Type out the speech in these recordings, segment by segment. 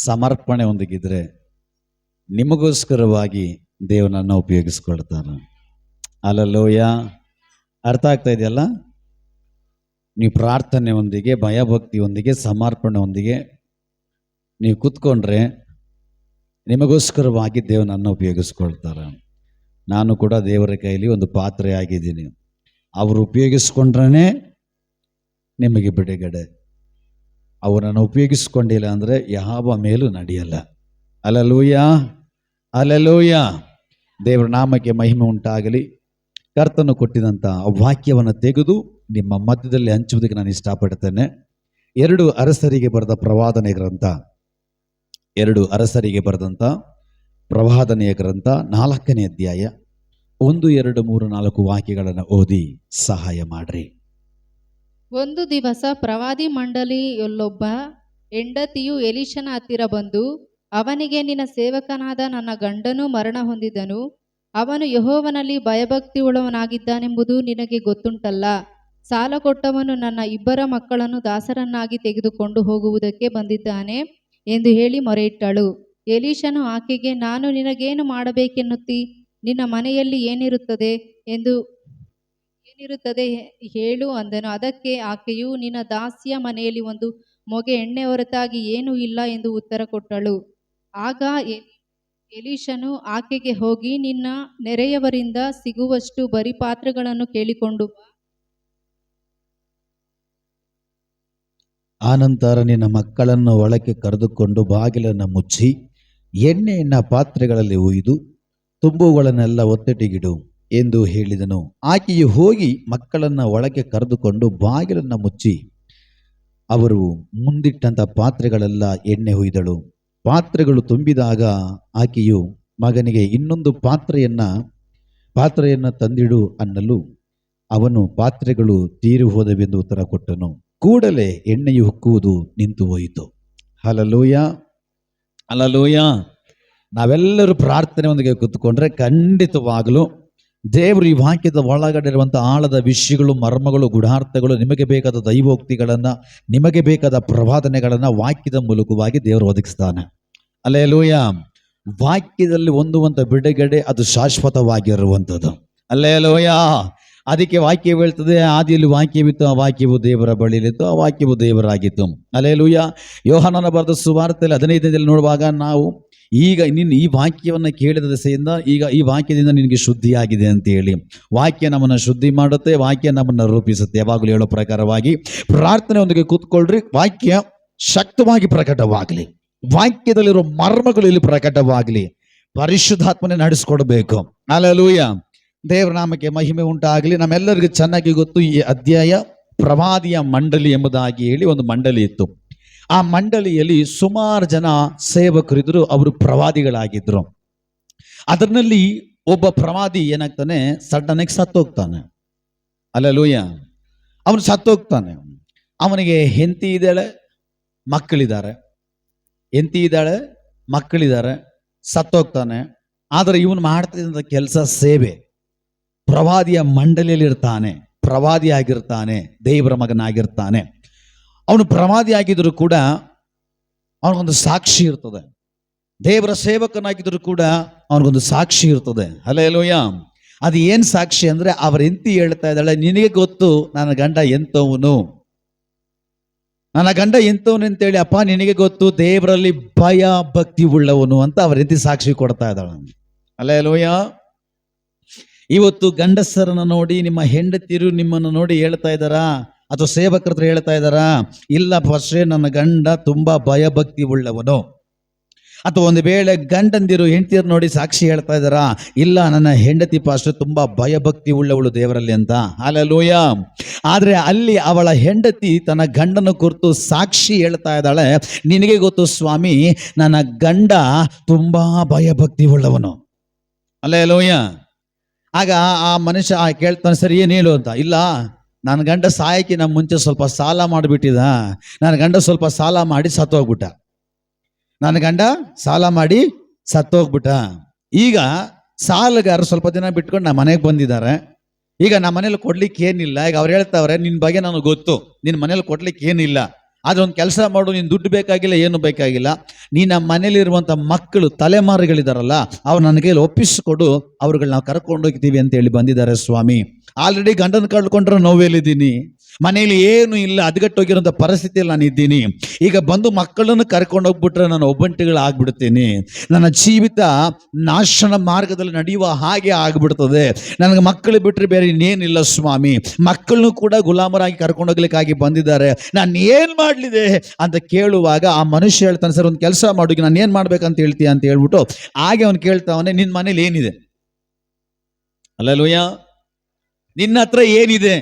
ಸಮರ್ಪಣೆ ಹೊಂದಿಗಿದ್ರೆ ನಿಮಗೋಸ್ಕರವಾಗಿ ದೇವನನ್ನು ಉಪಯೋಗಿಸ್ಕೊಳ್ತಾನೆ. ಅಲ್ಲಲ್ಲೋಯ, ಅರ್ಥ ಆಗ್ತಾ ಇದೆಯಲ್ಲ? ನೀವು ಪ್ರಾರ್ಥನೆಯೊಂದಿಗೆ, ಭಯಭಕ್ತಿಯೊಂದಿಗೆ, ಸಮರ್ಪಣೆಯೊಂದಿಗೆ ನೀವು ಕೂತ್ಕೊಂಡ್ರೆ ನಿಮಗೋಸ್ಕರವಾಗಿ ದೇವನನ್ನು ಉಪಯೋಗಿಸ್ಕೊಳ್ತಾರೆ. ನಾನು ಕೂಡ ದೇವರ ಕೈಲಿ ಒಂದು ಪಾತ್ರೆ ಆಗಿದ್ದೀನಿ. ಅವರು ಉಪಯೋಗಿಸ್ಕೊಂಡ್ರೇ ನಿಮಗೆ ಬಿಡುಗಡೆ. ಅವರನ್ನು ಉಪಯೋಗಿಸ್ಕೊಂಡಿಲ್ಲ ಅಂದರೆ ಯಾವ ಮೇಲೂ ನಡೆಯಲ್ಲ. Hallelujah, hallelujah. ದೇವರ ನಾಮಕ್ಕೆ ಮಹಿಮೆ ಉಂಟಾಗಲಿ. ಕರ್ತನು ಕೊಟ್ಟಿದಂಥ ವಾಕ್ಯವನ್ನು ತೆಗೆದು ನಿಮ್ಮ ಮಧ್ಯದಲ್ಲಿ ಹಂಚುವುದಕ್ಕೆ ನಾನು ಇಷ್ಟಪಡ್ತೇನೆ. 2 ಅರಸರಿಗೆ ಬರೆದ ಪ್ರವಾದನೆಯ ಗ್ರಂಥ, 2 ಅರಸರಿಗೆ ಬರೆದಂಥ ಪ್ರವಾದನೆಯ ಗ್ರಂಥ 4ನೇ ಅಧ್ಯಾಯ 1, 2, 3, 4 ವಾಕ್ಯಗಳನ್ನು ಓದಿ ಸಹಾಯ ಮಾಡ್ರಿ. ಒಂದು ದಿವಸ ಪ್ರವಾದಿ ಮಂಡಳಿಯಲ್ಲೊಬ್ಬ ಹೆಂಡತಿಯು ಎಲೀಷನ ಹತ್ತಿರ ಬಂದು ಅವನಿಗೆ, ನಿನ್ನ ಸೇವಕನಾದ ನನ್ನ ಗಂಡನು ಮರಣ ಹೊಂದಿದನು. ಅವನು ಯೆಹೋವನಲ್ಲಿ ಭಯಭಕ್ತಿ ಉಳ್ಳವನಾಗಿದ್ದಾನೆಂಬುದು ನಿನಗೆ ಗೊತ್ತುಂಟಲ್ಲ. ಸಾಲ ಕೊಟ್ಟವನು ನನ್ನ 2 ಮಕ್ಕಳನ್ನು ದಾಸರನ್ನಾಗಿ ತೆಗೆದುಕೊಂಡು ಹೋಗುವುದಕ್ಕೆ ಬಂದಿದ್ದಾನೆ ಎಂದು ಹೇಳಿ ಮೊರೆಯಿಟ್ಟಳು. ಎಲೀಷನು ಆಕೆಗೆ, ನಾನು ನಿನಗೇನು ಮಾಡಬೇಕೆನ್ನುತ್ತಿ? ನಿನ್ನ ಮನೆಯಲ್ಲಿ ಏನಿರುತ್ತದೆ ಹೇಳು ಅಂದನು. ಅದಕ್ಕೆ ಆಕೆಯು, ನಿನ್ನ ದಾಸಿಯ ಮನೆಯಲ್ಲಿ ಒಂದು ಮೊಗೆ ಎಣ್ಣೆ ಹೊರತಾಗಿ ಏನೂ ಇಲ್ಲ ಎಂದು ಉತ್ತರ ಕೊಟ್ಟಳು. ಆಗ ಎಲೀಷನು ಆಕೆಗೆ, ಹೋಗಿ ನಿನ್ನ ನೆರೆಯವರಿಂದ ಸಿಗುವಷ್ಟು ಬರಿ ಪಾತ್ರೆಗಳನ್ನು ಕೇಳಿಕೊಂಡು ಬಾ. ಆನಂತರ ನಿನ್ನ ಮಕ್ಕಳನ್ನು ಒಳಕ್ಕೆ ಕರೆದುಕೊಂಡು ಬಾಗಿಲನ್ನು ಮುಚ್ಚಿ ಎಣ್ಣೆಯನ್ನು ಪಾತ್ರೆಗಳಲ್ಲಿ ಹುಯ್ದು ತುಂಬುಗಳನ್ನೆಲ್ಲ ಒತ್ತಟಿಗಿಡು ಎಂದು ಹೇಳಿದನು. ಆಕೆಯು ಹೋಗಿ ಮಕ್ಕಳನ್ನು ಒಳಗೆ ಕರೆದುಕೊಂಡು ಬಾಗಿಲನ್ನು ಮುಚ್ಚಿ ಅವರು ಮುಂದಿಟ್ಟಂಥ ಪಾತ್ರೆಗಳೆಲ್ಲ ಎಣ್ಣೆ ಹುಯ್ದಳು. ಪಾತ್ರೆಗಳು ತುಂಬಿದಾಗ ಆಕೆಯು ಮಗನಿಗೆ, ಇನ್ನೊಂದು ಪಾತ್ರೆಯನ್ನು ತಂದಿಡು ಅನ್ನಲು ಅವನು, ಪಾತ್ರೆಗಳು ತೀರಿ ಹೋದವೆಂದು ಉತ್ತರ ಕೊಟ್ಟನು. ಕೂಡಲೇ ಎಣ್ಣೆಯು ಉಕ್ಕುವುದು ನಿಂತು ಹೋಯಿತು. ಹಲ್ಲಲೂಯ, ಹಲ್ಲಲೂಯ. ನಾವೆಲ್ಲರೂ ಪ್ರಾರ್ಥನೆಯೊಂದಿಗೆ ಕೂತ್ಕೊಂಡ್ರೆ ಖಂಡಿತವಾಗಲೂ ದೇವರು ಈ ವಾಕ್ಯದ ಒಳಗಡೆ ಇರುವಂಥ ಆಳದ ವಿಷಯಗಳು, ಮರ್ಮಗಳು, ಗುಢಾರ್ಥಗಳು, ನಿಮಗೆ ಬೇಕಾದ ದೈವೋಕ್ತಿಗಳನ್ನು, ನಿಮಗೆ ಬೇಕಾದ ಪ್ರವಾದನೆಗಳನ್ನು ವಾಕ್ಯದ ಮೂಲಕವಾಗಿ ದೇವರು ಒದಗಿಸ್ತಾನೆ. ಅಲ್ಲೇಲೂಯ. ವಾಕ್ಯದಲ್ಲಿ ಹೊಂದುವಂಥ ಬಿಡುಗಡೆ ಅದು ಶಾಶ್ವತವಾಗಿರುವಂಥದ್ದು. ಅಲ್ಲೇಲೂಯ. ಅದಕ್ಕೆ ವಾಕ್ಯ ಹೇಳ್ತದೆ, ಆದಿಯಲ್ಲಿ ವಾಕ್ಯವಿತ್ತು, ಆ ವಾಕ್ಯವು ದೇವರ ಬಳಿಲಿತ್ತು, ಆ ವಾಕ್ಯವು ದೇವರಾಗಿತ್ತು. ಅಲ್ಲೇಲೂಯ. ಯೋಹಾನನ ಬರೆದ ಸುವಾರ್ತೆಯಲ್ಲಿ 15ರಲ್ಲಿ ನೋಡುವಾಗ ನಾವು, ಈಗ ನೀನು ಈ ವಾಕ್ಯವನ್ನು ಕೇಳಿದ ದೆಸೆಯಿಂದ ಈಗ ಈ ವಾಕ್ಯದಿಂದ ನಿನಗೆ ಶುದ್ಧಿಯಾಗಿದೆ ಅಂತೇಳಿ, ವಾಕ್ಯ ನಮ್ಮನ್ನು ಶುದ್ಧಿ ಮಾಡುತ್ತೆ, ವಾಕ್ಯ ನಮ್ಮನ್ನು ರೂಪಿಸುತ್ತೆ. ಯಾವಾಗಲೂ ಹೇಳೋ ಪ್ರಕಾರವಾಗಿ ಪ್ರಾರ್ಥನೆಯೊಂದಿಗೆ ಕೂತ್ಕೊಳ್ರಿ. ವಾಕ್ಯ ಶಕ್ತವಾಗಿ ಪ್ರಕಟವಾಗಲಿ, ವಾಕ್ಯದಲ್ಲಿರೋ ಮರ್ಮಗಳು ಇಲ್ಲಿ ಪ್ರಕಟವಾಗಲಿ. ಪರಿಶುದ್ಧಾತ್ಮನೆ ನಡೆಸ್ಕೊಡ್ಬೇಕು. ಹಲ್ಲೆಲೂಯಾ. ದೇವರ ನಾಮಕ್ಕೆ ಮಹಿಮೆ ಉಂಟಾಗಲಿ. ನಮ್ಮೆಲ್ಲರಿಗೂ ಚೆನ್ನಾಗಿ ಗೊತ್ತು, ಈ ಅಧ್ಯಾಯ ಪ್ರವಾದಿಯ ಮಂಡಳಿ ಎಂಬುದಾಗಿ ಹೇಳಿ ಒಂದು ಮಂಡಳಿ ಇತ್ತು. ಆ ಮಂಡಳಿಯಲ್ಲಿ ಸುಮಾರು ಜನ ಸೇವಕರಿದ್ರು, ಅವರು ಪ್ರವಾದಿಗಳಾಗಿದ್ರು. ಅದರಲ್ಲಿ ಒಬ್ಬ ಪ್ರವಾದಿ ಏನಾಗ್ತಾನೆ, ಸಡನ್ನಾಗಿ ಸತ್ತೋಗ್ತಾನೆ. ಹಲ್ಲೆಲೂಯ. ಅವನು ಸತ್ತೋಗ್ತಾನೆ. ಅವನಿಗೆ ಹೆಂಡತಿ ಇದ್ದಾಳೆ, ಮಕ್ಕಳಿದ್ದಾರೆ. ಹೆಂಡತಿ ಇದ್ದಾಳೆ, ಮಕ್ಕಳಿದ್ದಾರೆ. ಸತ್ತೋಗ್ತಾನೆ. ಆದರೆ ಇವನು ಮಾಡ್ತಿದ್ದ ಕೆಲಸ ಸೇವೆ. ಪ್ರವಾದಿಯ ಮಂಡಳಿಯಲ್ಲಿ ಇರ್ತಾನೆ, ಪ್ರವಾದಿ ಆಗಿರ್ತಾನೆ, ದೇವರ ಮಗನಾಗಿರ್ತಾನೆ. ಅವನು ಪ್ರವಾದಿ ಆಗಿದ್ರು ಕೂಡ ಅವನಿಗೊಂದು ಸಾಕ್ಷಿ ಇರ್ತದೆ. ದೇವರ ಸೇವಕನಾಗಿದ್ರು ಕೂಡ ಅವನಿಗೊಂದು ಸಾಕ್ಷಿ ಇರ್ತದೆ. ಹಲ್ಲೆಲೂಯ. ಅದು ಏನು ಸಾಕ್ಷಿ ಅಂದರೆ, ಅವರ ಹೆಂಡತಿ ಹೇಳ್ತಾ ಇದ್ದಾಳೆ, ನಿನಗೆ ಗೊತ್ತು ನನ್ನ ಗಂಡ ಎಂಥವನು, ನನ್ನ ಗಂಡ ಎಂಥವನು ಅಂತೇಳಿ. ಅಪ್ಪ ನಿನಗೆ ಗೊತ್ತು, ದೇವರಲ್ಲಿ ಭಯ ಭಕ್ತಿ ಉಳ್ಳವನು ಅಂತ ಅವರ ಹೆಂಡತಿ ಸಾಕ್ಷಿ ಕೊಡ್ತಾ ಇದ್ದಾಳೆ. ಹಲ್ಲೆಲೂಯ. ಇವತ್ತು ಗಂಡಸರನ್ನು ನೋಡಿ ನಿಮ್ಮ ಹೆಂಡತಿರು ನಿಮ್ಮನ್ನು ನೋಡಿ ಹೇಳ್ತಾ ಇದ್ದಾರಾ, ಅಥವಾ ಸೇವಕರ ಹತ್ರ ಹೇಳ್ತಾ ಇದ್ದಾರಾ, ಇಲ್ಲ ಫಸ್ಟೇ ನನ್ನ ಗಂಡ ತುಂಬಾ ಭಯಭಕ್ತಿ ಉಳ್ಳವನು? ಅಥವಾ ಒಂದು ವೇಳೆ ಗಂಡಂದಿರು ಹೆಂಡತಿಯರು ನೋಡಿ ಸಾಕ್ಷಿ ಹೇಳ್ತಾ ಇದ್ದಾರಾ, ಇಲ್ಲ ನನ್ನ ಹೆಂಡತಿ ಪಾಸ್ಟರ್ ತುಂಬಾ ಭಯಭಕ್ತಿ ಉಳ್ಳವಳು ದೇವರಲ್ಲಿ ಅಂತ? ಹಲ್ಲೆಲೂಯ. ಆದ್ರೆ ಅಲ್ಲಿ ಅವಳ ಹೆಂಡತಿ ತನ್ನ ಗಂಡನ ಕುರಿತು ಸಾಕ್ಷಿ ಹೇಳ್ತಾ ಇದ್ದಾಳೆ, ನಿನಗೆ ಗೊತ್ತು ಸ್ವಾಮಿ, ನನ್ನ ಗಂಡ ತುಂಬಾ ಭಯಭಕ್ತಿ ಉಳ್ಳವನು. ಹಲ್ಲೆಲೂಯ. ಆಗ ಆ ಮನುಷ್ಯ ಕೇಳ್ತಾನೆ, ಸರಿ ಏನು ಹೇಳು ಅಂತ. ಇಲ್ಲ, ನನ್ನ ಗಂಡ ಸಾಯಕ್ಕೆ ನಮ್ಮ ಮುಂಚೆ ಸ್ವಲ್ಪ ಸಾಲ ಮಾಡಿಬಿಟ್ಟಿದ, ನನ್ನ ಗಂಡ ಸ್ವಲ್ಪ ಸಾಲ ಮಾಡಿ ಸತ್ತೋಗ್ಬಿಟ್ಟ, ನನ್ನ ಗಂಡ ಸಾಲ ಮಾಡಿ ಸತ್ತೋಗ್ಬಿಟ್ಟ. ಈಗ ಸಾಲಗಾರರು ಸ್ವಲ್ಪ ದಿನ ಬಿಟ್ಕೊಂಡು ನಮ್ಮ ಮನೆಗೆ ಬಂದಿದ್ದಾರೆ. ಈಗ ನಮ್ಮ ಮನೇಲಿ ಕೊಡ್ಲಿಕ್ಕೆ ಏನಿಲ್ಲ. ಈಗ ಅವ್ರು ಹೇಳ್ತಾವ್ರೆ, ನಿನ್ನ ಬಗ್ಗೆ ನನಗೆ ಗೊತ್ತು, ನಿನ್ನ ಮನೇಲಿ ಕೊಡ್ಲಿಕ್ಕೆ ಏನಿಲ್ಲ, ಅದೊಂದು ಕೆಲಸ ಮಾಡು, ನೀನು ದುಡ್ಡು ಬೇಕಾಗಿಲ್ಲ, ಏನು ಬೇಕಾಗಿಲ್ಲ, ನೀನು ನಮ್ಮ ಮನೇಲಿರುವಂಥ ಮಕ್ಕಳು ತಲೆಮಾರುಗಳಿದಾರಲ್ಲ ಅವ್ರು ನನ್ನ ಕೈಯಲ್ಲಿ ಒಪ್ಪಿಸಿಕೊಡು, ಅವ್ರುಗಳು ನಾವು ಕರ್ಕೊಂಡು ಹೋಗ್ತೀವಿ ಅಂತೇಳಿ ಬಂದಿದ್ದಾರೆ ಸ್ವಾಮಿ. ಆಲ್ರೆಡಿ ಗಂಡನ ಕಳ್ಕೊಂಡ್ರೆ ನೋವೇಲಿದ್ದೀನಿ, ಮನೇಲಿ ಏನು ಇಲ್ಲ, ಹದಗೆಟ್ಟೋಗಿರೋಂಥ ಪರಿಸ್ಥಿತಿಯಲ್ಲಿ ನಾನು ಇದ್ದೀನಿ. ಈಗ ಬಂದು ಮಕ್ಕಳನ್ನು ಕರ್ಕೊಂಡು ಹೋಗ್ಬಿಟ್ರೆ ನಾನು ಒಬ್ಬಂಟಿಗಳು ಆಗ್ಬಿಡ್ತೀನಿ, ನನ್ನ ಜೀವಿತ ನಾಶನ ಮಾರ್ಗದಲ್ಲಿ ನಡೆಯುವ ಹಾಗೆ ಆಗ್ಬಿಡ್ತದೆ. ನನಗೆ ಮಕ್ಕಳು ಬಿಟ್ಟರೆ ಬೇರೆ ಇನ್ನೇನಿಲ್ಲ ಸ್ವಾಮಿ. ಮಕ್ಕಳನ್ನು ಕೂಡ ಗುಲಾಮರಾಗಿ ಕರ್ಕೊಂಡು ಹೋಗ್ಲಿಕ್ಕಾಗಿ ಬಂದಿದ್ದಾರೆ, ನಾನು ಏನು ಮಾಡಲಿದೆ ಅಂತ ಕೇಳುವಾಗ ಆ ಮನುಷ್ಯ ಹೇಳ್ತಾನೆ, ಸರ್ ಒಂದು ಕೆಲಸ ಮಾಡೋಕೆ ನಾನು ಏನು ಮಾಡ್ಬೇಕಂತ ಹೇಳ್ತೀಯ ಅಂತ ಹೇಳ್ಬಿಟ್ಟು ಹಾಗೆ ಅವ್ನು ಕೇಳ್ತಾವನೆ, ನಿನ್ನ ಮನೇಲಿ ಏನಿದೆ? ಅಲ್ಲೂಯ್ಯ, ನಿನ್ನ ಹತ್ರ ಏನಿದೆ,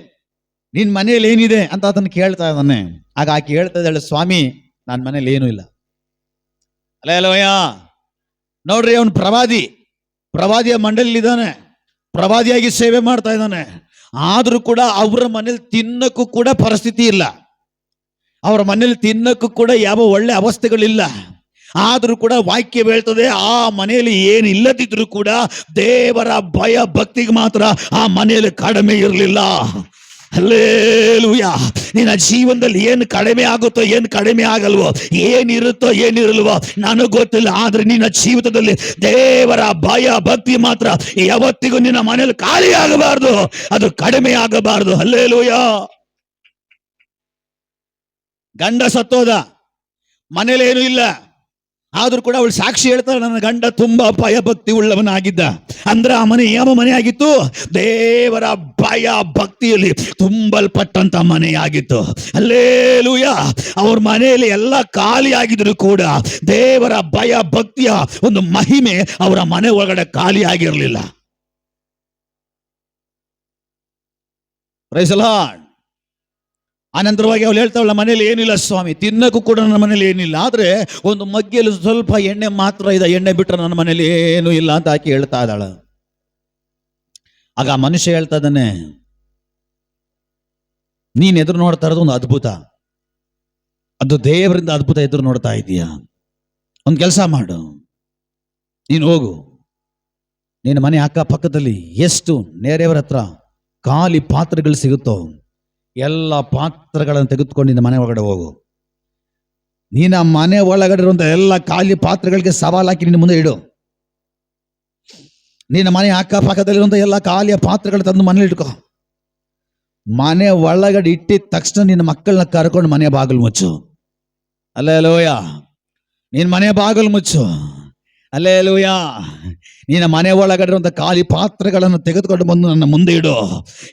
ನಿನ್ನ ಮನೇಲಿ ಏನಿದೆ ಅಂತ ಅದನ್ನು ಕೇಳ್ತಾ ಇದ್ದಾನೆ. ಆಗ ಆಕೆ ಹೇಳ್ತಾ ಇದ್ದಾಳೆ, ಸ್ವಾಮಿ ನನ್ನ ಮನೇಲಿ ಏನೂ ಇಲ್ಲ. ಅಲ್ಲಯ್ಯ ನೋಡ್ರಿ, ಅವನು ಪ್ರವಾದಿಯ ಮಂಡಳಿಲಿದ್ದಾನೆ, ಪ್ರವಾದಿಯಾಗಿ ಸೇವೆ ಮಾಡ್ತಾ ಇದ್ದಾನೆ. ಆದರೂ ಕೂಡ ಅವರ ಮನೇಲಿ ತಿನ್ನಕ್ಕೂ ಕೂಡ ಪರಿಸ್ಥಿತಿ ಇಲ್ಲ, ಅವರ ಮನೇಲಿ ತಿನ್ನಕ್ಕೂ ಕೂಡ ಯಾವ ಒಳ್ಳೆ ಅವಸ್ಥೆಗಳಿಲ್ಲ. ಆದರೂ ಕೂಡ ವಾಕ್ಯ ಹೇಳ್ತದೆ, ಆ ಮನೆಯಲ್ಲಿ ಏನು ಇಲ್ಲದಿದ್ರೂ ಕೂಡ ದೇವರ ಭಯ ಭಕ್ತಿಗೆ ಮಾತ್ರ ಆ ಮನೆಯಲ್ಲಿ ಕಡಿಮೆ ಇರಲಿಲ್ಲ. ಹಲ್ಲೇಲೂಯಾ. ನಿನ್ನ ಜೀವನದಲ್ಲಿ ಏನು ಕಡಿಮೆ ಆಗುತ್ತೋ ಏನು ಕಡಿಮೆ ಆಗಲ್ವೋ, ಏನಿರುತ್ತೋ ಏನಿರಲ್ವೋ ನನಗೆ ಗೊತ್ತಿಲ್ಲ, ಆದ್ರೆ ನಿನ್ನ ಜೀವಿತದಲ್ಲಿ ದೇವರ ಭಯ ಭಕ್ತಿ ಮಾತ್ರ ಯಾವತ್ತಿಗೂ ನಿನ್ನ ಮನೆಯಲ್ಲಿ ಖಾಲಿ ಆಗಬಾರ್ದು, ಅದು ಕಡಿಮೆ ಆಗಬಾರ್ದು. ಹಲ್ಲೇಲೂಯಾ. ಗಂಡ ಸತ್ತೋದ, ಮನೇಲಿ ಏನು ಇಲ್ಲ, ಆದ್ರೂ ಕೂಡ ಅವಳು ಸಾಕ್ಷಿ ಹೇಳ್ತಾಳೆ, ನನ್ನ ಗಂಡ ತುಂಬಾ ಭಯ ಭಕ್ತಿ ಉಳ್ಳವನಾಗಿದ್ದ. ಅಂದ್ರೆ ಆ ಮನೆ ಯಾವ ಮನೆ ಆಗಿತ್ತು? ದೇವರ ಭಯ ಭಕ್ತಿಯಲ್ಲಿ ತುಂಬಲ್ಪಟ್ಟಂತ ಮನೆಯಾಗಿತ್ತು. ಹಲ್ಲೇಲೂಯಾ. ಅವ್ರ ಮನೆಯಲ್ಲಿ ಎಲ್ಲ ಖಾಲಿ ಆಗಿದ್ರು ಕೂಡ ದೇವರ ಭಯ ಭಕ್ತಿಯ ಒಂದು ಮಹಿಮೆ ಅವರ ಮನೆ ಒಳಗಡೆ ಖಾಲಿ ಆಗಿರಲಿಲ್ಲ. Price the lord. ಅನಂತರವಾಗಿ ಅವಳು ಹೇಳ್ತಾವಳ, ಮನೇಲಿ ಏನಿಲ್ಲ ಸ್ವಾಮಿ, ತಿನ್ನಕ್ಕೂ ಕೂಡ ನನ್ನ ಮನೇಲಿ ಏನಿಲ್ಲ, ಆದ್ರೆ ಒಂದು ಮಗ್ಗಿಯಲ್ಲಿ ಸ್ವಲ್ಪ ಎಣ್ಣೆ ಮಾತ್ರ ಇದೆ, ಎಣ್ಣೆ ಬಿಟ್ಟರೆ ನನ್ನ ಮನೇಲಿ ಏನೂ ಇಲ್ಲ ಅಂತ ಆಕೆ ಹೇಳ್ತಾ ಇದ್ದಾಳ. ಆಗ ಆ ಮನುಷ್ಯ ಹೇಳ್ತಾ ಇದ್ದಾನೆ, ನೀನ್ ಎದುರು ನೋಡ್ತಾ ಇರೋದು ಒಂದು ಅದ್ಭುತ, ಅದು ದೇವರಿಂದ ಅದ್ಭುತ ಎದುರು ನೋಡ್ತಾ ಇದೀಯಾ. ಒಂದು ಕೆಲಸ ಮಾಡು, ನೀನು ಹೋಗು, ನಿನ್ನ ಮನೆ ಅಕ್ಕಪಕ್ಕದಲ್ಲಿ ಎಷ್ಟು ನೇರೆಯವರ ಹತ್ರ ಖಾಲಿ ಪಾತ್ರೆಗಳು ಸಿಗುತ್ತೋ ಎಲ್ಲ ಪಾತ್ರೆಗಳನ್ನು ತೆಗೆದುಕೊಂಡು ನಿನ್ನ ಮನೆ ಒಳಗಡೆ ಹೋಗು. ನೀನ ಮನೆ ಒಳಗಡೆ ಇರುವಂತ ಎಲ್ಲ ಖಾಲಿ ಪಾತ್ರೆಗಳಿಗೆ ಸವಾಲ್ ಹಾಕಿ ನಿನ್ನ ಮುಂದೆ ಇಡು. ನಿನ್ನ ಮನೆ ಅಕ್ಕಪಕ್ಕದಲ್ಲಿರುವಂತ ಎಲ್ಲ ಖಾಲಿಯ ಪಾತ್ರೆಗಳು ತಂದು ಮನೇಲಿ ಇಟ್ಕೋ. ಮನೆ ಒಳಗಡೆ ಇಟ್ಟಿದ ತಕ್ಷಣ ನಿನ್ನ ಮಕ್ಕಳನ್ನ ಕರ್ಕೊಂಡು ಮನೆ ಬಾಗಿಲು ಮುಚ್ಚು. ಅಲ್ಲೇಲೂಯ. ನಿನ್ನ ಮನೆ ಬಾಗಿಲು ಮುಚ್ಚು. ಅಲ್ಲೇಲೂಯ. ನಿನ್ನ ಮನೆ ಒಳಗಡೆ ಇರುವಂತ ಖಾಲಿ ಪಾತ್ರೆಗಳನ್ನು ತೆಗೆದುಕೊಂಡು ಬಂದು ನನ್ನ ಮುಂದೆ ಇಡು.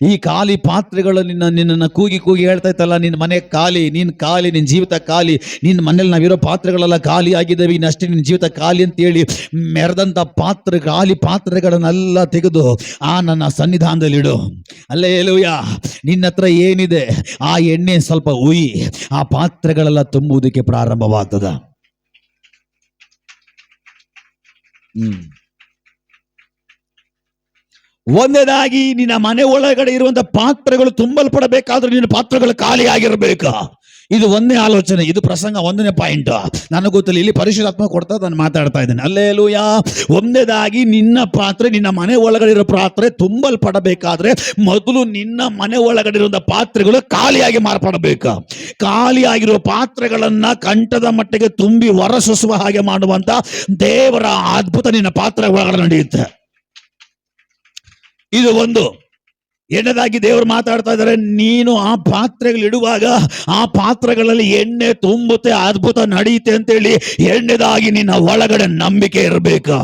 ಈ ಖಾಲಿ ಪಾತ್ರೆಗಳು ನಿನ್ನನ್ನು ಕೂಗಿ ಕೂಗಿ ಹೇಳ್ತಾ ಇತ್ತಲ್ಲ, ನಿನ್ನ ಮನೆ ಖಾಲಿ, ನೀನ್ ಖಾಲಿ, ನಿನ್ನ ಜೀವಿತ ಖಾಲಿ, ನಿನ್ನ ಮನೇಲಿ ನಾವಿರೋ ಪಾತ್ರೆಗಳೆಲ್ಲ ಖಾಲಿ ಆಗಿದ್ದಾವೆ, ಇನ್ನಷ್ಟೇ ನಿನ್ನ ಜೀವಿತ ಖಾಲಿ ಅಂತೇಳಿ ಮೆರೆದಂತ ಖಾಲಿ ಪಾತ್ರೆಗಳನ್ನೆಲ್ಲ ತೆಗೆದು ಆ ನನ್ನ ಸನ್ನಿಧಾನದಲ್ಲಿ ಇಡು. ಅಲ್ಲೇಲೂಯ. ನಿನ್ನ ಹತ್ರ ಏನಿದೆ ಆ ಎಣ್ಣೆ ಸ್ವಲ್ಪ ಉಯಿ, ಆ ಪಾತ್ರೆಗಳೆಲ್ಲ ತುಂಬುವುದಕ್ಕೆ ಪ್ರಾರಂಭವಾಗ್ತದ. ಒಂದೇದಾಗಿ ನಿನ್ನ ಮನೆ ಒಳಗಡೆ ಇರುವಂತ ಪಾತ್ರೆಗಳು ತುಂಬಲ್ಪಡಬೇಕಾದ್ರೆ ನಿನ್ನ ಪಾತ್ರೆಗಳು ಖಾಲಿ ಆಗಿರಬೇಕು. ಇದು ಒಂದೇ ಆಲೋಚನೆ, ಇದು ಪ್ರಸಂಗ, ಒಂದನೇ ಪಾಯಿಂಟ್. ನನಗೆ ಗೊತ್ತಿಲ್ಲ, ಇಲ್ಲಿ ಪರಿಶುದ್ಧಾತ್ಮ ಕೊಡ್ತಾ ನಾನು ಮಾತಾಡ್ತಾ ಇದ್ದೇನೆ. ಅಲ್ಲೇಲೂಯ. ಒಂದೇದಾಗಿ ನಿನ್ನ ಪಾತ್ರೆ, ನಿನ್ನ ಮನೆ ಒಳಗಡೆ ಇರೋ ಪಾತ್ರೆ ತುಂಬಲ್ಪಡಬೇಕಾದ್ರೆ ಮೊದಲು ನಿನ್ನ ಮನೆ ಒಳಗಡೆ ಇರುವಂತ ಪಾತ್ರೆಗಳು ಖಾಲಿಯಾಗಿ ಮಾರ್ಪಡಬೇಕು. ಖಾಲಿಯಾಗಿರುವ ಪಾತ್ರೆಗಳನ್ನ ಕಂಠದ ಮಟ್ಟಿಗೆ ತುಂಬಿ ಹೊರಸೂಸುವ ಹಾಗೆ ಮಾಡುವಂತ ದೇವರ ಅದ್ಭುತ ನಿನ್ನ ಪಾತ್ರೆ ಒಳಗಡೆ ನಡೆಯುತ್ತೆ. ಇದು ಒಂದು. ಎಣ್ಣೆದಾಗಿ ದೇವರು ಮಾತಾಡ್ತಾ ಇದ್ದಾರೆ, ನೀನು ಆ ಪಾತ್ರೆಗಳು ಇಡುವಾಗ ಆ ಪಾತ್ರೆಗಳಲ್ಲಿ ಎಣ್ಣೆ ತುಂಬುತ್ತೆ, ಅದ್ಭುತ ನಡೆಯುತ್ತೆ ಅಂತೇಳಿ ಎಣ್ಣೆದಾಗಿ ನಿನ್ನ ಒಳಗಡೆ ನಂಬಿಕೆ ಇರಬೇಕು.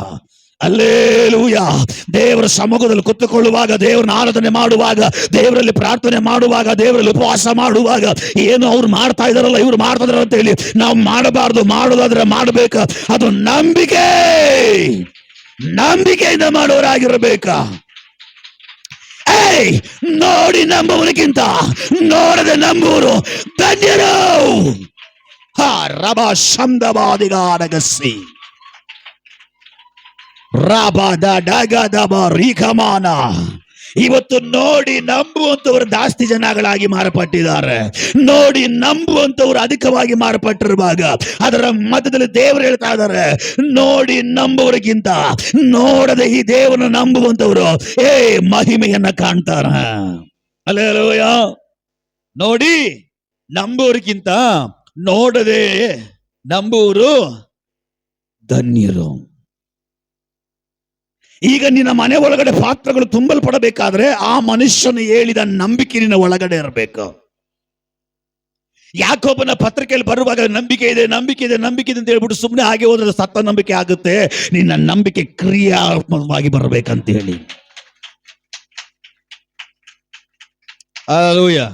ಅಲ್ಲೇಲೂಯ. ದೇವರ ಸಮ್ಮುಖದಲ್ಲಿ ಕುತ್ತುಕೊಳ್ಳುವಾಗ, ದೇವರನ್ನ ಆರಾಧನೆ ಮಾಡುವಾಗ, ದೇವರಲ್ಲಿ ಪ್ರಾರ್ಥನೆ ಮಾಡುವಾಗ, ದೇವರಲ್ಲಿ ಉಪವಾಸ ಮಾಡುವಾಗ, ಏನು ಅವ್ರು ಮಾಡ್ತಾ ಇದಾರಲ್ಲ ಇವ್ರು ಮಾಡ್ತಾ ಇದಾರ ಅಂತೇಳಿ ನಾವು ಮಾಡಬಾರ್ದು. ಮಾಡೋದಾದ್ರೆ ಮಾಡಬೇಕು. ಅದು ನಂಬಿಕೆಯಿಂದ ಮಾಡೋರಾಗಿರ್ಬೇಕ. ನೋಡಿ ನಂಬುವನಿಗಿಂತ ನೋಡದೆ ನಂಬುವರು ಧನ್ಯರು. ರಬ ಶಬ್ದವಾದಿಗಾಡಗಸಿ ರೀಕಮಾನ. ಇವತ್ತು ನೋಡಿ ನಂಬುವಂತವರು ಜಾಸ್ತಿ ಜನಗಳಾಗಿ ಮಾರ್ಪಟ್ಟಿದ್ದಾರೆ. ನೋಡಿ ನಂಬುವಂತವರು ಅಧಿಕವಾಗಿ ಮಾರ್ಪಟ್ಟಿರುವಾಗ ಅದರ ಮಧ್ಯದಲ್ಲಿ ದೇವರು ಹೇಳ್ತಾ ಇದ್ದಾರೆ, ನೋಡಿ ನಂಬುವರಿಗಿಂತ ನೋಡದೆ ಈ ದೇವರನ್ನು ನಂಬುವಂತವರು ಮಹಿಮೆಯನ್ನ ಕಾಣ್ತಾರ. ಅಲ್ಲೇಲೂಯ. ನೋಡಿ ನಂಬುವರಿಗಿಂತ ನೋಡದೆ ನಂಬುವರು ಧನ್ಯರು. ಈಗ ನಿನ್ನ ಮನೆ ಒಳಗಡೆ ಪಾತ್ರಗಳು ತುಂಬಲ್ಪಡಬೇಕಾದ್ರೆ ಆ ಮನುಷ್ಯನು ಹೇಳಿದ ನಂಬಿಕೆ ನಿನ್ನ ಒಳಗಡೆ ಇರಬೇಕು. ಯಾಕೋಬನ ಪತ್ರಿಕೆಯಲ್ಲಿ ಬರುವಾಗ ನಂಬಿಕೆ ಇದೆ ನಂಬಿಕೆ ಇದೆ ನಂಬಿಕೆ ಇದೆ ಅಂತ ಹೇಳ್ಬಿಟ್ಟು ಸುಮ್ಮನೆ ಹಾಗೆ ಹೋದ್ರೆ ಸತ್ತ ನಂಬಿಕೆ ಆಗುತ್ತೆ. ನಿನ್ನ ನಂಬಿಕೆ ಕ್ರಿಯಾತ್ಮಕವಾಗಿ ಬರಬೇಕಂತ ಹೇಳಿ. ಹಲ್ಲೆಲೂಯಾ.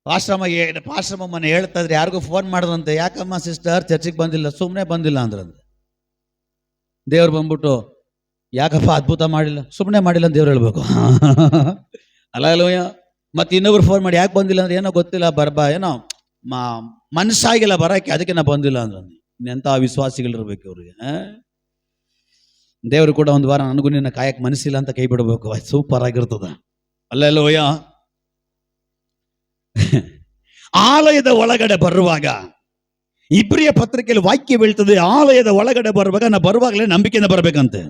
ಪಾಶ್ರಮಮ್ಮನ ಹೇಳ್ತಾ ಇದ್ರೆ ಯಾರಿಗೂ ಫೋನ್ ಮಾಡಿದಂತೆ, ಯಾಕಮ್ಮ ಸಿಸ್ಟರ್ ಚರ್ಚಿಗೆ ಬಂದಿಲ್ಲ? ಸುಮ್ಮನೆ ಬಂದಿಲ್ಲ ಅಂದ್ರಂತೆ. ದೇವ್ರು ಬಂದ್ಬಿಟ್ಟು ಯಾಕಪ್ಪ ಅದ್ಭುತ ಮಾಡಿಲ್ಲ? ಸುಮ್ಮನೆ ಮಾಡಿಲ್ಲ ಅಂತ ದೇವ್ರು ಹೇಳ್ಬೇಕು. ಹಲ್ಲೆಲೂಯಾ. ಮತ್ತೆ ಇನ್ನೊಬ್ರು ಫೋನ್ ಮಾಡಿ ಯಾಕೆ ಬಂದಿಲ್ಲ ಅಂದ್ರೆ ಏನೋ ಗೊತ್ತಿಲ್ಲ, ಏನೋ ಮನಸ್ಸಾಗಿಲ್ಲ ಬರಕ್ಕೆ, ಅದಕ್ಕೆ ನಾ ಬಂದಿಲ್ಲ ಅಂದ್ರೆ. ಎಂಥ ವಿಶ್ವಾಸಿಗಳಿರ್ಬೇಕು ಅವ್ರಿಗೆ. ದೇವರು ಕೂಡ ಒಂದು ವಾರ ನನಗೂ ನಿನ್ನ ಕಾಯಕ್ಕೆ ಮನಸ್ಸಿಲ್ಲ ಅಂತ ಕೈ ಬಿಡಬೇಕು. ಸೂಪರ್ ಆಗಿರ್ತದ. ಹಲ್ಲೆಲೂಯಾ. ಆಲಯದ ಒಳಗಡೆ ಬರುವಾಗ ಇಬ್ರಿಯ ಪತ್ರಿಕೆಯಲ್ಲಿ ವಾಕ್ಯ ಬೀಳ್ತದೆ, ಆಲಯದ ಒಳಗಡೆ ಬರುವಾಗ ನಾ ಬರುವಾಗಲೇ ನಂಬಿಕೆಯಿಂದ ಬರ್ಬೇಕಂತೆ.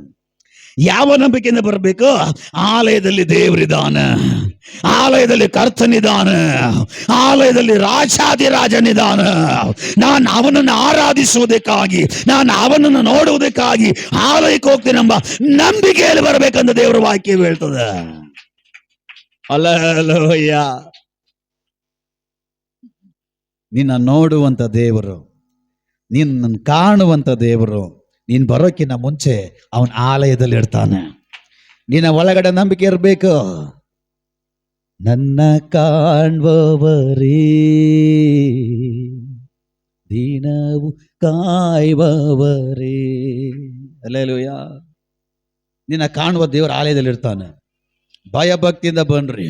ಯಾವ ನಂಬಿಕೆಯಿಂದ ಬರಬೇಕು? ಆಲಯದಲ್ಲಿ ದೇವರಿದ್ದಾನೆ, ಆಲಯದಲ್ಲಿ ಕರ್ತನಿದ್ದಾನೆ, ಆಲಯದಲ್ಲಿ ರಾಜಾದಿರಾಜನಿದ್ದಾನೆ. ನಾನು ಅವನನ್ನು ಆರಾಧಿಸುವುದಕ್ಕಾಗಿ, ನಾನು ಅವನನ್ನು ನೋಡುವುದಕ್ಕಾಗಿ ಆಲಯಕ್ಕೆ ಹೋಗ್ತೀನಿ ಎಂಬ ನಂಬಿಕೆಯಲ್ಲಿ ಬರಬೇಕಂತ ದೇವರ ವಾಕ್ಯ ಹೇಳ್ತದೆ. ಹಲ್ಲೆಲೂಯಾ. ನಿನ್ನ ನೋಡುವಂತ ದೇವರು, ನಿನ್ನ ಕಾಣುವಂತ ದೇವರು, ನೀನ್ ಬರೋಕ್ಕಿಂತ ಮುಂಚೆ ಅವನ ಆಲಯದಲ್ಲಿ ಇರ್ತಾನೆ. ನಿನ್ನ ಒಳಗಡೆ ನಂಬಿಕೆ ಇರಬೇಕು. ನನ್ನ ಕಾಣುವವರೇ, ದಿನವು ಕಾಯುವವರೇ. ಹಲ್ಲೆಲೂಯಾ. ನಿನ್ನ ಕಾಣುವ ದೇವರ ಆಲಯದಲ್ಲಿ ಇರ್ತಾನೆ. ಭಯ ಭಕ್ತಿಯಿಂದ ಬನ್ರಿ.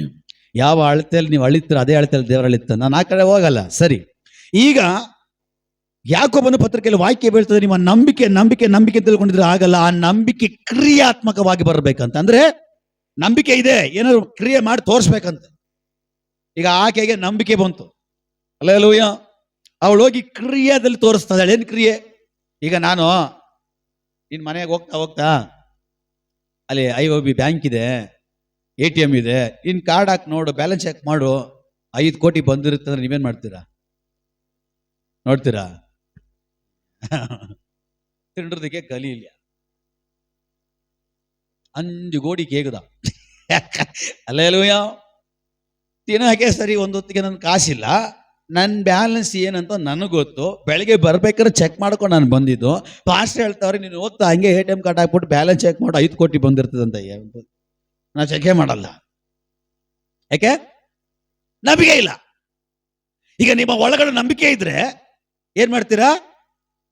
ಯಾವ ಅಳತೆಯಲ್ಲಿ ನೀವು ಅಳಿತೀರ ಅದೇ ಅಳತೆಯಲ್ಲಿ ದೇವರ ಅಳಿತಾನೆ. ನಾನು ಆ ಕಡೆ ಹೋಗಲ್ಲ. ಸರಿ, ಈಗ ಯಾಕೋಬನ ಪತ್ರಿಕೆಯಲ್ಲಿ ವಾಕ್ಯ ಬೀಳ್ತದೆ, ನಿಮ್ಮ ನಂಬಿಕೆ ನಂಬಿಕೆ ನಂಬಿಕೆ ತಿಳ್ಕೊಂಡಿದ್ರೆ ಆಗಲ್ಲ. ಆ ನಂಬಿಕೆ ಕ್ರಿಯಾತ್ಮಕವಾಗಿ ಬರ್ಬೇಕಂತ. ಅಂದ್ರೆ ನಂಬಿಕೆ ಇದೆ, ಏನಾದ್ರು ಕ್ರಿಯೆ ಮಾಡಿ ತೋರಿಸ್ಬೇಕಂತ. ಈಗ ಆಕೆಗೆ ನಂಬಿಕೆ ಬಂತು. ಹಲ್ಲೆಲೂಯಾ. ಅವಳು ಹೋಗಿ ಕ್ರಿಯಾದಲ್ಲಿ ತೋರಿಸ್ತಾಳೆ. ಏನು ಕ್ರಿಯೆ? ಈಗ ನಾನು ನಿನ್ನ ಮನೆಗೆ ಹೋಗ್ತಾ ಹೋಗ್ತಾ ಅಲ್ಲಿ IOB ಬ್ಯಾಂಕ್ ಇದೆ, ATM ಇದೆ, ಇನ್ ಕಾರ್ಡ್ ಹಾಕಿ ನೋಡು, ಬ್ಯಾಲೆನ್ಸ್ ಚೆಕ್ ಮಾಡು, 5 ಕೋಟಿ ಬಂದಿರುತ್ತೆ ಅಂದ್ರೆ ನೀವೇನ್ ಮಾಡ್ತೀರಾ? ನೋಡ್ತೀರಾ? ತಿಂಡ್ರದಕ್ಕೆ ಕಲೀಲ 5 ಕೋಟಿ ಕೇಗದ. ಹಲ್ಲೆಲೂಯಾ. ತಿನ್ನಕ್ಕೆ ಸರಿ, ಒಂದೊತ್ತಿಗೆ ನನ್ನ ಕಾಸಿಲ್ಲ, ನನ್ನ ಬ್ಯಾಲೆನ್ಸ್ ಏನಂತ ನನಗೆ ಗೊತ್ತು. ಬೆಳಗ್ಗೆ ಬರ್ಬೇಕಾದ್ರೆ ಚೆಕ್ ಮಾಡ್ಕೊಂಡು ನಾನು ಬಂದಿದ್ದು. ಫಾಸ್ಟ್ ಹೇಳ್ತಾವ್ರೆ, ನೀನು ಹೋಗ್ತಾ ಹಂಗೆ ATM ಕಾರ್ಡ್ ಹಾಕ್ಬಿಟ್ಟು ಬ್ಯಾಲೆನ್ಸ್ ಚೆಕ್ ಮಾಡಿ 5 ಕೋಟಿ ಬಂದಿರ್ತದಂತ. ನಾ ಚೆಕ್ಕೆ ಮಾಡಲ್ಲ. ಯಾಕೆ? ನಂಬಿಕೆ ಇಲ್ಲ. ಈಗ ನಿಮ್ಮ ಒಳಗಡೆ ನಂಬಿಕೆ ಇದ್ರೆ ಏನ್ ಮಾಡ್ತೀರಾ?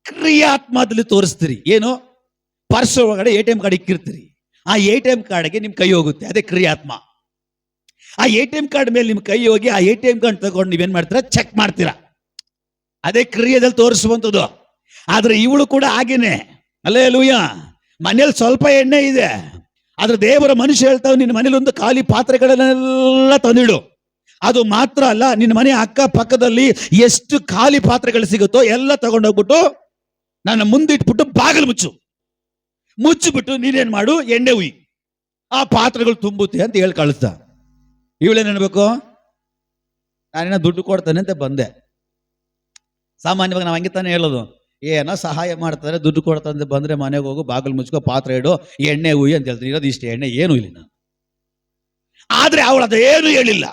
ಕ್ರಿಯಾತ್ಮದಲ್ಲಿ ತೋರಿಸ್ತೀರಿ. ಏನು? ಪರ್ಸ್ ಒಳಗಡೆ ATM ಕಾರ್ಡ್ ಇಕ್ಕಿರ್ತೀರಿ. ಆ ATM ಕಾರ್ಡ್ಗೆ ನಿಮ್ ಕೈ ಹೋಗುತ್ತೆ, ಅದೇ ಕ್ರಿಯಾತ್ಮ. ಆ ATM ಕಾರ್ಡ್ ಮೇಲೆ ನಿಮ್ ಕೈ ಹೋಗಿ ಆ ATM ಕಾರ್ಡ್ ತಗೊಂಡು ನೀವೇನ್ ಮಾಡ್ತೀರಾ? ಚೆಕ್ ಮಾಡ್ತೀರಾ. ಅದೇ ಕ್ರಿಯೆದಲ್ಲಿ ತೋರಿಸುವಂಥದ್ದು. ಆದ್ರೆ ಇವಳು ಕೂಡ ಹಾಗೇನೆ. ಹಲ್ಲೆಲೂಯಾ. ಮನೇಲಿ ಸ್ವಲ್ಪ ಎಣ್ಣೆ ಇದೆ, ಆದ್ರೆ ದೇವರ ಮನುಷ್ಯ ಹೇಳ್ತಾವ, ನಿನ್ನ ಮನೇಲಿ ಒಂದು ಖಾಲಿ ಪಾತ್ರೆಗಳನ್ನೆಲ್ಲ ತಂದಿಡು. ಅದು ಮಾತ್ರ ಅಲ್ಲ, ನಿನ್ನ ಮನೆ ಅಕ್ಕ ಪಕ್ಕದಲ್ಲಿ ಎಷ್ಟು ಖಾಲಿ ಪಾತ್ರೆಗಳು ಸಿಗುತ್ತೋ ಎಲ್ಲ ತಗೊಂಡೋಗ್ಬಿಟ್ಟು ನನ್ನ ಮುಂದಿಟ್ಬಿಟ್ಟು ಬಾಗಿಲು ಮುಚ್ಚಿಬಿಟ್ಟು ನೀನೇನ್ ಮಾಡು, ಎಣ್ಣೆ ಹುಯಿ, ಆ ಪಾತ್ರೆಗಳು ತುಂಬುತ್ತೆ ಅಂತ ಹೇಳಿ ಕಳಿಸ್ತಾ. ಇವಳೇನ್ ಅನ್ಬೇಕು? ನಾನೇನೋ ದುಡ್ಡು ಕೊಡ್ತಾನೆ ಅಂತ ಬಂದೆ. ಸಾಮಾನ್ಯವಾಗಿ ನಾವು ಹಂಗೆ ತಾನೇ ಹೇಳೋದು, ಏನೋ ಸಹಾಯ ಮಾಡ್ತಾರೆ, ದುಡ್ಡು ಕೊಡ್ತಾನೆ ಬಂದ್ರೆ ಮನೆಗೆ ಹೋಗು, ಬಾಗಿಲು ಮುಚ್ಕೋ, ಪಾತ್ರೆ ಇಡು, ಎಣ್ಣೆ ಹುಯಿ ಅಂತ ಹೇಳ್ತೀನಿ. ಇರೋದು ಇಷ್ಟೇ, ಎಣ್ಣೆ ಏನು ಇಲ್ಲ ನಾನು. ಆದ್ರೆ ಅವಳು ಅದೇನು ಹೇಳಿಲ್ಲ.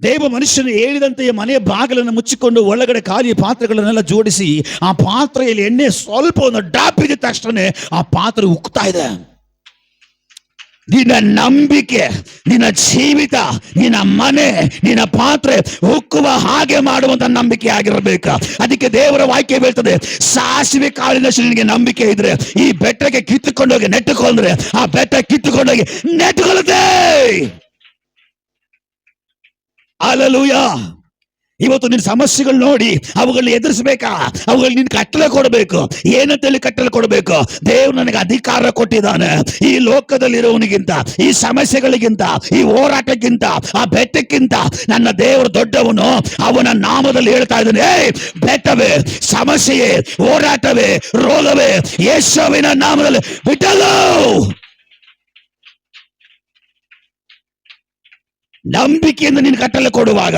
ದೇವ ಮನುಷ್ಯನು ಹೇಳಿದಂತೆ ಮನೆಯ ಬಾಗಿಲನ್ನು ಮುಚ್ಚಿಕೊಂಡು ಒಳಗಡೆ ಖಾಲಿ ಪಾತ್ರೆಗಳನ್ನೆಲ್ಲ ಜೋಡಿಸಿ, ಆ ಪಾತ್ರೆಯಲ್ಲಿ ಎಣ್ಣೆ ಸ್ವಲ್ಪ ಒಂದು ಡ್ರಾಪ್ ಇದ್ದ ತಕ್ಷಣ ಆ ಪಾತ್ರೆ ಉಕ್ತಾ ಇದೆ. ನಿನ್ನ ನಂಬಿಕೆ, ನಿನ್ನ ಜೀವಿತ, ನಿನ್ನ ಮನೆ, ನಿನ್ನ ಪಾತ್ರೆ ಉಕ್ಕುವ ಹಾಗೆ ಮಾಡುವಂತ ನಂಬಿಕೆ ಆಗಿರಬೇಕು. ಅದಕ್ಕೆ ದೇವರ ವಾಕ್ಯ ಹೇಳ್ತದೆ, ಸಾಸಿವೆ ಕಾಳಿನಷ್ಟು ನಿನಗೆ ನಂಬಿಕೆ ಇದ್ರೆ ಈ ಬೆಟ್ಟಕ್ಕೆ ಕಿತ್ತುಕೊಂಡೋಗಿ ನೆಟ್ಟುಕೊಂಡ್ರೆ ಆ ಬೆಟ್ಟ ಕಿತ್ತುಕೊಂಡೋಗಿ ನೆಟ್ಟುಕೊಳ್ಳುತ್ತೆ. ಹಲ್ಲೆಲೂಯಾ. ಇವತ್ತು ನಿನ್ನ ಸಮಸ್ಯೆಗಳು ನೋಡಿ ಅವುಗಳನ್ನ ಎದುರಿಸಬೇಕಾ? ಅವುಗಳು ನಿನ್ ಕಟ್ಟಲೆ ಕೊಡಬೇಕು. ಏನಂತೇಳಿ ಕಟ್ಟಲೆ ಕೊಡಬೇಕು? ದೇವ್ರು ನನಗೆ ಅಧಿಕಾರ ಕೊಟ್ಟಿದ್ದಾನೆ. ಈ ಲೋಕದಲ್ಲಿರುವವನಿಗಿಂತ, ಈ ಸಮಸ್ಯೆಗಳಿಗಿಂತ, ಈ ಹೋರಾಟಕ್ಕಿಂತ, ಆ ಬೆಟ್ಟಕ್ಕಿಂತ ನನ್ನ ದೇವರು ದೊಡ್ಡವನು. ಅವನ ನಾಮದಲ್ಲಿ ಹೇಳ್ತಾ ಇದ್ದಾನೆ, ಬೆಟ್ಟವೇ, ಸಮಸ್ಯೆಯೇ, ಹೋರಾಟವೇ, ರೋಗವೇ, ಯೇಸುವಿನ ನಾಮದಲ್ಲಿ ಬಿಟ್ಟಲು. ನಂಬಿಕೆಯಿಂದ ನೀನು ಕಟ್ಟಲೆ ಕೊಡುವಾಗ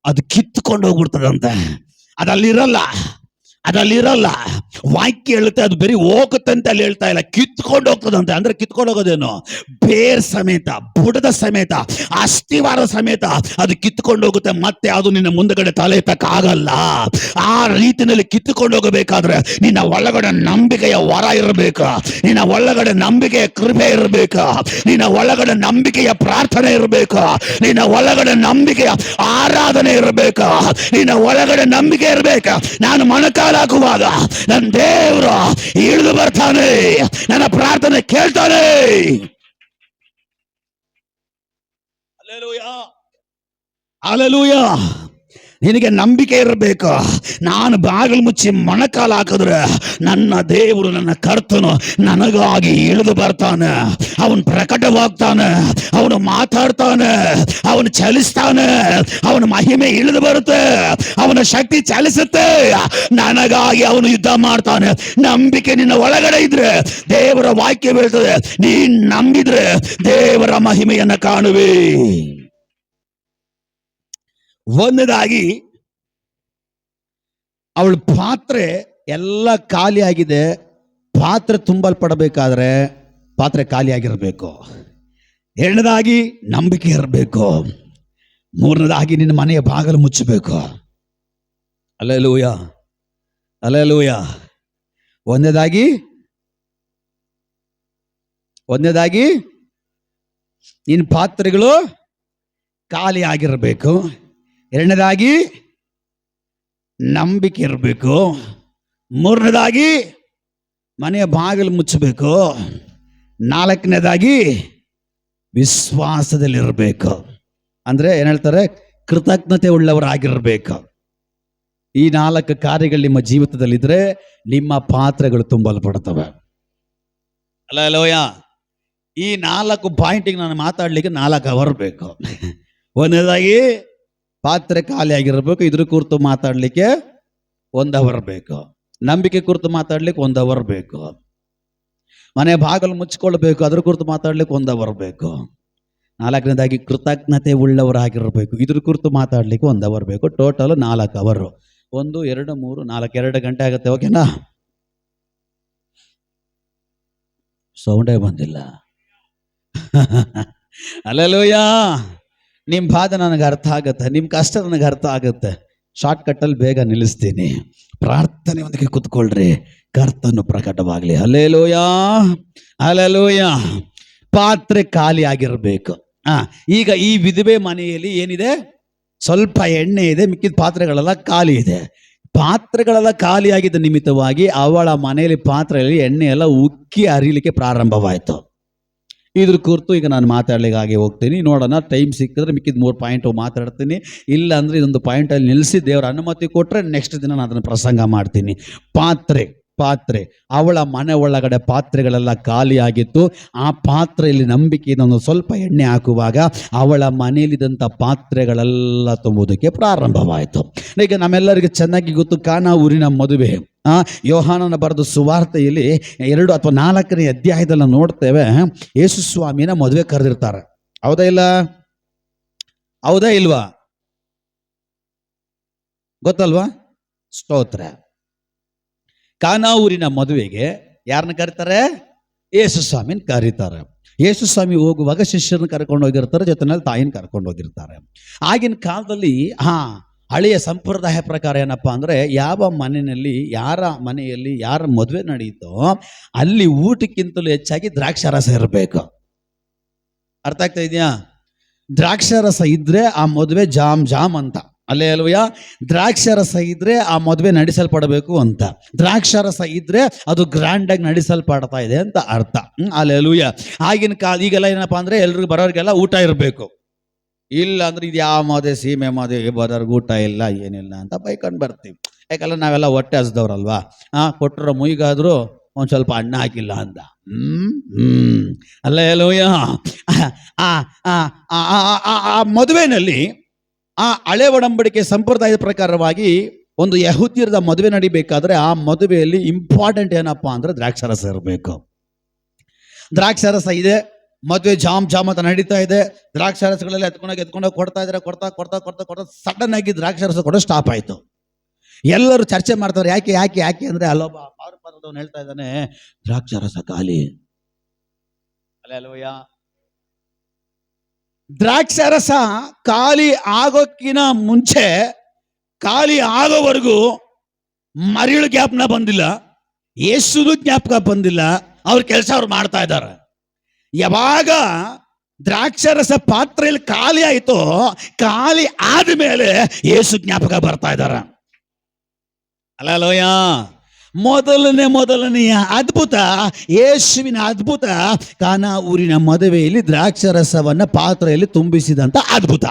ಅದು ಕಿತ್ತುಕೊಂಡು ಹೋಗ್ಬಿಡ್ತದಂತೆ. ಅದಲ್ಲಿರಲ್ಲ. ವಾಕ್ಯ ಹೇಳುತ್ತೆ ಅದು ಬರೀ ಹೋಗುತ್ತೆ ಅಂತ ಅಲ್ಲಿ ಹೇಳ್ತಾ ಇಲ್ಲ, ಕಿತ್ಕೊಂಡು ಹೋಗ್ತದಂತೆ. ಅಂದ್ರೆ ಕಿತ್ಕೊಂಡು ಹೋಗೋದೇನು? ಬೇರ್ ಸಮೇತ, ಬುಡದ ಸಮೇತ, ಅಸ್ಥಿವಾರ ಸಮೇತ ಅದು ಕಿತ್ಕೊಂಡು ಹೋಗುತ್ತೆ. ಮತ್ತೆ ಅದು ನಿನ್ನ ಮುಂದಗಡೆ ತಲೆ ಎತ್ತಕ್ಕಾಗಲ್ಲ. ಆ ರೀತಿಯಲ್ಲಿ ಕಿತ್ತುಕೊಂಡು ಹೋಗಬೇಕಾದ್ರೆ ನಿನ್ನ ಒಳಗಡೆ ನಂಬಿಕೆಯ ವರ ಇರಬೇಕು, ನಿನ್ನ ಒಳಗಡೆ ನಂಬಿಕೆಯ ಕೃಪೆ ಇರಬೇಕು, ನಿನ್ನ ಒಳಗಡೆ ನಂಬಿಕೆಯ ಪ್ರಾರ್ಥನೆ ಇರಬೇಕು, ನಿನ್ನ ಒಳಗಡೆ ನಂಬಿಕೆಯ ಆರಾಧನೆ ಇರಬೇಕು, ನಿನ್ನ ಒಳಗಡೆ ನಂಬಿಕೆ ಇರಬೇಕು. ನಾನು ಮೊಣಕಾಲು ಹಾಕುವಾಗ ನನ್ನ ದೇವರು ಇಳಿದು ಬರ್ತಾನೆ, ನನ್ನ ಪ್ರಾರ್ಥನೆ ಕೇಳ್ತಾನೆ. Hallelujah, hallelujah. ನಿನಗೆ ನಂಬಿಕೆ ಇರಬೇಕು. ನಾನು ಬಾಗಿಲು ಮುಚ್ಚಿ ಮೊಣಕಾಲು ಹಾಕಿದ್ರೆ ನನ್ನ ದೇವರು, ನನ್ನ ಕರ್ತನು ನನಗಾಗಿ ಇಳಿದು ಬರ್ತಾನೆ. ಅವನು ಪ್ರಕಟವಾಗ್ತಾನೆ, ಅವನು ಮಾತಾಡ್ತಾನೆ, ಅವನು ಚಲಿಸ್ತಾನೆ, ಅವನ ಮಹಿಮೆ ಇಳಿದು ಬರುತ್ತೆ, ಅವನ ಶಕ್ತಿ ಚಲಿಸುತ್ತೆ. ನನಗಾಗಿ ಅವನು ಯುದ್ಧ ಮಾಡ್ತಾನೆ. ನಂಬಿಕೆ ನಿನ್ನ ಒಳಗಡೆ ಇದ್ರೆ ದೇವರ ವಾಕ್ಯ ಬೀಳ್ತದೆ. ನೀನ್ ನಂಬಿದ್ರೆ ದೇವರ ಮಹಿಮೆಯನ್ನ ಕಾಣುವೆ. ಒಂದನೇದಾಗಿ, ಅವಳ ಪಾತ್ರೆ ಎಲ್ಲ ಖಾಲಿ ಆಗಿದೆ. ಪಾತ್ರೆ ತುಂಬಲ್ಪಡಬೇಕಾದ್ರೆ ಪಾತ್ರೆ ಖಾಲಿಯಾಗಿರಬೇಕು. ಎರಡನೇದಾಗಿ ನಂಬಿಕೆ ಇರಬೇಕು. ಮೂರನೇದಾಗಿ ನಿನ್ನ ಮನೆಯ ಬಾಗಿಲು ಮುಚ್ಚಬೇಕು. Hallelujah, hallelujah. ಒಂದನೇದಾಗಿ ನಿನ್ನ ಪಾತ್ರೆಗಳು ಖಾಲಿ ಆಗಿರಬೇಕು. ಎರಡನೇದಾಗಿ ನಂಬಿಕೆ ಇರಬೇಕು. ಮೂರನೇದಾಗಿ ಮನೆಯ ಬಾಗಿಲು ಮುಚ್ಚಬೇಕು. ನಾಲ್ಕನೇದಾಗಿ ವಿಶ್ವಾಸದಲ್ಲಿರಬೇಕು. ಅಂದ್ರೆ ಏನ್ ಹೇಳ್ತಾರೆ? ಕೃತಜ್ಞತೆ ಉಳ್ಳವರಾಗಿರ್ಬೇಕು. ಈ 4 ಕಾರ್ಯಗಳು ನಿಮ್ಮ ಜೀವಿತದಲ್ಲಿದ್ರೆ ನಿಮ್ಮ ಪಾತ್ರೆಗಳು ತುಂಬಲ್ಪಡ್ತವೆ. ಹಲ್ಲೆಲೂಯಾ. ಈ 4 ಪಾಯಿಂಟಿಗೆ ನಾನು ಮಾತಾಡ್ಲಿಕ್ಕೆ 4 ಅವರ್ ಬೇಕು. ಒಂದನೇದಾಗಿ ಪಾತ್ರೆ ಖಾಲಿ ಆಗಿರ್ಬೇಕು, ಇದ್ರ ಕುರಿತು ಮಾತಾಡ್ಲಿಕ್ಕೆ 1 ಅವರ್ ಬೇಕು. ನಂಬಿಕೆ ಕುರಿತು ಮಾತಾಡ್ಲಿಕ್ಕೆ 1 ಅವರ್ ಬೇಕು. ಮನೆ ಬಾಗಿಲು ಮುಚ್ಕೊಳ್ಬೇಕು, ಅದ್ರ ಕುರಿತು ಮಾತಾಡ್ಲಿಕ್ಕೆ 1 ಅವರ್ ಬೇಕು. ನಾಲ್ಕನೇದಾಗಿ ಕೃತಜ್ಞತೆ ಉಳ್ಳವರಾಗಿರ್ಬೇಕು, ಇದ್ರ ಕುರಿತು ಮಾತಾಡ್ಲಿಕ್ಕೆ 1 ಅವರ್ ಬೇಕು. ಟೋಟಲ್ 4 ಅವರು. 1, 2, 3, 4, 2 ಗಂಟೆ ಆಗುತ್ತೆ. ಓಕೆನಾ? ಸೌಂಡೇ ಬಂದಿಲ್ಲ. ಹಲ್ಲೆಲೂಯಾ. ನಿಮ್ಮ ಬಾಧೆ ನನಗೆ ಅರ್ಥ ಆಗುತ್ತೆ, ನಿಮ್ಮ ಕಷ್ಟ ನನಗೆ ಅರ್ಥ ಆಗುತ್ತೆ. ಶಾರ್ಟ್ ಕಟ್ಟಲ್ಲಿ ಬೇಗ ನಿಲ್ಲಿಸ್ತೀನಿ. ಪ್ರಾರ್ಥನೆ ಒಂದಕ್ಕೆ ಕೂತ್ಕೊಳ್ರಿ, ಕರ್ತನು ಪ್ರಕಟವಾಗಲಿ. Hallelujah, hallelujah. ಪಾತ್ರೆ ಖಾಲಿ ಆಗಿರಬೇಕು. ಈಗ ಈ ವಿಧವೆ ಮನೆಯಲ್ಲಿ ಏನಿದೆ? ಸ್ವಲ್ಪ ಎಣ್ಣೆ ಇದೆ, ಮಿಕ್ಕಿದ ಪಾತ್ರೆಗಳೆಲ್ಲ ಖಾಲಿ ಇದೆ. ಪಾತ್ರೆಗಳೆಲ್ಲ ಖಾಲಿಯಾಗಿದ್ದ ನಿಮಿತ್ತವಾಗಿ ಅವಳ ಮನೆಯಲ್ಲಿ ಪಾತ್ರೆಯಲ್ಲಿ ಎಣ್ಣೆ ಎಲ್ಲ ಉಕ್ಕಿ ಹರಿಲಿಕ್ಕೆ ಪ್ರಾರಂಭವಾಯಿತು. ಇದ್ರ ಕುರಿತು ಈಗ ನಾನು ಮಾತಾಡ್ಲಿಕ್ಕೆ ಹೋಗ್ತೀನಿ. ನೋಡೋಣ, ಟೈಮ್ ಸಿಕ್ಕಿದ್ರೆ ಮಿಕ್ಕಿದ 3 ಪಾಯಿಂಟ್ ಮಾತಾಡ್ತೀನಿ. ಇಲ್ಲ ಅಂದ್ರೆ ಇದೊಂದು ಪಾಯಿಂಟಲ್ಲಿ ನಿಲ್ಲಿಸಿ ದೇವರ ಅನುಮತಿ ಕೊಟ್ಟರೆ ನೆಕ್ಸ್ಟ್ ದಿನ ನಾನು ಅದನ್ನು ಪ್ರಸಂಗ ಮಾಡ್ತೀನಿ. ಪಾತ್ರೆ ಅವಳ ಮನೆ ಒಳಗಡೆ ಪಾತ್ರೆಗಳೆಲ್ಲ ಖಾಲಿಯಾಗಿತ್ತು. ಆ ಪಾತ್ರೆಯಲ್ಲಿ ನಂಬಿಕೆಯಿಂದ ಒಂದು ಸ್ವಲ್ಪ ಎಣ್ಣೆ ಹಾಕುವಾಗ ಅವಳ ಮನೆಯಲ್ಲಿದ್ದಂಥ ಪಾತ್ರೆಗಳೆಲ್ಲ ತುಂಬುವುದಕ್ಕೆ ಪ್ರಾರಂಭವಾಯಿತು. ಈಗ ನಮ್ಮೆಲ್ಲರಿಗೆ ಚೆನ್ನಾಗಿ ಗೊತ್ತು, ಕಾನಾ ಊರಿನ ಮದುವೆ. ಯೋಹಾನನ ಬರೆದ ಸುವಾರ್ತೆಯಲ್ಲಿ 2 ಅಥವಾ 4ನೇ ಅಧ್ಯಾಯದಲ್ಲಿ ನೋಡ್ತೇವೆ, ಯೇಸು ಸ್ವಾಮಿನ ಮದುವೆ ಕರೆದಿರ್ತಾರೆ. ಹೌದಾ ಇಲ್ವಾ? ಗೊತ್ತಲ್ವಾ? ಸ್ತೋತ್ರ. ಕಾನಾ ಊರಿನ ಮದುವೆಗೆ ಯಾರನ್ನ ಕರೀತಾರೆ? ಯೇಸು ಸ್ವಾಮಿನ ಕರೀತಾರೆ. ಯೇಸು ಸ್ವಾಮಿ ಹೋಗುವಾಗ ಶಿಷ್ಯರನ್ನ ಕರ್ಕೊಂಡು ಹೋಗಿರ್ತಾರೆ, ಜೊತೆನಲ್ಲಿ ತಾಯಿನ ಕರ್ಕೊಂಡು ಹೋಗಿರ್ತಾರೆ. ಆಗಿನ ಕಾಲದಲ್ಲಿ ಹಳೆಯ ಸಂಪ್ರದಾಯ ಪ್ರಕಾರ ಏನಪ್ಪಾ ಅಂದ್ರೆ, ಯಾವ ಮನೆಯಲ್ಲಿ ಯಾರ ಮದುವೆ ನಡೆಯುತ್ತೋ ಅಲ್ಲಿ ಊಟಕ್ಕಿಂತಲೂ ಹೆಚ್ಚಾಗಿ ದ್ರಾಕ್ಷಾರಸ ಇರಬೇಕು. ಅರ್ಥ ಆಗ್ತಾ ಇದೆಯಾ? ದ್ರಾಕ್ಷಾರಸ ಇದ್ರೆ ಆ ಮದುವೆ ಜಾಮ್ ಅಂತ. ಹಲ್ಲೆಲೂಯಾ. ದ್ರಾಕ್ಷಾರಸ ಇದ್ರೆ ಆ ಮದುವೆ ನಡೆಸಲ್ಪಡಬೇಕು ಅಂತ. ದ್ರಾಕ್ಷಾರಸ ಇದ್ರೆ ಅದು ಗ್ರ್ಯಾಂಡ್ ಆಗಿ ನಡೆಸಲ್ಪಡ್ತಾ ಇದೆ ಅಂತ ಅರ್ಥ. ಹಲ್ಲೆಲೂಯಾ. ಆಗಿನ ಕಾಲ ಈಗೆಲ್ಲ ಏನಪ್ಪಾ ಅಂದ್ರೆ, ಎಲ್ರಿಗೂ ಬರೋರಿಗೆಲ್ಲ ಊಟ ಇರಬೇಕು. ಇಲ್ಲ ಅಂದ್ರೆ ಇದು ಯಾವ ಮದುವೆ, ಸೀಮೆ ಮದುವೆ, ಬರೋರ್ಗೆ ಊಟ ಇಲ್ಲ ಏನಿಲ್ಲ ಅಂತ ಬೈಕೊಂಡು ಬರ್ತೀವಿ. ಯಾಕಂದ್ರೆ ನಾವೆಲ್ಲ ಹೊಟ್ಟೆ ಹಸ್ದವ್ರಲ್ವಾ. ಕೊಟ್ಟರ ಮುಯಿಗಾದ್ರು ಒಂದು ಸ್ವಲ್ಪ ಅನ್ನ ಹಾಕಿಲ್ಲ ಅಂತ. ಹಲ್ಲೆಲೂಯಾ. ಆ ಮದುವೆನಲ್ಲಿ, ಆ ಹಳೆ ಒಡಂಬಡಿಕೆ ಸಂಪ್ರದಾಯದ ಪ್ರಕಾರವಾಗಿ ಒಂದು ಯಹೂದ್ಯರದ ಮದುವೆ ನಡಿಬೇಕಾದ್ರೆ ಆ ಮದುವೆಯಲ್ಲಿ ಇಂಪಾರ್ಟೆಂಟ್ ಏನಪ್ಪಾ ಅಂದ್ರೆ ದ್ರಾಕ್ಷಾರಸ ಇರಬೇಕು. ದ್ರಾಕ್ಷಾರಸ ಇದೆ, ಮದುವೆ ಜಾಮ್ ಅಂತ ನಡೀತಾ ಇದೆ. ದ್ರಾಕ್ಷಾರಸಗಳೆಲ್ಲ ಎತ್ಕೊಂಡೋಗಿ ಕೊಡ್ತಾ ಇದ್ದಾರೆ. ಕೊಡ್ತಾ ಸಡನ್ ಆಗಿ ದ್ರಾಕ್ಷಾರಸ ಕೊಡೋ ಸ್ಟಾಪ್ ಆಯ್ತು. ಎಲ್ಲರೂ ಚರ್ಚೆ ಮಾಡ್ತಾರೆ, ಯಾಕೆ ಅಂದ್ರೆ ಅಲ್ಲೊಬ್ಬ ಪಾರ್ವದವನು ಹೇಳ್ತಾ ಇದ್ದಾನೆ, ದ್ರಾಕ್ಷಾರಸ ಖಾಲಿ. ಅಲ್ಲೆಲ್ಲೋಯ್ಯ, ದ್ರಾಕ್ಷಾರಸ ಖಾಲಿ ಆಗೋಕ್ಕಿನ ಮುಂಚೆ, ಖಾಲಿ ಆಗೋವರೆಗೂ ಮರಿಳು ಜ್ಞಾಪನ ಬಂದಿಲ್ಲ, ಯೇಸುನು ಜ್ಞಾಪಕ ಬಂದಿಲ್ಲ. ಅವ್ರ ಕೆಲಸ ಅವ್ರು ಮಾಡ್ತಾ ಇದ್ದಾರೆ. ಯಾವಾಗ ದ್ರಾಕ್ಷಾರಸ ಪಾತ್ರೆಯಲ್ಲಿ ಖಾಲಿ ಆಯ್ತೋ, ಖಾಲಿ ಆದ್ಮೇಲೆ ಯೇಸು ಜ್ಞಾಪಕ ಬರ್ತಾ ಇದ್ದಾರೆ. ಅಲ್ಲೋಯ್ಯ, ಮೊದಲನೆಯ ಅದ್ಭುತ, ಯೇಸುವಿನ ಅದ್ಭುತ ಕಾನಾ ಊರಿನ ಮದುವೆಯಲ್ಲಿ ದ್ರಾಕ್ಷಾರಸವನ್ನ ಪಾತ್ರೆಯಲ್ಲಿ ತುಂಬಿಸಿದಂತ ಅದ್ಭುತ.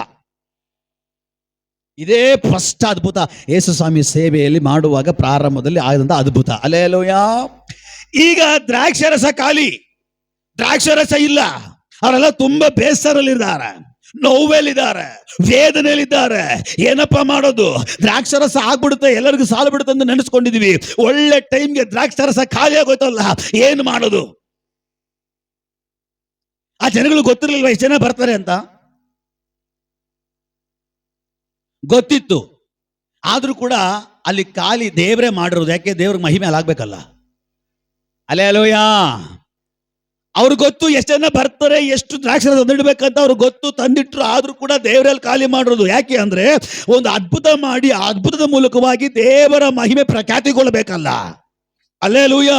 ಇದೇ ಫಸ್ಟ್ ಅದ್ಭುತ ಯೇಸು ಸ್ವಾಮಿ ಸೇವೆಯಲ್ಲಿ ಮಾಡುವಾಗ ಪ್ರಾರಂಭದಲ್ಲಿ ಆದಂತ ಅದ್ಭುತ. ಅಲ್ಲೇಲೂಯ. ಈಗ ದ್ರಾಕ್ಷಾರಸ ಖಾಲಿ, ದ್ರಾಕ್ಷಾರಸ ಇಲ್ಲ. ಅವರೆಲ್ಲ ತುಂಬಾ ಬೇಸರಲ್ಲಿದ್ದಾರೆ, ನೋವಲ್ಲಿದ್ದಾರೆ, ವೇದನೆಯಲ್ಲಿದ್ದಾರೆ. ಏನಪ್ಪಾ ಮಾಡೋದು? ದ್ರಾಕ್ಷಾರಸ ಆಗ್ಬಿಡುತ್ತೆ, ಎಲ್ಲರಿಗೂ ಸಾಲ ಬಿಡುತ್ತೆ ಅಂತ ನೆನೆಸ್ಕೊಂಡಿದೀವಿ. ಒಳ್ಳೆ ಟೈಮ್ಗೆ ದ್ರಾಕ್ಷಾರಸ ಖಾಲಿ ಆಗೋಯ್ತಲ್ಲ, ಏನು ಮಾಡೋದು? ಆ ಜನಗಳು ಗೊತ್ತಿರಲಿಲ್ವಾ ಎಷ್ಟು ಜನ ಬರ್ತಾರೆ ಅಂತ? ಗೊತ್ತಿತ್ತು. ಆದ್ರೂ ಕೂಡ ಅಲ್ಲಿ ಖಾಲಿ ದೇವರೇ ಮಾಡಿರೋದು. ಯಾಕೆ? ದೇವ್ರಿಗೆ ಮಹಿಮೆ ಅಲ್ಲಾಗ್ಬೇಕಲ್ಲ. ಅಲ್ಲೇಲೂಯ. ಅವ್ರಿಗೆ ಗೊತ್ತು ಎಷ್ಟು ಜನ ಬರ್ತಾರೆ, ಎಷ್ಟು ದ್ರಾಕ್ಷಾರಸ ತಂದಿಡ್ಬೇಕಂತ ಅವ್ರಿಗೆ ಗೊತ್ತು. ತಂದಿಟ್ರು, ಆದ್ರೂ ಕೂಡ ದೇವರಲ್ಲಿ ಖಾಲಿ ಮಾಡಿರೋದು. ಯಾಕೆ ಅಂದ್ರೆ ಒಂದು ಅದ್ಭುತ ಮಾಡಿ ಆ ಅದ್ಭುತದ ಮೂಲಕವಾಗಿ ದೇವರ ಮಹಿಮೆ ಪ್ರಖ್ಯಾತಿಗೊಳ್ಳಬೇಕಲ್ಲ. ಅಲ್ಲೇಲೂಯ.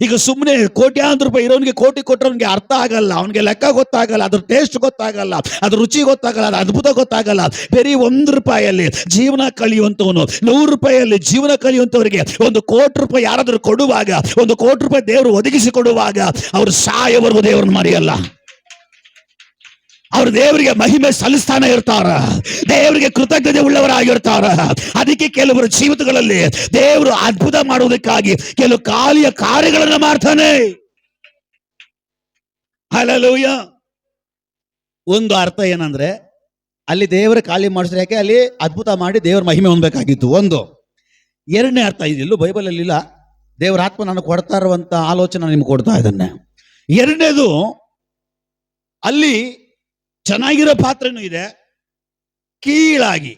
ಈಗ ಸುಮ್ಮನೆ ಕೋಟ್ಯಾಂತರ ರೂಪಾಯಿ ಇರೋನಿಗೆ ಕೋಟಿ ಕೊಟ್ಟವನಿಗೆ ಅರ್ಥ ಆಗಲ್ಲ, ಅವನಿಗೆ ಲೆಕ್ಕ ಗೊತ್ತಾಗಲ್ಲ, ಅದ್ರ ಟೇಸ್ಟ್ ಗೊತ್ತಾಗಲ್ಲ, ಅದ್ರ ರುಚಿ ಗೊತ್ತಾಗಲ್ಲ, ಅದ್ರ ಅದ್ಭುತ ಗೊತ್ತಾಗಲ್ಲ. ಬರೀ ₹1 ಜೀವನ ಕಳಿಯುವಂತವನು, ₹100 ಜೀವನ ಕಳಿಯುವಂತವರಿಗೆ ₹1,00,00,000 ಯಾರಾದ್ರೂ ಕೊಡುವಾಗ, ₹1,00,00,000 ದೇವರು ಒದಗಿಸಿ ಕೊಡುವಾಗ ಅವರು ಸಾಯವರೆಗೂ ದೇವರನ್ನು ಮರೆಯಲ್ಲ. ಅವರು ದೇವರಿಗೆ ಮಹಿಮೆ ಸಲ್ಲಿಸ್ತಾನೆ ಇರ್ತಾರ, ದೇವರಿಗೆ ಕೃತಜ್ಞತೆ ಉಳ್ಳವರಾಗಿರ್ತಾರ. ಅದಕ್ಕೆ ಕೆಲವರ ಜೀವಿತಗಳಲ್ಲಿ ದೇವರು ಅದ್ಭುತ ಮಾಡುವುದಕ್ಕಾಗಿ ಕೆಲವು ಖಾಲಿಯ ಕಾರ್ಯಗಳನ್ನ ಮಾಡ್ತಾನೆ. ಹಲ್ಲೆಲೂಯ. ಒಂದು ಅರ್ಥ ಏನಂದ್ರೆ, ಅಲ್ಲಿ ದೇವರ ಖಾಲಿ ಮಾಡಿಸಿದ್ರೆ ಯಾಕೆ? ಅಲ್ಲಿ ಅದ್ಭುತ ಮಾಡಿ ದೇವರ ಮಹಿಮೆ ಹೊಂದಬೇಕಾಗಿತ್ತು. ಒಂದು. ಎರಡನೇ ಅರ್ಥ ಇದೆಲ್ಲೂ ಬೈಬಲ್ ಅಲ್ಲಿ ಇಲ್ಲ, ದೇವರ ಆತ್ಮ ನಾನು ಕೊಡ್ತಾ ಇರುವಂತ ಆಲೋಚನೆ ನಿಮ್ಗೆ ಕೊಡ್ತಾ ಇದ್ದಾನೆ. ಎರಡನೇದು, ಅಲ್ಲಿ ಚೆನ್ನಾಗಿರೋ ಪಾತ್ರೆನೂ ಇದೆ, ಕೀಳಾಗಿ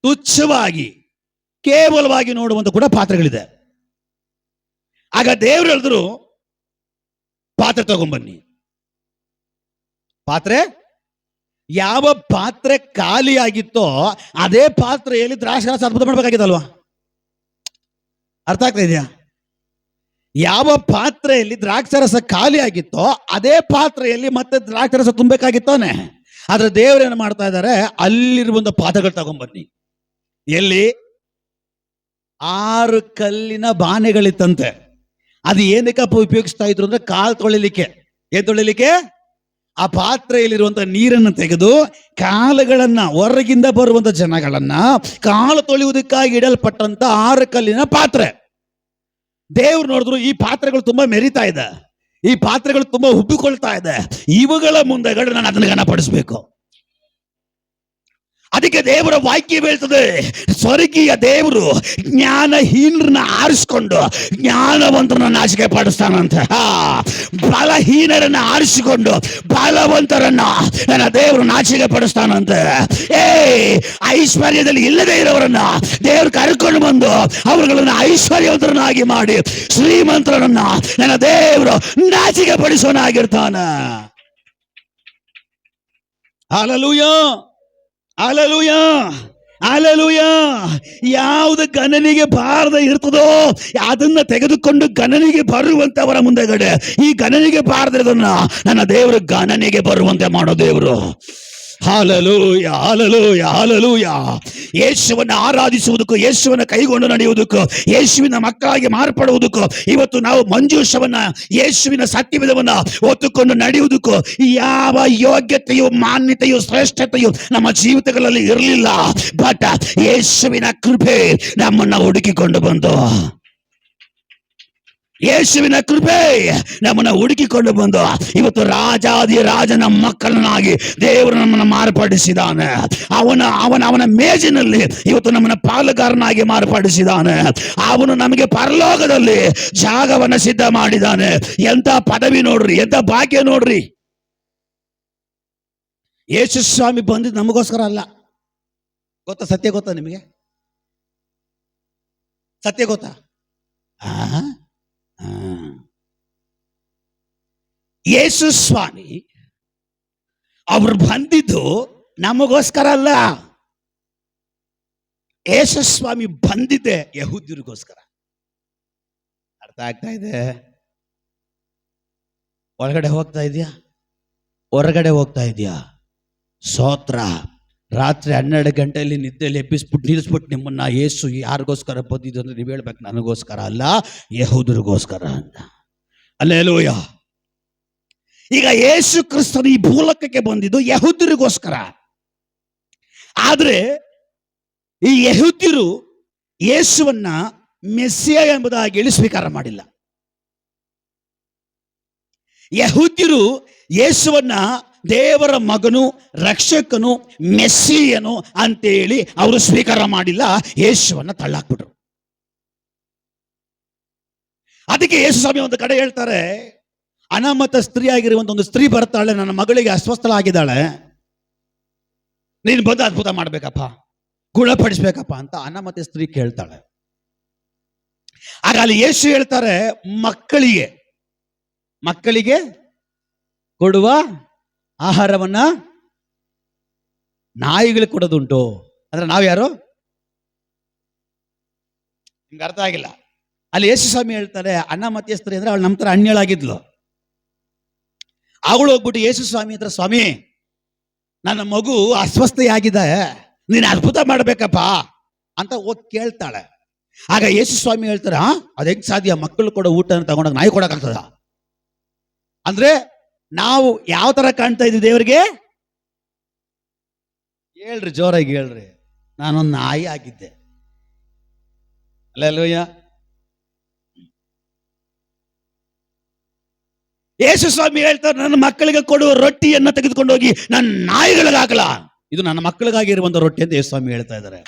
ತುಚ್ಛವಾಗಿ ಕೇವಲವಾಗಿ ನೋಡುವಂತ ಕೂಡ ಪಾತ್ರೆಗಳಿದೆ. ಆಗ ದೇವರು ಹೇಳಿದ್ರು, ಪಾತ್ರೆ ತಗೊಂಡ್ಬನ್ನಿ. ಪಾತ್ರೆ, ಯಾವ ಪಾತ್ರೆ ಖಾಲಿ ಆಗಿತ್ತೋ ಅದೇ ಪಾತ್ರೆಯಲ್ಲಿ ದ್ರಾಕ್ಷಾರಸ ಅದ್ಭುತ ಮಾಡ್ಬೇಕಾಗಿತ್ತಲ್ವಾ? ಅರ್ಥ ಆಗ್ತಾ ಇದೆಯಾ? ಯಾವ ಪಾತ್ರೆಯಲ್ಲಿ ದ್ರಾಕ್ಷಾರಸ ಖಾಲಿ ಆಗಿತ್ತೋ ಅದೇ ಪಾತ್ರೆಯಲ್ಲಿ ಮತ್ತೆ ದ್ರಾಕ್ಷಾರಸ ತುಂಬಬೇಕಾಗಿತ್ತಾನೆ. ಆದ್ರೆ ದೇವರೇನು ಮಾಡ್ತಾ ಇದ್ದಾರೆ, ಅಲ್ಲಿರುವಂತ ಪಾತ್ರೆಗಳು ತಗೊಂಡ್ಬನ್ನಿ. ಎಲ್ಲಿ? 6 ಕಲ್ಲಿನ ಬಾನೆಗಳಿತ್ತಂತೆ. ಅದು ಏನಕ್ಕಪ್ಪ ಉಪಯೋಗಿಸ್ತಾ ಇದ್ರು ಅಂದ್ರೆ ಕಾಲು ತೊಳಿಲಿಕ್ಕೆ. ಏನ್ ತೊಳಿಲಿಕ್ಕೆ? ಆ ಪಾತ್ರೆಯಲ್ಲಿರುವಂತ ನೀರನ್ನು ತೆಗೆದು ಕಾಲುಗಳನ್ನ, ಹೊರಗಿಂದ ಬರುವಂತ ಜನಗಳನ್ನ ಕಾಲು ತೊಳೆಯುವುದಕ್ಕಾಗಿ ಇಡಲ್ಪಟ್ಟಂತ 6 ಕಲ್ಲಿನ ಪಾತ್ರೆ. ದೇವ್ರು ನೋಡಿದ್ರು, ಈ ಪಾತ್ರೆಗಳು ತುಂಬಾ ಮೆರಿತಾ ಇದೆ, ಈ ಪಾತ್ರೆಗಳು ತುಂಬಾ ಉಬ್ಬಿಕೊಳ್ತಾ ಇದೆ, ಇವುಗಳ ಮುಂದೆಗಡೆ ನಾನು ಅದನ್ನು ಘನಪಡಿಸ್ಬೇಕು. ಅದಕ್ಕೆ ದೇವರ ವಾಕ್ಯ ಹೇಳ್ತದೆ, ಸ್ವರ್ಗೀಯ ದೇವರು ಜ್ಞಾನಹೀನರನ್ನ ಆರಿಸಿಕೊಂಡು ಜ್ಞಾನವಂತರನ್ನ ನಾಚಿಕೆ ಪಡಿಸ್ತಾನಂತೆ. ಬಲಹೀನರನ್ನ ಆರಿಸಿಕೊಂಡು ಬಲವಂತರನ್ನ ನನ್ನ ದೇವರು ನಾಚಿಕೆ ಪಡಿಸ್ತಾನಂತೆ. ಐಶ್ವರ್ಯದಲ್ಲಿ ಇಲ್ಲದೆ ಇರೋರನ್ನ ದೇವರು ಕರ್ಕೊಂಡು ಬಂದು ಅವರುಗಳನ್ನ ಐಶ್ವರ್ಯವಂತರನ್ನಾಗಿ ಮಾಡಿ ಶ್ರೀಮಂತರನ್ನ ನನ್ನ ದೇವರು ನಾಚಿಕೆ ಪಡಿಸೋನಾಗಿರ್ತಾನ. Hallelujah, hallelujah, hallelujah. ಯಾವುದು ಗಣನೆಗೆ ಬಾರದೆ ಇರ್ತದೋ ಅದನ್ನ ತೆಗೆದುಕೊಂಡು ಗಣನೆಗೆ ಬರುವಂತವರ ಮುಂದೆಗಡೆ ಈ ಗಣನೆಗೆ ಬಾರದಿರೋದನ್ನ ನನ್ನ ದೇವರು ಗಣನೆಗೆ ಬರುವಂತೆ ಮಾಡೋ ದೇವರು. Hallelujah, hallelujah, hallelujah. ಯೇಸುವನ್ನು ಆರಾಧಿಸುವುದಕ್ಕೂ, ಯೇಸುವನ್ನು ಕೈಗೊಂಡು ನಡೆಯುವುದಕ್ಕೂ, ಯೇಸುವಿನ ಮಕ್ಕಳಾಗಿ ಮಾರ್ಪಡುವುದಕ್ಕೂ, ಇವತ್ತು ನಾವು ಮಂಜೂಷವನ್ನ, ಯೇಸುವಿನ ಸತ್ಯವಿಧವನ್ನ ಒತ್ತುಕೊಂಡು ನಡೆಯುವುದಕ್ಕೂ ಯಾವ ಯೋಗ್ಯತೆಯು, ಮಾನ್ಯತೆಯು, ಶ್ರೇಷ್ಠತೆಯು ನಮ್ಮ ಜೀವಿತಗಳಲ್ಲಿ ಇರಲಿಲ್ಲ. ಬಟ್ ಯೇಸುವಿನ ಕೃಪೆ ನಮ್ಮನ್ನ ಹುಡುಕಿಕೊಂಡು ಬಂದು, ಯೇಸುವಿನ ಕೃಪೆ ನಮ್ಮನ್ನ ಹುಡುಕಿಕೊಂಡು ಬಂದು ಇವತ್ತು ರಾಜಾದಿ ರಾಜನ ಮಕ್ಕಳನ್ನಾಗಿ ದೇವರು ನಮ್ಮನ್ನು ಮಾರ್ಪಡಿಸಿದ್ದಾನೆ. ಅವನ ಮೇಜಿನಲ್ಲಿ ಇವತ್ತು ನಮ್ಮನ್ನ ಪಾಲುಗಾರನಾಗಿ ಮಾರ್ಪಡಿಸಿದ್ದಾನೆ. ಅವನು ನಮಗೆ ಪರಲೋಕದಲ್ಲಿ ಜಾಗವನ್ನು ಸಿದ್ಧ ಮಾಡಿದ್ದಾನೆ. ಎಂತ ಪದವಿ ನೋಡ್ರಿ, ಎಂತ ಭಾಗ್ಯ ನೋಡ್ರಿ. ಯೇಸು ಸ್ವಾಮಿ ಬಂದಿದ್ದು ನಮಗೋಸ್ಕರ ಅಲ್ಲ. ಗೊತ್ತಾ? ಸತ್ಯ ಗೊತ್ತಾ ನಿಮಗೆ? ಸತ್ಯ ಗೊತ್ತಾ? ಯೇಸು ಸ್ವಾಮಿ ಅವ್ರು ಬಂದಿದ್ದು ನಮಗೋಸ್ಕರ ಅಲ್ಲ. ಯೇಸು ಸ್ವಾಮಿ ಬಂದಿದ್ದೆ ಯಹೂದ್ಯರಿಗೋಸ್ಕರ. ಅರ್ಥ ಆಗ್ತಾ ಇದೆ? ಒಳಗಡೆ ಹೋಗ್ತಾ ಇದೆಯಾ? ಹೊರಗಡೆ ಹೋಗ್ತಾ ಇದೆಯಾ? ಸ್ತೋತ್ರ. ರಾತ್ರಿ 12 ಗಂಟೆಯಲ್ಲಿ ನಿದ್ದೆಯಲ್ಲಿ ಎಬ್ಬಿಸ್ಬಿಟ್ಟು ನಿಲ್ಲಿಸ್ಬಿಟ್ಟು ನಿಮ್ಮನ್ನ ಯೇಸು ಯಾರಿಗೋಸ್ಕರ ಬಂದಿದ್ದು ಅಂದ್ರೆ ನೀವು ಹೇಳ್ಬೇಕು, ನನಗೋಸ್ಕರ ಅಲ್ಲ, ಯಹೂದ್ಯರಿಗೋಸ್ಕರ ಅಂತ. ಹಲ್ಲೆಲೂಯ. ಈಗ ಯೇಸು ಕ್ರಿಸ್ತನು ಈ ಭೂಲೋಕಕ್ಕೆ ಬಂದಿದ್ದು ಯಹೂದ್ಯರಿಗೋಸ್ಕರ. ಆದ್ರೆ ಈ ಯಹೂದ್ಯರು ಯೇಸುವನ್ನ ಮೆಸ್ಸಿಯ ಎಂಬುದಾಗಿ ಹೇಳಿ ಸ್ವೀಕಾರ ಮಾಡಿಲ್ಲ. ಯಹೂದ್ಯರು ಯೇಸುವನ್ನ ದೇವರ ಮಗನು, ರಕ್ಷಕನು, ಮೆಸ್ಸಿಯನು ಅಂತೇಳಿ ಅವರು ಸ್ವೀಕಾರ ಮಾಡಿಲ್ಲ. ಯೇಸುವನ್ನ ತಳ್ಳಾಕ್ಬಿಟ್ರು. ಅದಕ್ಕೆ ಯೇಸು ಸ್ವಾಮಿ ಒಂದು ಕಡೆ ಹೇಳ್ತಾರೆ, ಅನಾಮತ ಸ್ತ್ರೀ ಆಗಿರುವಂತ ಒಂದು ಸ್ತ್ರೀ ಬರ್ತಾಳೆ, ನನ್ನ ಮಗಳಿಗೆ ಅಸ್ವಸ್ಥಳಾಗಿದ್ದಾಳೆ, ನೀನು ಬಂದು ಅದ್ಭುತ ಮಾಡ್ಬೇಕಪ್ಪ, ಗುಣಪಡಿಸ್ಬೇಕಪ್ಪ ಅಂತ ಅನಾಮತ ಸ್ತ್ರೀ ಕೇಳ್ತಾಳೆ. ಆಗ ಅಲ್ಲಿ ಯೇಸು ಹೇಳ್ತಾರೆ, ಮಕ್ಕಳಿಗೆ ಕೊಡುವ ಆಹಾರವನ್ನ ನಾಯಿಗಳಿಗೆ ಕೊಡೋದುಂಟು. ಅಂದ್ರೆ ನಾವು ಯಾರು? ನಿಮ್ಗೆ ಅರ್ಥ ಆಗಿಲ್ಲ. ಅಲ್ಲಿ ಯೇಸು ಸ್ವಾಮಿ ಹೇಳ್ತಾರೆ, ಅನಾಮತ ಸ್ತ್ರೀ ಅಂದ್ರೆ ಅವಳು ನಮ್ಮ ತರ ಅನ್ಯಳಾಗಿದ್ಲು. ಅವಳು ಹೋಗ್ಬಿಟ್ಟು ಯೇಸು ಸ್ವಾಮಿ ಹತ್ರ, ಸ್ವಾಮಿ ನನ್ನ ಮಗು ಅಸ್ವಸ್ಥೆಯಾಗಿದೆ, ನೀನು ಅದ್ಭುತ ಮಾಡ್ಬೇಕಪ್ಪ ಅಂತ ಹೋಗಿ ಕೇಳ್ತಾಳೆ. ಆಗ ಯೇಸು ಸ್ವಾಮಿ ಹೇಳ್ತಾರ, ಅದ್ ಹೆಂಗ್ ಸಾಧ್ಯ? ಮಕ್ಕಳು ಕೊಡೋ ಊಟನ ತಗೊಂಡಾಗ ನಾಯಿ ಕೊಡಕ್ಕಾಗ್ತದ? ಅಂದ್ರೆ ನಾವು ಯಾವ ತರ ಕಾಣ್ತಾ ಇದ್ವಿ ದೇವರಿಗೆ? ಹೇಳ್ರಿ, ಜೋರಾಗಿ ಹೇಳ್ರಿ. ನಾನೊಂದು ನಾಯಿ ಆಗಿದ್ದೆ. ಹಲ್ಲೆಲೂಯಾ. ಯೇಸು ಸ್ವಾಮಿ ಹೇಳ್ತಾರೆ, ನನ್ನ ಮಕ್ಕಳಿಗೆ ಕೊಡುವ ರೊಟ್ಟಿಯನ್ನ ತೆಗೆದುಕೊಂಡು ಹೋಗಿ ನನ್ನ ನಾಯಿಗಳಿಗಾಗಲ್ಲ, ಇದು ನನ್ನ ಮಕ್ಕಳಿಗಾಗಿರುವಂತ ರೊಟ್ಟಿ ಅಂತ ಯೇಸು ಸ್ವಾಮಿ ಹೇಳ್ತಾ ಇದ್ದಾರೆ.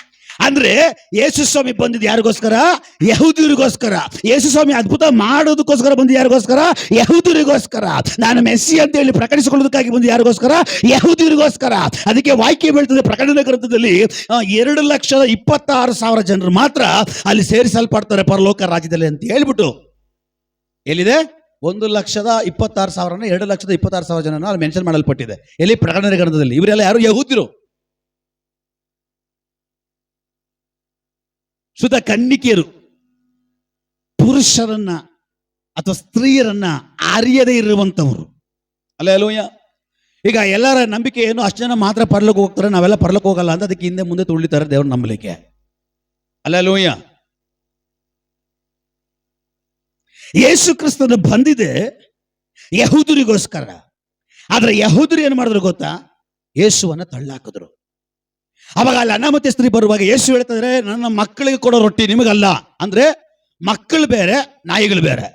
ಅಂದ್ರೆ ಯೇಸು ಸ್ವಾಮಿ ಬಂದಿದ್ದು ಯಾರಿಗೋಸ್ಕರ? ಯಹೂದ್ಯರಿಗೋಸ್ಕರ. ಯೇಸು ಸ್ವಾಮಿ ಅದ್ಭುತ ಮಾಡೋದಕ್ಕೋಸ್ಕರ ಬಂದು ಯಾರಿಗೋಸ್ಕರ? ಯಹೂದ್ಯರಿಗೋಸ್ಕರ. ನಾನು ಮೆಸ್ಸಿ ಅಂತ ಹೇಳಿ ಪ್ರಕಟಿಸಿಕೊಳ್ಳೋದಕ್ಕಾಗಿ ಬಂದು ಯಾರಿಗೋಸ್ಕರ? ಯಹೂದ್ಯರಿಗೋಸ್ಕರ. ಅದಕ್ಕೆ ವಾಕ್ಯ ಹೇಳ್ತದೆ ಪ್ರಕಟಣೆ ಗ್ರಂಥದಲ್ಲಿ 2,26,000 ಜನರು ಮಾತ್ರ ಅಲ್ಲಿ ಸೇರಿಸಲ್ಪಡ್ತಾರೆ ಪರಲೋಕ ರಾಜ್ಯದಲ್ಲಿ ಅಂತ ಹೇಳ್ಬಿಟ್ಟು, ಎಲ್ಲಿದೆ? 1,26,000 2,26,000 ಜನ ಅಲ್ಲಿ ಮೆನ್ಷನ್ ಮಾಡಲ್ಪಟ್ಟಿದೆ. ಎಲ್ಲಿ? ಪ್ರಕಟಣೆ ಗ್ರಂಥದಲ್ಲಿ. ಇವರೆಲ್ಲ ಯಾರು? ಯಹೂದ್ಯರು. ಶುದ್ಧ ಕನ್ನಿಕೆಯರು, ಪುರುಷರನ್ನ ಅಥವಾ ಸ್ತ್ರೀಯರನ್ನ ಅರಿಯದೇ ಇರುವಂತವರು. ಹಲ್ಲೆಲೂಯಾ. ಈಗ ಎಲ್ಲರ ನಂಬಿಕೆ ಏನು? ಅಷ್ಟು ಜನ ಮಾತ್ರ ಪರಲೋಕ ಹೋಗ್ತಾರೆ, ನಾವೆಲ್ಲ ಪರಲೋಕ ಹೋಗಲ್ಲ ಅಂತ ಅದಕ್ಕೆ ಹಿಂದೆ ಮುಂದೆ ತುಳಿತಾರೆ ದೇವ್ರ ನಂಬಲಿಕ್ಕೆ. ಹಲ್ಲೆಲೂಯಾ. ಯೇಸು ಕ್ರಿಸ್ತನು ಬಂದಿದೆ ಯಹೂದ್ಯರಿಗೋಸ್ಕರ. ಆದ್ರೆ ಯಹೂದ್ಯರು ಏನು ಮಾಡಿದ್ರು ಗೊತ್ತಾ? ಯೇಸುವನ್ನ ತಳ್ಳಾಕಿದ್ರು. ಅವಾಗ ಅಲ್ಲಿ ಅನಾಮತ ಸ್ತ್ರೀ ಬರುವಾಗ ಯೇಸು ಹೇಳ್ತಿದ್ರೆ, ನನ್ನ ಮಕ್ಕಳಿಗೆ ಕೊಡೋ ರೊಟ್ಟಿ ನಿಮಗಲ್ಲ. ಅಂದ್ರೆ ಮಕ್ಕಳು ಬೇರೆ, ನಾಯಿಗಳು ಬೇರೆ.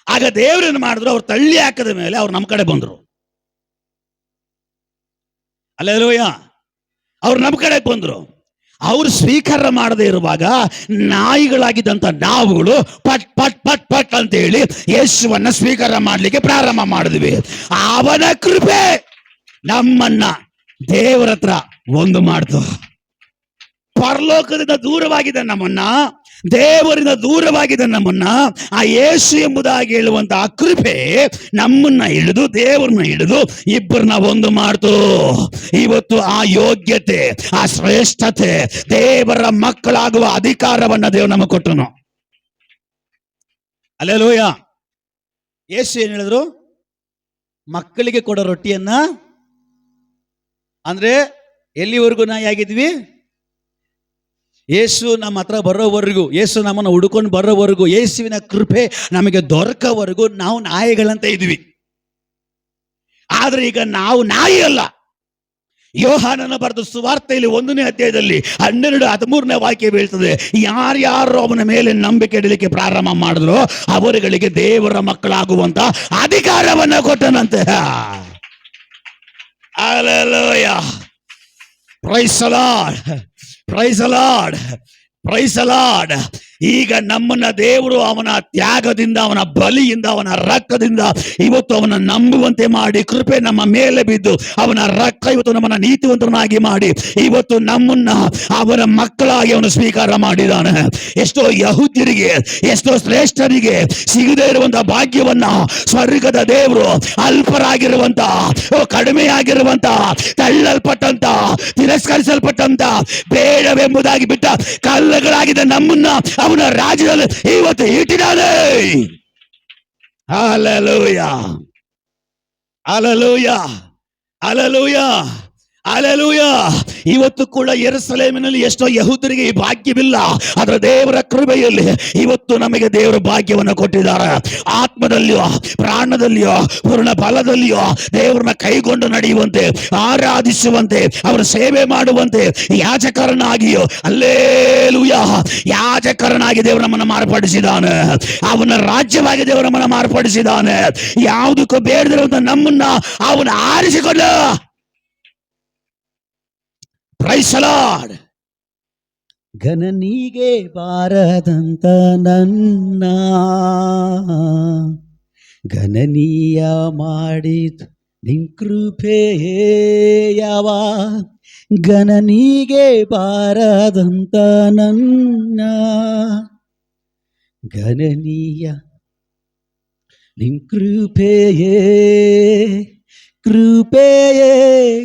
ಆಗ ದೇವ್ರೇನು ಮಾಡಿದ್ರು? ಅವ್ರು ತಳ್ಳಿ ಹಾಕದ ಮೇಲೆ ಅವ್ರು ನಮ್ಮ ಕಡೆ ಬಂದ್ರು. ಹಲ್ಲೆಲೂಯಾ. ಅವ್ರು ನಮ್ಮ ಕಡೆ ಬಂದ್ರು. ಅವ್ರು ಸ್ವೀಕಾರ ಮಾಡದೇ ಇರುವಾಗ ನಾಯಿಗಳಾಗಿದ್ದಂತ ನಾವುಗಳು ಪಟ್ ಪಟ್ ಪಟ್ ಪಟ್ ಅಂತ ಹೇಳಿ ಯೇಸುವನ್ನ ಸ್ವೀಕಾರ ಮಾಡ್ಲಿಕ್ಕೆ ಪ್ರಾರಂಭ ಮಾಡಿದ್ವಿ. ಅವನ ಕೃಪೆ ನಮ್ಮನ್ನ ದೇವರ ಹತ್ರ ಒಂದು ಮಾಡ್ತು. ಪರಲೋಕದಿಂದ ದೂರವಾಗಿದೆ ನಮ್ಮನ್ನ, ದೇವರಿಂದ ದೂರವಾಗಿದೆ ನಮ್ಮನ್ನ. ಆ ಯೇಸು ಎಂಬುದಾಗಿ ಹೇಳುವಂತ ಆ ಕೃಪೆ ನಮ್ಮನ್ನ ಹಿಡಿದು, ದೇವರನ್ನ ಹಿಡಿದು ಇಬ್ಬರನ್ನ ಒಂದು ಮಾಡ್ತು. ಇವತ್ತು ಆ ಯೋಗ್ಯತೆ, ಆ ಶ್ರೇಷ್ಠತೆ, ದೇವರ ಮಕ್ಕಳಾಗುವ ಅಧಿಕಾರವನ್ನ ದೇವರು ನಮಗೆ ಕೊಟ್ಟನು. ಹಲ್ಲೆಲೂಯಾ. ಯೇಸು ಏನ್ ಹೇಳಿದ್ರು? ಮಕ್ಕಳಿಗೆ ಕೊಡೋ ರೊಟ್ಟಿಯನ್ನ, ಅಂದ್ರೆ ಎಲ್ಲಿವರೆಗೂ ನಾಯಿ ಆಗಿದ್ವಿ? ಯೇಸು ನಮ್ಮ ಹತ್ರ ಬರೋವರೆಗೂ, ಯೇಸು ನಮ್ಮನ್ನು ಹುಡುಕೊಂಡು ಬರೋವರೆಗೂ, ಯೇಸುವಿನ ಕೃಪೆ ನಮಗೆ ದೊರಕವರೆಗೂ ನಾವು ನಾಯಿಗಳಂತ ಇದ್ವಿ. ಆದ್ರೆ ಈಗ ನಾವು ನಾಯಿ ಅಲ್ಲ. ಯೋಹಾನನ ಬರೆದ ಸುವಾರ್ತೆಯಲ್ಲಿ 1ನೇ ಅಧ್ಯಾಯದಲ್ಲಿ 12-13ನೇ ವಾಕ್ಯ ಬೀಳ್ತದೆ, ಯಾರ್ಯಾರು ಅವನ ಮೇಲೆ ನಂಬಿಕೆ ಇಡಲಿಕ್ಕೆ ಪ್ರಾರಂಭ ಮಾಡಿದ್ರು ಅವರುಗಳಿಗೆ ದೇವರ ಮಕ್ಕಳಾಗುವಂತ ಅಧಿಕಾರವನ್ನ ಕೊಟ್ಟನಂತೆ. Hallelujah. Praise the Lord. Praise the Lord. Praise the Lord. ಈಗ ನಮ್ಮನ್ನ ದೇವರು ಅವನ ತ್ಯಾಗದಿಂದ, ಅವನ ಬಲಿಯಿಂದ, ಅವನ ರಕ್ತದಿಂದ ಇವತ್ತು ಅವನ ನಂಬುವಂತೆ ಮಾಡಿ, ಕೃಪೆ ನಮ್ಮ ಮೇಲೆ ಬಿದ್ದು ಅವನ ರಕ್ತ ಇವತ್ತು ನಮ್ಮನ್ನ ನೀತಿವಂತರನ್ನಾಗಿ ಮಾಡಿ ಇವತ್ತು ನಮ್ಮನ್ನ ಅವನ ಮಕ್ಕಳಾಗಿ ಅವನು ಸ್ವೀಕಾರ ಮಾಡಿದ್ದಾನೆ. ಎಷ್ಟೋ ಯಹೂದ್ಯರಿಗೆ, ಎಷ್ಟೋ ಶ್ರೇಷ್ಠರಿಗೆ ಸಿಗದೇ ಇರುವಂತಹ ಭಾಗ್ಯವನ್ನ ಸ್ವರ್ಗದ ದೇವರು ಅಲ್ಪರಾಗಿರುವಂತ, ಕಡಿಮೆಯಾಗಿರುವಂತ, ತಳ್ಳಲ್ಪಟ್ಟಂತ, ತಿರಸ್ಕರಿಸಲ್ಪಟ್ಟಂತ, ಬೇಡವೆಂಬುದಾಗಿ ಬಿಟ್ಟ ಕಲ್ಲುಗಳಾಗಿದ್ದ ನಮ್ಮನ್ನ ಅವನ ರಾಜ್ಯದಲ್ಲಿ ಇವತ್ತು ಇಟ್ಟಿದ್ದಾನೆ. Hallelujah, hallelujah, hallelujah, hallelujah. ಇವತ್ತು ಕೂಡ ಯೆರೂಸಲೇಮಿನಲ್ಲಿ ಎಷ್ಟೋ ಯಹೂದರಿಗೆ ಈ ಭಾಗ್ಯವಿಲ್ಲ. ಅದರ ದೇವರ ಕೃಪೆಯಲ್ಲಿ ಇವತ್ತು ನಮಗೆ ದೇವರ ಭಾಗ್ಯವನ್ನು ಕೊಟ್ಟಿದ್ದಾರೆ. ಆತ್ಮದಲ್ಲಿಯೋ, ಪ್ರಾಣದಲ್ಲಿಯೋ, ಪೂರ್ಣ ಬಲದಲ್ಲಿಯೋ ದೇವರನ್ನ ಕೈಗೊಂಡು ನಡೆಯುವಂತೆ, ಆರಾಧಿಸುವಂತೆ, ಅವರ ಸೇವೆ ಮಾಡುವಂತೆ ಯಾಜಕರನ್ನಾಗಿಯೋ, ಹಲ್ಲೆಲೂಯಾ, ಯಾಜಕರನಾಗಿ ದೇವರು ನಮ್ಮನ್ನು ಮಾರ್ಪಡಿಸಿದ್ದಾನೆ. ಅವನ ರಾಜ್ಯವಾಗಿ ದೇವರು ನಮ್ಮನ್ನು ಮಾರ್ಪಡಿಸಿದ್ದಾನೆ. ಯಾವುದಕ್ಕೂ ಬೇಡದಿರುವಂತ ನಮ್ಮನ್ನ ಅವನ ಆರಿಸಿಕೊಂಡ. Praise the lord. ಗಣನಿಗೆ ಬಾರದಂತ ನನ್ನ ಗಣನೀಯ ಮಾಡಿದ ನಿನ್ ಕೃಪೆಯವ, ಗಣನಿಗೆ ಬಾರದಂತ ನನ್ನ ಗಣನೀಯ ನಿನ್ ಕೃಪೆಯೇ, ಕೃಪೆಯೇ,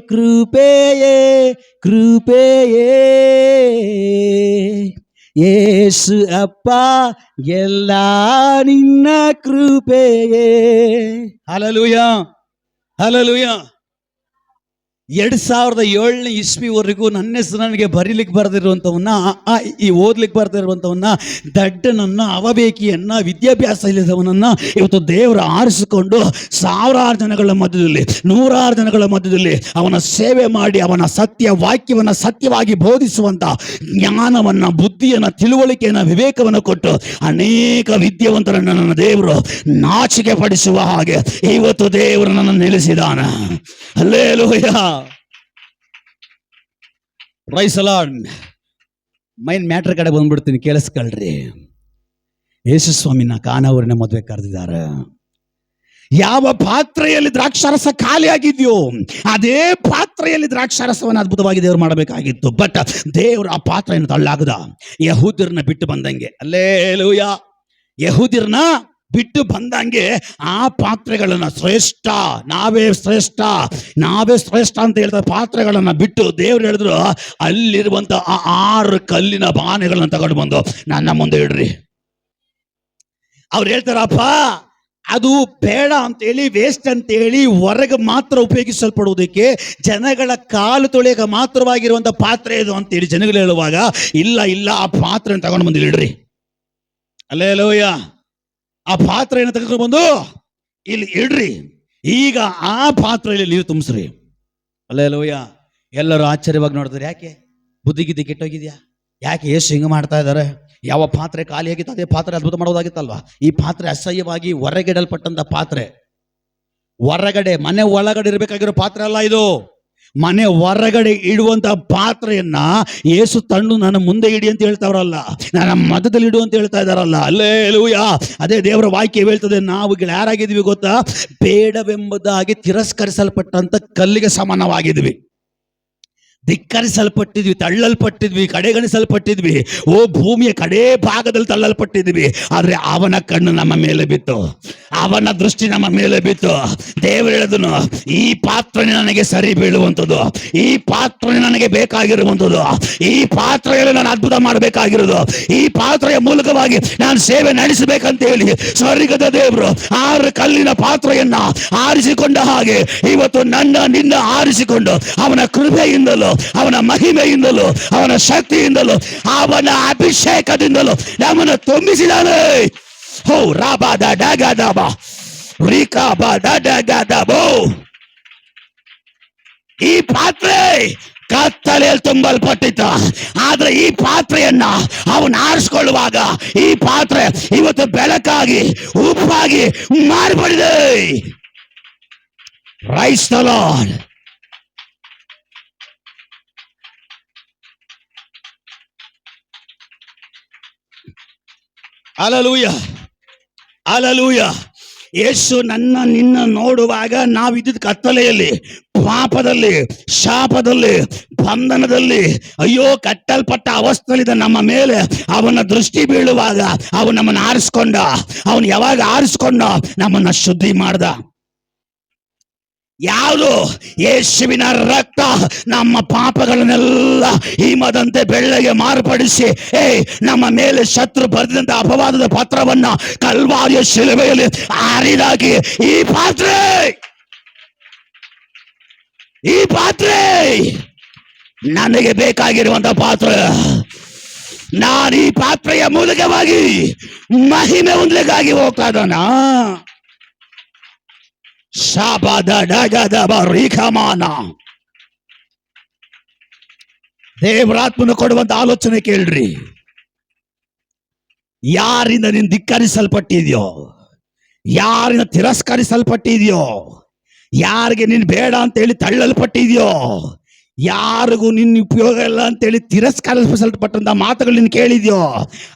ಕೃಪೆಯೇ, ಕೃಪೆಯೇ ಯೇಸು ಅಪ್ಪ, ಎಲ್ಲ ನಿನ್ನ ಕೃಪೆಯೇ. Hallelujah, hallelujah. 2007ನೇ ಇಸ್ವಿವರೆಗೂ ನನ್ನ ಹೆಸರು ನನಗೆ ಬರೀಲಿಕ್ಕೆ ಬರೆದಿರುವಂಥವನ್ನ, ಈ ಓದ್ಲಿಕ್ಕೆ ಬರ್ದಿರುವಂಥವನ್ನ, ದಡ್ಡನನ್ನ, ಅವಬೇಕಿಯನ್ನ, ವಿದ್ಯಾಭ್ಯಾಸ ಇಲ್ಲದವನನ್ನ ಇವತ್ತು ದೇವರು ಆರಿಸಿಕೊಂಡು ಸಾವಿರಾರು ಜನಗಳ ಮಧ್ಯದಲ್ಲಿ, ನೂರಾರು ಜನಗಳ ಮಧ್ಯದಲ್ಲಿ ಅವನ ಸೇವೆ ಮಾಡಿ ಅವನ ಸತ್ಯ ವಾಕ್ಯವನ್ನ ಸತ್ಯವಾಗಿ ಬೋಧಿಸುವಂತ ಜ್ಞಾನವನ್ನ, ಬುದ್ಧಿಯನ್ನ, ತಿಳುವಳಿಕೆಯನ್ನ, ವಿವೇಕವನ್ನು ಕೊಟ್ಟು ಅನೇಕ ವಿದ್ಯಾವಂತರನ್ನು ನನ್ನ ದೇವರು ನಾಚಿಕೆ ಪಡಿಸುವ ಹಾಗೆ ಇವತ್ತು ದೇವರು ನನ್ನನ್ನು ನಿಲ್ಲಿಸಿದಾನ. Hallelujah, praise the lord. Main matter ಕಡೆ ಬಂದ್ಬಿಡ್ತೀನಿ, ಕೇಳಿಸ್ಕೊಳ್ರಿ. ಯೇಸು ಸ್ವಾಮಿನ ಕಾನಾವೂರಿನ ಮದುವೆ ಕರೆದಿದ್ದಾರೆ. ಯಾವ ಪಾತ್ರೆಯಲ್ಲಿ ದ್ರಾಕ್ಷಾರಸ ಖಾಲಿ ಆಗಿದೆಯೋ ಅದೇ ಪಾತ್ರೆಯಲ್ಲಿ ದ್ರಾಕ್ಷಾರಸವನ್ನು ಅದ್ಭುತವಾಗಿ ದೇವರು ಮಾಡಬೇಕಾಗಿತ್ತು. ಬಟ್ ದೇವರು ಆ ಪಾತ್ರೆಯನ್ನು ತಳ್ಳಾಗದ. ಯಹೂದ್ಯರನ್ನ ಬಿಟ್ಟು ಬಂದಂಗೆ, ಹಲ್ಲೆಲೂಯಾ, ಯಹೂದ್ಯರನ್ನ ಬಿಟ್ಟು ಬಂದಂಗೆ ಆ ಪಾತ್ರೆಗಳನ್ನ ಶ್ರೇಷ್ಠ, ನಾವೇ ಶ್ರೇಷ್ಠ, ನಾವೇ ಶ್ರೇಷ್ಠ ಅಂತ ಹೇಳ್ತಾರೆ ಪಾತ್ರೆಗಳನ್ನ ಬಿಟ್ಟು ದೇವ್ರು ಹೇಳಿದ್ರು, ಅಲ್ಲಿರುವಂತ ಆ 6 ಕಲ್ಲಿನ ಬಾಣೆಗಳನ್ನ ತಗೊಂಡು ಬಂದು ನನ್ನ ಮುಂದೆ ಇಡ್ರಿ. ಅವ್ರು ಹೇಳ್ತಾರಪ್ಪ, ಅದು ಬೇಡ ಅಂತೇಳಿ, ವೇಸ್ಟ್ ಅಂತೇಳಿ ಹೊರಗೆ ಮಾತ್ರ ಉಪಯೋಗಿಸಲ್ಪಡುವುದಕ್ಕೆ, ಜನಗಳ ಕಾಲು ತೊಳೆಯಕ್ಕೆ ಮಾತ್ರವಾಗಿರುವಂತ ಪಾತ್ರೆ ಇದು ಅಂತೇಳಿ ಜನಗಳು ಹೇಳುವಾಗ, ಇಲ್ಲ ಇಲ್ಲ, ಆ ಪಾತ್ರೆಯನ್ನು ತಗೊಂಡು ಬಂದು ಇಡ್ರಿ. ಹಲ್ಲೆಲೂಯಾ, ಆ ಪಾತ್ರೆಯನ್ನು ತಗೊಂಡು ಬಂದು ಇಲ್ಲಿ ಇಡ್ರಿ. ಈಗ ಆ ಪಾತ್ರೆಯಲ್ಲಿ ನೀರು ತುಂಬಿಸ್ರಿ. ಹಲ್ಲೆಲೂಯಾ. ಎಲ್ಲರೂ ಆಶ್ಚರ್ಯವಾಗಿ ನೋಡ್ತಾರೆ. ಯಾಕೆ ಬುದ್ಧಿಗಿದ್ದಿ ಕೆಟ್ಟೋಗಿದ್ಯಾ? ಯಾಕೆ ಯೇಸು ಹಿಂಗೆ ಮಾಡ್ತಾ ಇದ್ದಾರೆ? ಯಾವ ಪಾತ್ರೆ ಖಾಲಿ ಆಗಿತ್ತು ಅದೇ ಪಾತ್ರೆ ಅದ್ಭುತ ಮಾಡೋದಾಗಿತ್ತಲ್ವಾ? ಈ ಪಾತ್ರೆ ಅಸಹ್ಯವಾಗಿ ಹೊರಗಿಡಲ್ಪಟ್ಟಂತ ಪಾತ್ರೆ, ಹೊರಗಡೆ ಮನೆ ಒಳಗಡೆ ಇರಬೇಕಾಗಿರೋ ಪಾತ್ರೆ ಅಲ್ಲ ಇದು. ಮನೆ ಹೊರಗಡೆ ಇಡುವಂತ ಪಾತ್ರೆಯನ್ನ ಯೇಸು ತಂದು ನನ್ನ ಮುಂದೆ ಇಡಿ ಅಂತ ಹೇಳ್ತಾವ್ರಲ್ಲ, ನನ್ನ ಮಧ್ಯದಲ್ಲಿ ಇಡು ಅಂತ ಹೇಳ್ತಾ ಇದಾರಲ್ಲ. ಹಲ್ಲೆಲೂಯಾ. ಅದೇ ದೇವರ ವಾಕ್ಯ ಹೇಳ್ತದೆ, ನಾವು ಯಾರಾಗಿದ್ವಿ ಗೊತ್ತಾ? ಬೇಡವೆಂಬುದಾಗಿ ತಿರಸ್ಕರಿಸಲ್ಪಟ್ಟಂತ ಕಲ್ಲಿಗೆ ಸಮಾನವಾಗಿದ್ವಿ. ಧಿಕ್ಕರಿಸಲ್ಪಟ್ಟಿದ್ವಿ, ತಳ್ಳಲ್ಪಟ್ಟಿದ್ವಿ, ಕಡೆಗಣಿಸಲ್ಪಟ್ಟಿದ್ವಿ. ಓ ಭೂಮಿಯ ಕಡೆ ಭಾಗದಲ್ಲಿ ತಳ್ಳಲ್ಪಟ್ಟಿದ್ವಿ. ಆದ್ರೆ ಅವನ ಕಣ್ಣು ನಮ್ಮ ಮೇಲೆ ಬಿತ್ತು, ಅವನ ದೃಷ್ಟಿ ನಮ್ಮ ಮೇಲೆ ಬಿತ್ತು. ದೇವರು ಹೇಳಿದನು, ಈ ಪಾತ್ರೆ ನನಗೆ ಸರಿ ಬೀಳುವಂಥದ್ದು, ಈ ಪಾತ್ರೆ ನನಗೆ ಬೇಕಾಗಿರುವಂಥದ್ದು, ಈ ಪಾತ್ರೆಯಲ್ಲಿ ನಾನು ಅದ್ಭುತ ಮಾಡಬೇಕಾಗಿರೋದು, ಈ ಪಾತ್ರೆಯ ಮೂಲಕವಾಗಿ ನಾನು ಸೇವೆ ನಡೆಸಬೇಕಂತ ಹೇಳಿ ಸ್ವರ್ಗದ ದೇವರು 6 ಕಲ್ಲಿನ ಪಾತ್ರೆಯನ್ನ ಆರಿಸಿಕೊಂಡ ಹಾಗೆ ಇವತ್ತು ನಿನ್ನ ಆರಿಸಿಕೊಂಡು ಅವನ ಕೃಪೆಯಿಂದಲೂ, ಅವನ ಮಹಿಮೆಯಿಂದಲೂ, ಅವನ ಶಕ್ತಿಯಿಂದಲೂ, ಅವನ ಅಭಿಷೇಕದಿಂದಲೂ ನಮ್ಮನ್ನು ತುಂಬಿಸಿದಾನೆ. ಹೋ ರಾಬಾದ ಡಗದಬ ರಿಕಾಬಾದ ಡಗದಬೋ. ಈ ಪಾತ್ರೆ ಕತ್ತಲೆಯಲ್ಲಿ ತುಂಬಲ್ಪಟ್ಟಿತ್ತು, ಆದ್ರೆ ಈ ಪಾತ್ರೆಯನ್ನ ಅವನು ಆರಿಸಿಕೊಳ್ಳುವಾಗ ಈ ಪಾತ್ರೆ ಇವತ್ತು ಬೆಳಕಾಗಿ, ಉಪ್ಪಾಗಿ ಮಾರ್ಪಡಿದೆ. Praise the lord. Hallelujah, hallelujah. ಯೇಸು ನಿನ್ನ ನೋಡುವಾಗ ನಾವಿದ್ದ ಕತ್ತಲೆಯಲ್ಲಿ, ಪಾಪದಲ್ಲಿ, ಶಾಪದಲ್ಲಿ, ಬಂಧನದಲ್ಲಿ, ಅಯ್ಯೋ ಕಟ್ಟಲ್ಪಟ್ಟ ಅವಸ್ಥೆಯಲ್ಲಿದ್ದ ನಮ್ಮ ಮೇಲೆ ಅವನ ದೃಷ್ಟಿ ಬೀಳುವಾಗ ಅವನು ನಮ್ಮನ್ನು ಆರಿಸ್ಕೊಂಡ. ಅವನು ಯಾವಾಗ ಆರಿಸ್ಕೊಂಡ? ನಮ್ಮನ್ನ ಶುದ್ಧಿ ಮಾಡ್ದ. ಯಾವುದು? ಯೇಸುವಿನ ರಕ್ತ ನಮ್ಮ ಪಾಪಗಳನ್ನೆಲ್ಲ ಹಿಮದಂತೆ ಬೆಳ್ಳಗೆ ಮಾರ್ಪಡಿಸಿ, ನಮ್ಮ ಮೇಲೆ ಶತ್ರು ಬರೆದಂತ ಅಪವಾದದ ಪತ್ರವನ್ನ ಕಲ್ವಾರಿಯ ಶಿಲುಬೆಯಲ್ಲಿ ಹರಿದಾಕಿ, ಈ ಪಾತ್ರೆ ನನಗೆ ಬೇಕಾಗಿರುವಂತ ಪಾತ್ರೆ, ನಾನು ಈ ಪಾತ್ರೆಯ ಮೂಲಕವಾಗಿ ಮಹಿಮೆ ಹೊಂದಲಿಕ್ಕಾಗಿ ಹೋಗ್ತಾ ಇದ್ದಾನ. ದೇವರಾತ್ಮನ ಕೊಡುವಂತ ಆಲೋಚನೆ ಕೇಳ್ರಿ. ಯಾರಿಂದ ನೀನು ಧಿಕ್ಕರಿಸಲ್ಪಟ್ಟಿದ್ಯೋ, ಯಾರಿಂದ ತಿರಸ್ಕರಿಸಲ್ಪಟ್ಟಿದ್ಯೋ, ಯಾರಿಗೆ ನೀನು ಬೇಡ ಅಂತ ಹೇಳಿ ತಳ್ಳಲ್ಪಟ್ಟಿದ್ಯೋ, ಯಾರಿಗೂ ನಿನ್ನ ಉಪಯೋಗ ಇಲ್ಲ ಅಂತೇಳಿ ತಿರಸ್ಕರಿಸಲ್ಪಟ್ಟಂತ ಮಾತುಗಳು ನೀನು ಕೇಳಿದ್ಯೋ,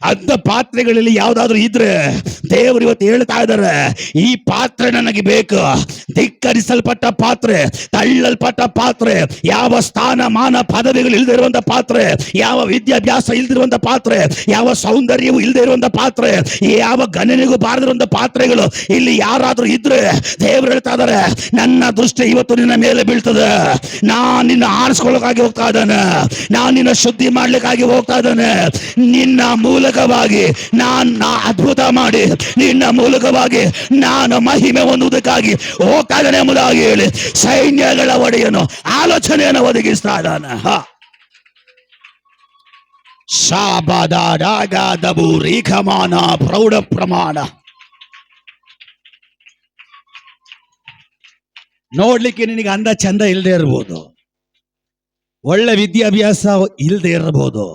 ಅಂತ ಪಾತ್ರೆಗಳಲ್ಲಿ ಯಾವ್ದಾದ್ರು ಇದ್ರೆ ದೇವರು ಇವತ್ತು ಹೇಳ್ತಾ ಇದ್ದಾರೆ, ಈ ಪಾತ್ರೆ ನನಗೆ ಬೇಕು. ಧಿಕ್ಕರಿಸಲ್ಪಟ್ಟ ಪಾತ್ರೆ, ತಳ್ಳಲ್ಪಟ್ಟ ಪಾತ್ರೆ, ಯಾವ ಸ್ಥಾನ ಮಾನ ಪದವಿಗಳು ಇಲ್ಲದೆ ಇರುವಂತ ಪಾತ್ರೆ, ಯಾವ ವಿದ್ಯಾಭ್ಯಾಸ ಇಲ್ದಿರುವಂತ ಪಾತ್ರೆ, ಯಾವ ಸೌಂದರ್ಯವು ಇಲ್ಲದೆ ಇರುವಂತ ಪಾತ್ರೆ, ಯಾವ ಗಣನೆಗೂ ಬಾರದಿರುವಂತ ಪಾತ್ರೆಗಳು ಇಲ್ಲಿ ಯಾರಾದ್ರೂ ಇದ್ರೆ ದೇವರು ಹೇಳ್ತಾ ಇದ್ದಾರೆ, ನನ್ನ ದೃಷ್ಟಿ ಇವತ್ತು ನಿನ್ನ ಮೇಲೆ ಬೀಳ್ತದೆ. ನಾನು ನಿನ್ನ ಆರಿಸ್ಕೊಳ್ಳೋಕ್ಕಾಗಿ ಹೋಗ್ತಾ ಇದ್ದಾನೆ, ನಾನು ನಿನ್ನ ಶುದ್ಧಿ ಮಾಡ್ಲಿಕ್ಕಾಗಿ ಹೋಗ್ತಾ ಇದ್ದಾನೆ. ನಿನ್ನ ಮೂಲಕವಾಗಿ ನಾನು ಅದ್ಭುತ ಮಾಡಿ, ನಿನ್ನ ಮೂಲಕವಾಗಿ ನಾನು ಮಹಿಮೆ ಹೊಂದುವುದಕ್ಕಾಗಿ ಹೋಗ್ತಾ ಇದ್ದಾನೆ ಎಂಬುದಾಗಿ ಹೇಳಿ ಸೈನ್ಯಗಳ ಒಡೆಯನು ಆಲೋಚನೆಯನ್ನು ಒದಗಿಸ್ತಾ ಇದ್ದಾನೆ. ಶಾಬಾದಾಡಾಗಾದಬು ರೇಖಮಾನ ಪ್ರೌಢ ಪ್ರಮಾಣ. ನೋಡ್ಲಿಕ್ಕೆ ನಿನಗೆ ಅಂದ ಚಂದ ಇಲ್ಲದೆ ಇರ್ಬೋದು, ಒಳ್ಳೆ ವಿದ್ಯಾಭ್ಯಾಸ ಇಲ್ಲದೆ ಇರಬಹುದು,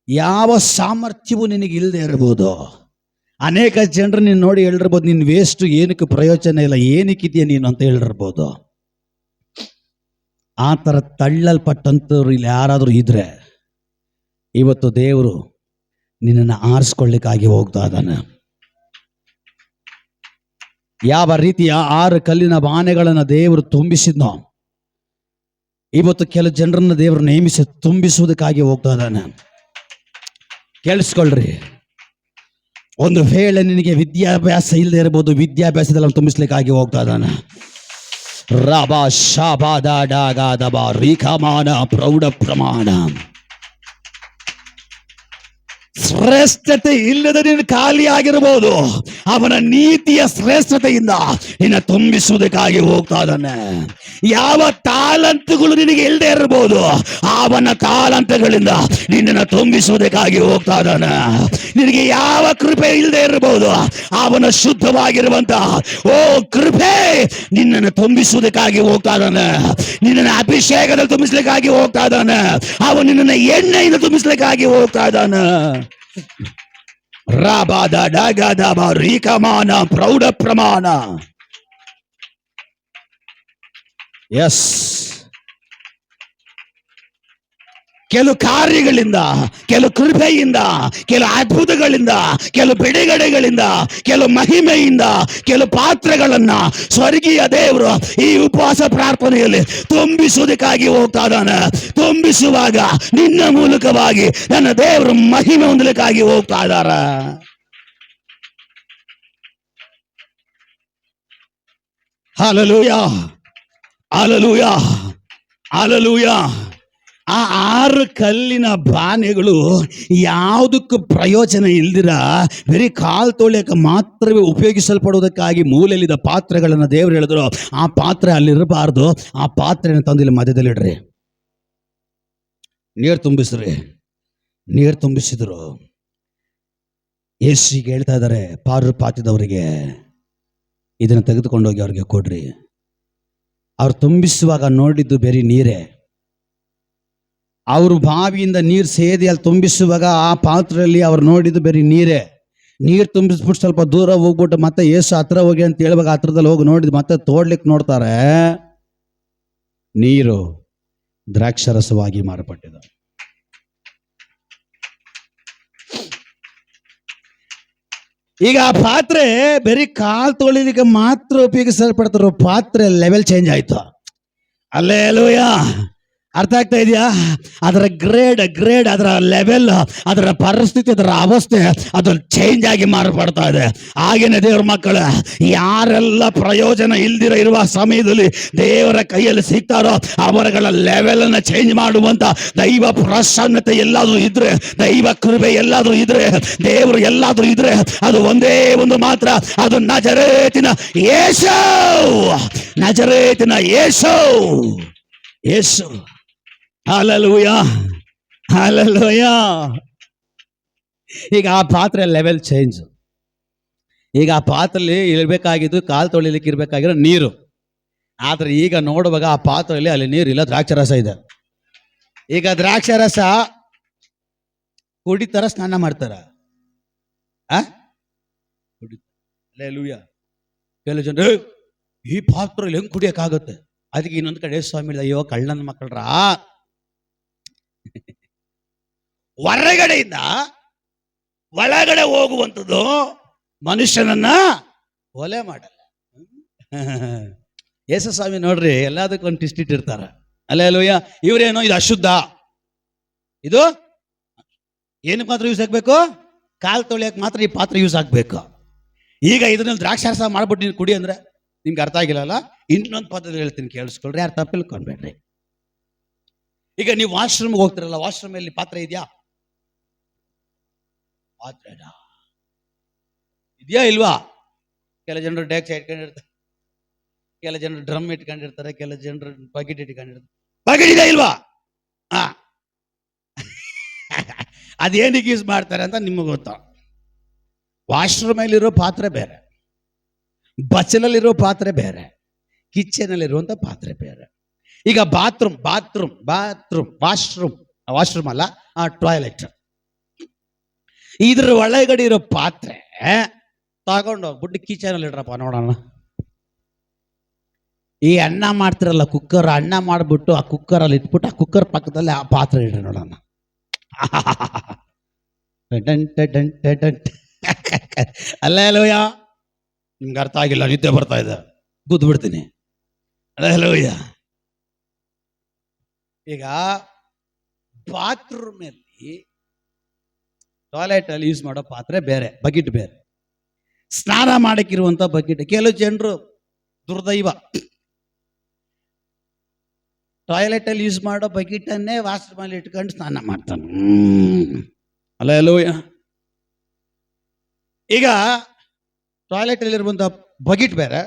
ಯಾವ ಸಾಮರ್ಥ್ಯವೂ ನಿನಗೆ ಇಲ್ಲದೆ ಇರಬಹುದು. ಅನೇಕ ಜನರು ನೀನು ನೋಡಿ ಹೇಳಿರ್ಬೋದು, ನಿನ್ನ ವೇಸ್ಟ್, ಏನಕ್ಕೆ ಪ್ರಯೋಜನ ಇಲ್ಲ, ಏನಕ್ಕಿದೆಯಾ ನೀನು ಅಂತ ಹೇಳಿರ್ಬೋದು. ಆ ಥರ ತಳ್ಳಲ್ಪಟ್ಟಂಥವ್ರು ಇಲ್ಲಿ ಯಾರಾದರೂ ಇದ್ರೆ ಇವತ್ತು ದೇವರು ನಿನ್ನನ್ನು ಆರಿಸ್ಕೊಳ್ಳಿಕ್ಕಾಗಿ ಹೋಗ್ತಾ ಇದ್ದಾನೆ. ಯಾವ ರೀತಿಯ 6 ಕಲ್ಲಿನ ಬಾಣೆಗಳನ್ನು ದೇವರು ತುಂಬಿಸಿದ್ನೋ, ಇವತ್ತು ಕೆಲ ಜನರನ್ನ ದೇವರು ನೇಮಿಸಿ ತುಂಬಿಸುವುದಕ್ಕಾಗಿ ಹೋಗ್ತಾ ಇದ್ದಾನೆ. ಕೇಳಿಸ್ಕೊಳ್ರಿ, ಒಂದು ವೇಳೆ ನಿನಗೆ ವಿದ್ಯಾಭ್ಯಾಸ ಇಲ್ಲದೆ ಇರಬಹುದು, ವಿದ್ಯಾಭ್ಯಾಸದಲ್ಲಿ ತುಂಬಿಸ್ಲಿಕ್ಕಾಗಿ ಹೋಗ್ತಾ ಇದ್ದಾನೆ. ರಬಾ ಶಾಬಾದಾಡಾಗಾದಬಾ ರೇಖಮಾನ ಪ್ರೌಢ ಪ್ರಮಾಣ. ಶ್ರೇಷ್ಠತೆ ಇಲ್ಲದ ನೀನು ಖಾಲಿ ಆಗಿರಬಹುದು, ಅವನ ನೀತಿಯ ಶ್ರೇಷ್ಠತೆಯಿಂದ ನಿನ್ನ ತುಂಬಿಸುವುದಕ್ಕಾಗಿ ಹೋಗ್ತಾ ಇದ್ದಾನೆ. ಯಾವ ತಾಲಂತುಗಳು ನಿನಗೆ ಇಲ್ಲದೆ ಇರಬಹುದು, ಅವನ ತಾಲಂತುಗಳಿಂದ ನಿನ್ನನ್ನು ತುಂಬಿಸುವುದಕ್ಕಾಗಿ ಹೋಗ್ತಾ ಇದ್ದಾನೆ. ನಿನಗೆ ಯಾವ ಕೃಪೆ ಇಲ್ಲದೆ ಇರಬಹುದು, ಅವನ ಶುದ್ಧವಾಗಿರುವಂತ ಕೃಪೆ ನಿನ್ನನ್ನು ತುಂಬಿಸುವುದಕ್ಕಾಗಿ ಹೋಗ್ತಾ ಇದ್ದಾನೆ. ನಿನ್ನನ್ನು ಅಭಿಷೇಕದಲ್ಲಿ ತುಂಬಿಸ್ಲಿಕ್ಕಾಗಿ ಹೋಗ್ತಾ ಇದ್ದಾನೆ. ಅವನು ನಿನ್ನನ್ನು ಎಣ್ಣೆಯಿಂದ ತುಂಬಿಸ್ಲಿಕ್ಕಾಗಿ ಹೋಗ್ತಾ ಇದ್ದಾನೆ. ರಾಬಾದಾಡಾಗಾದಬ ರೇಖಮಾನ ಪ್ರೌಢ ಪ್ರಮಾಣ. ಎಸ್, ಕೆಲವು ಕಾರ್ಯಗಳಿಂದ, ಕೆಲವು ಕೃಪೆಯಿಂದ, ಕೆಲವು ಅದ್ಭುತಗಳಿಂದ, ಕೆಲವು ಬಿಡುಗಡೆಗಳಿಂದ, ಕೆಲವು ಮಹಿಮೆಯಿಂದ, ಕೆಲವು ಪಾತ್ರಗಳನ್ನ ಸ್ವರ್ಗೀಯ ದೇವರು ಈ ಉಪವಾಸ ಪ್ರಾರ್ಥನೆಯಲ್ಲಿ ತುಂಬಿಸುವುದಕ್ಕಾಗಿ ಹೋಗ್ತಾ ಇದ್ದಾನೆ. ತುಂಬಿಸುವಾಗ ನಿನ್ನ ಮೂಲಕವಾಗಿ ನನ್ನ ದೇವರು ಮಹಿಮೆ ಹೊಂದಲಿಕ್ಕಾಗಿ ಹೋಗ್ತಾ ಇದ್ದಾರೆ. Hallelujah, hallelujah, hallelujah. ಆ 6 ಕಲ್ಲಿನ ಬಾಣೆಗಳು ಯಾವುದಕ್ಕೂ ಪ್ರಯೋಜನ ಇಲ್ದಿರ ಬರೀ ಕಾಲು ತೊಳೆಯಕ್ಕೆ ಮಾತ್ರವೇ ಉಪಯೋಗಿಸಲ್ಪಡುವುದಕ್ಕಾಗಿ ಮೂಲೆಯಲ್ಲಿದ್ದ ಪಾತ್ರೆಗಳನ್ನು ದೇವರು ಹೇಳಿದ್ರು, ಆ ಪಾತ್ರೆ ಅಲ್ಲಿರಬಾರ್ದು, ಆ ಪಾತ್ರೆನ ತಂದಿಲ್ಲಿ ಮಧ್ಯದಲ್ಲಿಡ್ರಿ, ನೀರು ತುಂಬಿಸ್ರಿ. ನೀರು ತುಂಬಿಸಿದ್ರು. ಯೇಸುವಿಗೆ ಹೇಳ್ತಾ ಇದ್ದಾರೆ, ಪಾತಿದವರಿಗೆ ಇದನ್ನು ತೆಗೆದುಕೊಂಡೋಗಿ ಅವ್ರಿಗೆ ಕೊಡ್ರಿ. ಅವ್ರು ತುಂಬಿಸುವಾಗ ನೋಡಿದ್ದು ಬೇರೆ ನೀರೇ. ಅವರು ಬಾವಿಯಿಂದ ನೀರು ಸೇದಿ ಅಲ್ಲಿ ತುಂಬಿಸುವಾಗ ಆ ಪಾತ್ರೆಯಲ್ಲಿ ಅವ್ರು ನೋಡಿದ್ದು ಬೇರೆ ನೀರೇ. ನೀರು ತುಂಬಿಸ್ಬಿಟ್ಟು ಸ್ವಲ್ಪ ದೂರ ಹೋಗ್ಬಿಟ್ಟು ಮತ್ತೆ ಯೇಸು ಹತ್ರ ಹೋಗಿ ಅಂತ ಹೇಳುವಾಗ ಹತ್ರದಲ್ಲಿ ಹೋಗಿ ನೋಡಿದ್ ಮತ್ತೆ ತೋಡ್ಲಿಕ್ಕೆ ನೋಡ್ತಾರೆ, ನೀರು ದ್ರಾಕ್ಷರಸವಾಗಿ ಮಾರ್ಪಟ್ಟಿದೆ. ಈಗ ಆ ಪಾತ್ರೆ ಬರೀ ಕಾಲ್ ತೊಳಿಲಿಕ್ಕೆ ಮಾತ್ರ ಉಪಯೋಗಿಸಲ್ಪಡ್ತಾರೋ ಪಾತ್ರೆ ಲೆವೆಲ್ ಚೇಂಜ್ ಆಯ್ತು. ಅಲ್ಲೇಲೂಯ. ಅರ್ಥ ಆಗ್ತಾ ಇದೆಯಾ? ಅದರ ಗ್ರೇಡ್ ಅದರ ಲೆವೆಲ್, ಅದರ ಪರಿಸ್ಥಿತಿ, ಅದರ ಅವಸ್ಥೆ ಅದು ಚೇಂಜ್ ಆಗಿ ಮಾರ್ಪಡ್ತಾ ಇದೆ. ಹಾಗೇನೆ ದೇವ್ರ ಮಕ್ಕಳ ಯಾರೆಲ್ಲ ಪ್ರಯೋಜನ ಇಲ್ದಿರ ಇರುವ ಸಮಯದಲ್ಲಿ ದೇವರ ಕೈಯಲ್ಲಿ ಸಿಗ್ತಾರೋ ಅವರುಗಳ ಲೆವೆಲ್ ಅನ್ನ ಚೇಂಜ್ ಮಾಡುವಂತ ದೈವ ಪ್ರಸನ್ನತೆ ಎಲ್ಲಾದ್ರೂ ಇದ್ರೆ, ದೈವ ಕೃಪೆ ಎಲ್ಲಾದ್ರೂ ಇದ್ರೆ, ದೇವರು ಎಲ್ಲಾದ್ರೂ ಇದ್ರೆ ಅದು ಒಂದೇ ಒಂದು ಮಾತ್ರ, ಅದು ನಜರೇತಿನ ಯೇಸು. ನಜರೇತಿನ ಯೇಸು. ಯೇಸು. Hallelujah, hallelujah. ಈಗ ಆ ಪಾತ್ರೆ ಲೆವೆಲ್ ಚೇಂಜ್. ಈಗ ಆ ಪಾತ್ರೆಯಲ್ಲಿ ಇರಬೇಕಾಗಿದ್ದು ಕಾಲು ತೊಳಿಲಿಕ್ಕೆ ಇರಬೇಕಾಗಿರೋ ನೀರು. ಆದ್ರೆ ಈಗ ನೋಡುವಾಗ ಆ ಪಾತ್ರೆಯಲ್ಲಿ ಅಲ್ಲಿ ನೀರಿಲ್ಲ, ದ್ರಾಕ್ಷಾರಸ ಇದೆ. ಈಗ ದ್ರಾಕ್ಷಾರಸ ಕುಡಿತಾರ, ಸ್ನಾನ ಮಾಡ್ತಾರ? ಹಲ್ಲೆಲೂಯಾ. ಕೆಲವು ಜನ ಈ ಪಾತ್ರೆಯಲ್ಲಿ ಹೆಂಗ್ ಕುಡಿಯಕ್ಕಾಗುತ್ತೆ? ಅದಕ್ಕೆ ಇನ್ನೊಂದು ಕಡೆ ಸ್ವಾಮಿ, ಅಯ್ಯೋ ಕಳ್ಳನ ಮಕ್ಕಳ್ರ, ಹೊರಗಡೆಯಿಂದ ಒಳಗಡೆ ಹೋಗುವಂಥದ್ದು ಮನುಷ್ಯನನ್ನ ಒಲೆ ಮಾಡಲ್ಲ. ಯೇಸು ಸ್ವಾಮಿ ನೋಡ್ರಿ ಎಲ್ಲದಕ್ಕೂ ಒಂದು ಟಿಸ್ಟ್ ಇಟ್ಟಿರ್ತಾರ. ಹಲ್ಲೆಲೂಯಾ. ಇವ್ರೇನೋ ಇದು ಅಶುದ್ಧ, ಇದು ಏನಕ್ಕೆ ಮಾತ್ರ ಯೂಸ್ ಆಗ್ಬೇಕು? ಕಾಲು ತೊಳೆಯಕ್ಕೆ ಮಾತ್ರ ಈ ಪಾತ್ರೆ ಯೂಸ್ ಆಗ್ಬೇಕು. ಈಗ ಇದನ್ನ ದ್ರಾಕ್ಷಾರಸ ಮಾಡ್ಬಿಟ್ಟು ನೀನು ಕುಡಿ ಅಂದ್ರೆ ನಿಮ್ಗೆ ಅರ್ಥ ಆಗಿಲ್ಲಲ್ಲ. ಇನ್ನೊಂದು ಪದ್ಧತಿ ಹೇಳ್ತೀನಿ, ಕೇಳಿಸ್ಕೊಳ್ರಿ, ಯಾರು ತಪ್ಪಿಲ್ಕೊಂಡ್ಬೇಡ್ರಿ. ಈಗ ನೀವು ವಾಶ್ರೂಮ್ಗೆ ಹೋಗ್ತಿರಲ್ಲ, ವಾಶ್ರೂಮಲ್ಲಿ ಪಾತ್ರೆ ಇದೆಯಾ? ಪಾತ್ರೆನ ಇದೆಯಾ ಇಲ್ವಾ? ಕೆಲ ಜನರು ಡ್ಯಾಕ್ಸ್ ಇಟ್ಕೊಂಡಿರ್ತಾರೆ, ಕೆಲ ಜನರು ಡ್ರಮ್ ಇಟ್ಕೊಂಡಿರ್ತಾರೆ, ಕೆಲ ಜನರು ಬಕೆಟ್ ಇಟ್ಕೊಂಡಿರ್ತಾರೆ. ಬಕೆಟ್ ಇದೆ ಇಲ್ವಾ? ಅದೇನಿಗೆ ಯೂಸ್ ಮಾಡ್ತಾರೆ ಅಂತ ನಿಮಗೆ ಗೊತ್ತಾ? ವಾಶ್ರೂಮಲ್ಲಿರೋ ಪಾತ್ರೆ ಬೇರೆ, ಬಚ್ಚಲಲ್ಲಿರೋ ಪಾತ್ರೆ ಬೇರೆ, ಕಿಚನಲ್ಲಿರುವಂಥ ಪಾತ್ರೆ ಬೇರೆ. ಈಗ ವಾಶ್ರೂಮ್ ಅಲ್ಲ, ಟಾಯ್ಲೆಟ್, ಇದ್ರ ಒಳಗಡೆ ಇರೋ ಪಾತ್ರೆ ತಗೊಂಡೋಗ್ಬಿಟ್ಟು ಕಿಚನಲ್ಲಿ ಇಡ್ರಪ್ಪ ನೋಡೋಣ. ಈ ಅನ್ನ ಮಾಡ್ತಿರಲ್ಲ ಕುಕ್ಕರ್, ಅನ್ನ ಮಾಡ್ಬಿಟ್ಟು ಆ ಕುಕ್ಕರಲ್ಲಿ ಇಟ್ಬಿಟ್ಟು ಆ ಕುಕ್ಕರ್ ಪಕ್ಕದಲ್ಲಿ ಆ ಪಾತ್ರೆ ಇಡ್ರಿ ನೋಡೋಣ. ಹಲ್ಲೆಲೂಯ. ನಿಮ್ಗೆ ಅರ್ಥ ಆಗಿಲ್ಲ, ನಿದ್ದೆ ಬರ್ತಾ ಇದೆ, ಕೂತ್ ಬಿಡ್ತೀನಿ. ಹಲ್ಲೆಲೂಯ. ಈಗ ಬಾತ್ರೂಮಲ್ಲಿ, ಟಾಯ್ಲೆಟ್ ಅಲ್ಲಿ ಯೂಸ್ ಮಾಡೋ ಪಾತ್ರೆ ಬೇರೆ, ಬಕೆಟ್ ಬೇರೆ, ಸ್ನಾನ ಮಾಡಕ್ಕಿರುವಂತ ಬಕೆಟ್. ಕೆಲವು ಜನರು ದುರ್ದೈವ, ಟಾಯ್ಲೆಟ್ ಅಲ್ಲಿ ಯೂಸ್ ಮಾಡೋ ಬಕೆಟ್ ಅನ್ನೇ ವಾಶ್ರೂಮ್ ಅಲ್ಲಿ ಇಟ್ಕೊಂಡು ಸ್ನಾನ ಮಾಡ್ತಾನೆ. ಹಲ್ಲೆಲೂಯ. ಈಗ ಟಾಯ್ಲೆಟ್ ಅಲ್ಲಿ ಇರುವಂತ ಬಕೆಟ್ ಬೇರೆ,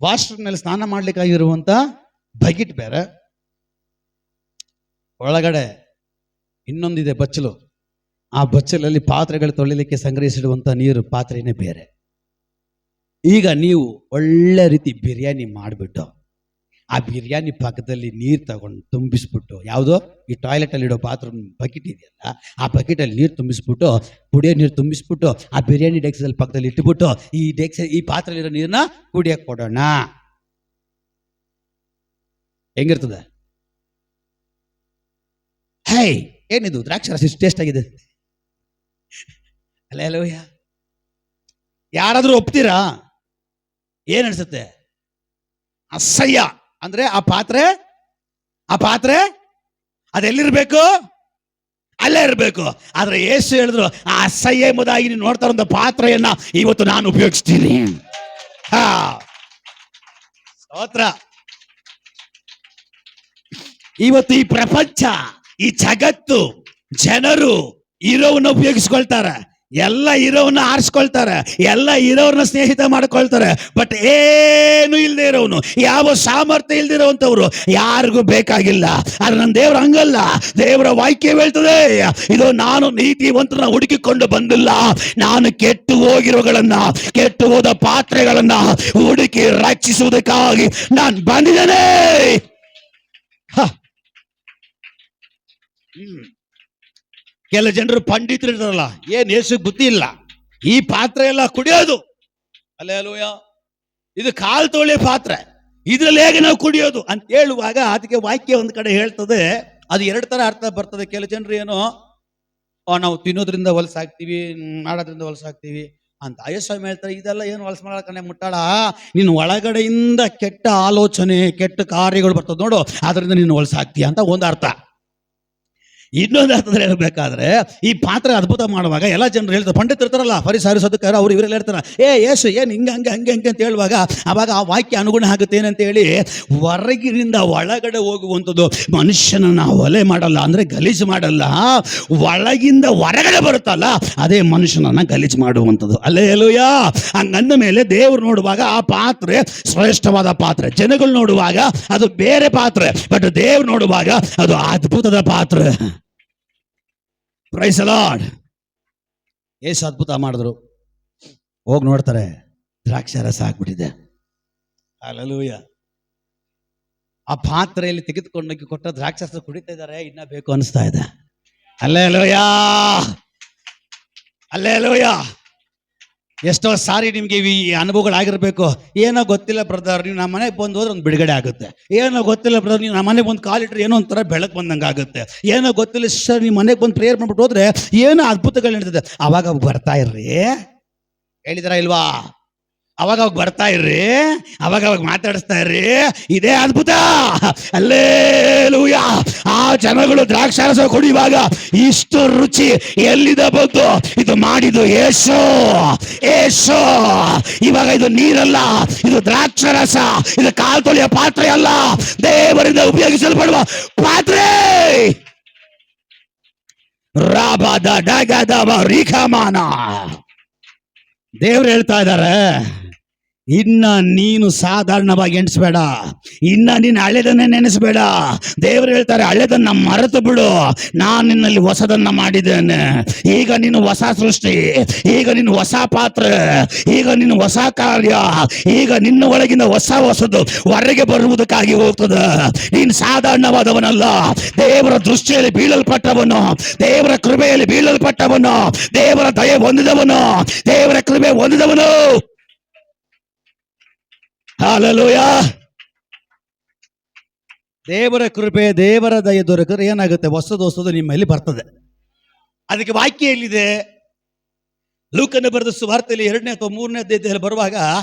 ವಾಶ್ರೂಮ್ ನಲ್ಲಿ ಸ್ನಾನ ಮಾಡ್ಲಿಕ್ಕಾಗಿರುವಂತ ಬಕೆಟ್ ಬೇರೆ, ಒಳಗಡೆ ಇನ್ನೊಂದಿದೆ ಬಚ್ಚಲು, ಆ ಬಚ್ಚಲಲ್ಲಿ ಪಾತ್ರೆಗಳು ತೊಳಿಲಿಕ್ಕೆ ಸಂಗ್ರಹಿಸಿಡುವಂತ ನೀರು ಪಾತ್ರೆನೇ ಬೇರೆ. ಈಗ ನೀವು ಒಳ್ಳೆ ರೀತಿ ಬಿರಿಯಾನಿ ಮಾಡಿಬಿಟ್ಟು ಆ ಬಿರಿಯಾನಿ ಪಕ್ಕದಲ್ಲಿ ನೀರು ತಗೊಂಡು ತುಂಬಿಸ್ಬಿಟ್ಟು, ಯಾವುದೋ ಈ ಟಾಯ್ಲೆಟ್ ಅಲ್ಲಿ ಇಡೋ ಬಾತ್ರೂಮ್ ಬಕೆಟ್ ಇದೆಯಲ್ಲ, ಆ ಬಕೆಟಲ್ಲಿ ನೀರು ತುಂಬಿಸ್ಬಿಟ್ಟು, ಕುಡಿಯೋ ನೀರು ತುಂಬಿಸ್ಬಿಟ್ಟು ಆ ಬಿರಿಯಾನಿ ಡೆಕ್ಸಲ್ಲಿ ಪಕ್ಕದಲ್ಲಿ ಇಟ್ಬಿಟ್ಟು ಈ ಪಾತ್ರೆಯಲ್ಲಿರೋ ನೀರನ್ನ ಕುಡಿಯಕ್ಕೆ ಕೊಡೋಣ. ಹೆಂಗಿರ್ತದೆ? ಹೇ, ಏನಿದು ದ್ರಾಕ್ಷಾರಸ ಇಷ್ಟು ಟೇಸ್ಟ್ ಆಗಿದೆ? ಹಲ್ಲೆಲೂಯ. ಯಾರಾದ್ರೂ ಒಪ್ತೀರಾ? ಏನ್ ಅನ್ಸುತ್ತೆ? ಅಸಹ್ಯ. ಅಂದ್ರೆ ಆ ಪಾತ್ರೆ ಅದೆಲ್ಲಿರ್ಬೇಕು? ಅಲ್ಲೇ ಇರಬೇಕು. ಆದ್ರೆ ಯೇಸು ಹೇಳಿದ್ರು, ಆ ಅಸಹ್ಯ ಎಂಬುದಾಗಿ ನೀವು ನೋಡ್ತಾ ಇರೋ ಪಾತ್ರೆಯನ್ನ ಇವತ್ತು ನಾನು ಉಪಯೋಗಿಸ್ತೀನಿ. ಸ್ತೋತ್ರ. ಇವತ್ತು ಈ ಪ್ರಪಂಚ, ಈ ಜಗತ್ತು, ಜನರು ಇರೋವನ್ನ ಉಪಯೋಗಿಸ್ಕೊಳ್ತಾರೆ, ಎಲ್ಲ ಇರೋವನ್ನ ಆರಿಸ್ಕೊಳ್ತಾರೆ, ಎಲ್ಲ ಇರೋರನ್ನ ಸ್ನೇಹಿತ ಮಾಡ್ಕೊಳ್ತಾರೆ. ಬಟ್ ಏನು ಇಲ್ಲದೆ ಇರೋನು, ಯಾವ ಸಾಮರ್ಥ್ಯ ಇಲ್ದಿರೋವಂಥವ್ರು ಯಾರಿಗೂ ಬೇಕಾಗಿಲ್ಲ. ಆದ್ರೆ ನನ್ನ ದೇವ್ರ ಹಂಗಲ್ಲ. ದೇವರ ವಾಕ್ಯ ಹೇಳ್ತದೆ, ಇದು ನಾನು ನೀತಿವಂತನ ಹುಡುಕಿಕೊಂಡು ಬಂದಿಲ್ಲ, ನಾನು ಕೆಟ್ಟು ಹೋಗಿರೋಗಳನ್ನ, ಕೆಟ್ಟು ಹೋದ ಪಾತ್ರೆಗಳನ್ನ ಹುಡುಕಿ ರಕ್ಷಿಸುವುದಕ್ಕಾಗಿ ನಾನು ಬಂದಿದ್ದೇನೆ. ಕೆಲ ಜನರು ಪಂಡಿತರು ಇರ್ತಾರಲ್ಲ, ಏನ್ ಯೇಸು ಬುದ್ಧಿ ಇಲ್ಲ, ಈ ಪಾತ್ರೆ ಎಲ್ಲ ಕುಡಿಯೋದು. ಹಲ್ಲೆಲೂಯಾ. ಇದು ಕಾಲು ತೊಳೆ ಪಾತ್ರೆ, ಇದ್ರಲ್ಲಿ ಹೇಗೆ ನಾವು ಕುಡಿಯೋದು ಅಂತ ಹೇಳುವಾಗ ಅದಕ್ಕೆ ವಾಕ್ಯ ಒಂದ್ ಕಡೆ ಹೇಳ್ತದೆ, ಅದು ಎರಡು ತರ ಅರ್ಥ ಬರ್ತದೆ. ಕೆಲ ಜನರು ಏನೋ ನಾವು ತಿನ್ನೋದ್ರಿಂದ ಹೊಲಸಾಗ್ತೀವಿ, ಮಾಡೋದ್ರಿಂದ ಹೊಲಸಾಗ್ತೀವಿ ಅಂತ. ಅಯ್ಯಸ್ವಾಮಿ ಹೇಳ್ತಾರೆ, ಇದೆಲ್ಲ ಏನು ಹೊಲಸು ಮಾಡಕನೆ ಮುಟ್ಟಾಳ, ನೀನು ಒಳಗಡೆಯಿಂದ ಕೆಟ್ಟ ಆಲೋಚನೆ, ಕೆಟ್ಟ ಕಾರ್ಯಗಳು ಬರ್ತದೆ ನೋಡು, ಅದರಿಂದ ನೀನು ಹೊಲಸಾಗ್ತೀಯ ಅಂತ ಒಂದು ಅರ್ಥ. ಇನ್ನೊಂದು ಅರ್ಥದಲ್ಲಿ ಹೇಳ್ಬೇಕಾದ್ರೆ, ಈ ಪಾತ್ರ ಅದ್ಭುತ ಮಾಡುವಾಗ ಎಲ್ಲ ಜನರು ಹೇಳ್ತಾರೆ, ಪಂಡಿತರು ಇರ್ತಾರಲ್ಲ, ಫರಿಸಾಯರು ಸದ್ದುಕಾರರು, ಅವ್ರು ಇವರೆಲ್ಲ ಹೇಳ್ತಾರೆ, ಯೇಸು ಏನು ಹಿಂಗೆ ಹಂಗೆ ಹಂಗೆ ಹಂಗೆ ಅಂತ ಹೇಳುವಾಗ ಅವಾಗ ಆ ವಾಕ್ಯ ಅನುಗುಣ ಆಗುತ್ತೆ ಏನಂತ ಹೇಳಿ, ಹೊರಗಿನಿಂದ ಒಳಗಡೆ ಹೋಗುವಂಥದ್ದು ಮನುಷ್ಯನನ್ನ ಒಲೆ ಮಾಡಲ್ಲ, ಅಂದರೆ ಗಲೀಜು ಮಾಡಲ್ಲ. ಒಳಗಿಂದ ಹೊರಗಡೆ ಬರುತ್ತಲ್ಲ, ಅದೇ ಮನುಷ್ಯನನ್ನ ಗಲೀಜು ಮಾಡುವಂಥದ್ದು. ಅಲ್ಲೇಲೂಯಾ. ಹಂಗಂದ ಮೇಲೆ ದೇವರು ನೋಡುವಾಗ ಆ ಪಾತ್ರೆ ಶ್ರೇಷ್ಠವಾದ ಪಾತ್ರೆ, ಜನಗಳು ನೋಡುವಾಗ ಅದು ಬೇರೆ ಪಾತ್ರೆ, ಬಟ್ ದೇವ್ರು ನೋಡುವಾಗ ಅದು ಅದ್ಭುತದ ಪಾತ್ರೆ. Price the lord. ಏಸು ಅದ್ಭುತ ಮಾಡಿದ್ರು, ಹೋಗಿ ನೋಡ್ತಾರೆ, ದ್ರಾಕ್ಷಿ ರಸ ಆಗ್ಬಿಟ್ಟಿದೆ. ಹಲ್ಲೆಲೂಯಾ. ಆ ಪಾತ್ರೆಯಲ್ಲಿ ತೆಗೆದುಕೊಂಡೋಗಿ ಕೊಟ್ಟ ದ್ರಾಕ್ಷಿ ರಸ ಕುಡಿತಾ ಇದ್ದಾರೆ, ಇನ್ನ ಬೇಕು ಅನಿಸ್ತಾ ಇದೆ. Hallelujah, hallelujah. ಎಷ್ಟೋ ಸಾರಿ ನಿಮಗೆ ಈ ಅನುಭವಗಳಾಗಿರ್ಬೇಕು. ಏನೋ ಗೊತ್ತಿಲ್ಲ ಬ್ರದರ್, ನೀವು ನಮ್ಮ ಮನೆಗೆ ಬಂದು ಹೋದ್ರೆ ಒಂದು ಬಿಡುಗಡೆ ಆಗುತ್ತೆ. ಏನೋ ಗೊತ್ತಿಲ್ಲ ಬ್ರದರ್, ನೀವು ನಮ್ಮ ಮನೆಗೆ ಬಂದು ಕಾಲಿಟ್ರೆ ಏನೋ ಒಂಥರ ಬೆಳಕು ಬಂದಂಗೆ ಆಗುತ್ತೆ. ಏನೋ ಗೊತ್ತಿಲ್ಲ ಸರ್, ನೀವು ಮನೆಗೆ ಬಂದು ಪ್ರೇಯರ್ ಮಾಡ್ಬಿಟ್ಟು ಹೋದ್ರೆ ಏನೋ ಅದ್ಭುತಗಳು ನಡೀತದೆ. ಅವಾಗ ಬರ್ತಾ ಇರ್ರಿ, ಹೇಳಿದಾರ ಇಲ್ವಾ? ಅವಾಗ ಬರ್ತಾ ಇರ್ರಿ, ಅವಾಗ ಮಾತಾಡಿಸ್ತಾ ಇರ್ರಿ, ಇದೇ ಅದ್ಭುತ. ಹಲ್ಲೆಲೂಯಾ. ಆ ಜನಗಳು ದ್ರಾಕ್ಷಾರಸ ಕುಡಿಯುವಾಗ ಇಷ್ಟು ರುಚಿ ಎಲ್ಲಿಂದ ಬಂತು? ಇದು ಮಾಡಿದ್ದು ಯೇಸು. ಯೇಸು. ಇವಾಗ ಇದು ನೀರಲ್ಲ, ಇದು ದ್ರಾಕ್ಷಾರಸ, ಇದು ಕಾಲು ತೊಳೆಯ ಪಾತ್ರೆ ಅಲ್ಲ, ದೇವರಿಂದ ಉಪಯೋಗಿಸಲ್ಪಡುವ ಪಾತ್ರೆ. ರಾಬದ ಡಗದವ ರಿಖಮಾನ. ದೇವ್ರು ಹೇಳ್ತಾ ಇದ್ದಾರೆ, ಇನ್ನ ನೀನು ಸಾಧಾರಣವಾಗಿ ಎಣಿಸ್ಬೇಡ, ಇನ್ನ ನೀನು ಹಳೆದನ್ನೇ ನೆನೆಸ್ಬೇಡ. ದೇವರು ಹೇಳ್ತಾರೆ, ಹಳೆದನ್ನ ಮರೆತು ಬಿಡು, ನಾನು ನಿನ್ನಲ್ಲಿ ಹೊಸದನ್ನ ಮಾಡಿದ್ದೇನೆ. ಈಗ ನೀನು ಹೊಸ ಸೃಷ್ಟಿ, ಈಗ ನೀನು ಹೊಸ ಪಾತ್ರೆ, ಈಗ ನೀನು ಹೊಸ ಕಾರ್ಯ, ಈಗ ನಿನ್ನ ಒಳಗಿನ ಹೊಸದು ಹೊರಗೆ ಬರುವುದಕ್ಕಾಗಿ ಹೋಗ್ತದೆ. ನೀನು ಸಾಧಾರಣವಾದವನಲ್ಲ, ದೇವರ ದೃಷ್ಟಿಯಲ್ಲಿ ಬೀಳಲ್ಪಟ್ಟವನು, ದೇವರ ಕೃಪೆಯಲ್ಲಿ ಬೀಳಲ್ಪಟ್ಟವನು, ದೇವರ ದಯೆ ಹೊಂದಿದವನು, ದೇವರ ಕೃಪೆ ಹೊಂದಿದವನು. ಹಲ್ಲೆಲೂಯಾ. ದೇವರ ಕೃಪೆ, ದೇವರ ದಯೆ ದೊರಕಿದ್ರೆ ಏನಾಗುತ್ತೆ? ಹೊಸದು ನಿಮ್ಮಲ್ಲಿ ಬರ್ತದೆ. ಅದಕ್ಕೆ ವಾಕ್ಯ ಎಲ್ಲಿದೆ? ಲೂಕನ ಬರೆದ ಸುವಾರ್ತೆಯಲ್ಲಿ 2ನೇ ಅಥವಾ 3ನೇ ಅಧ್ಯಾಯದಲ್ಲಿ ಬರುವಾಗ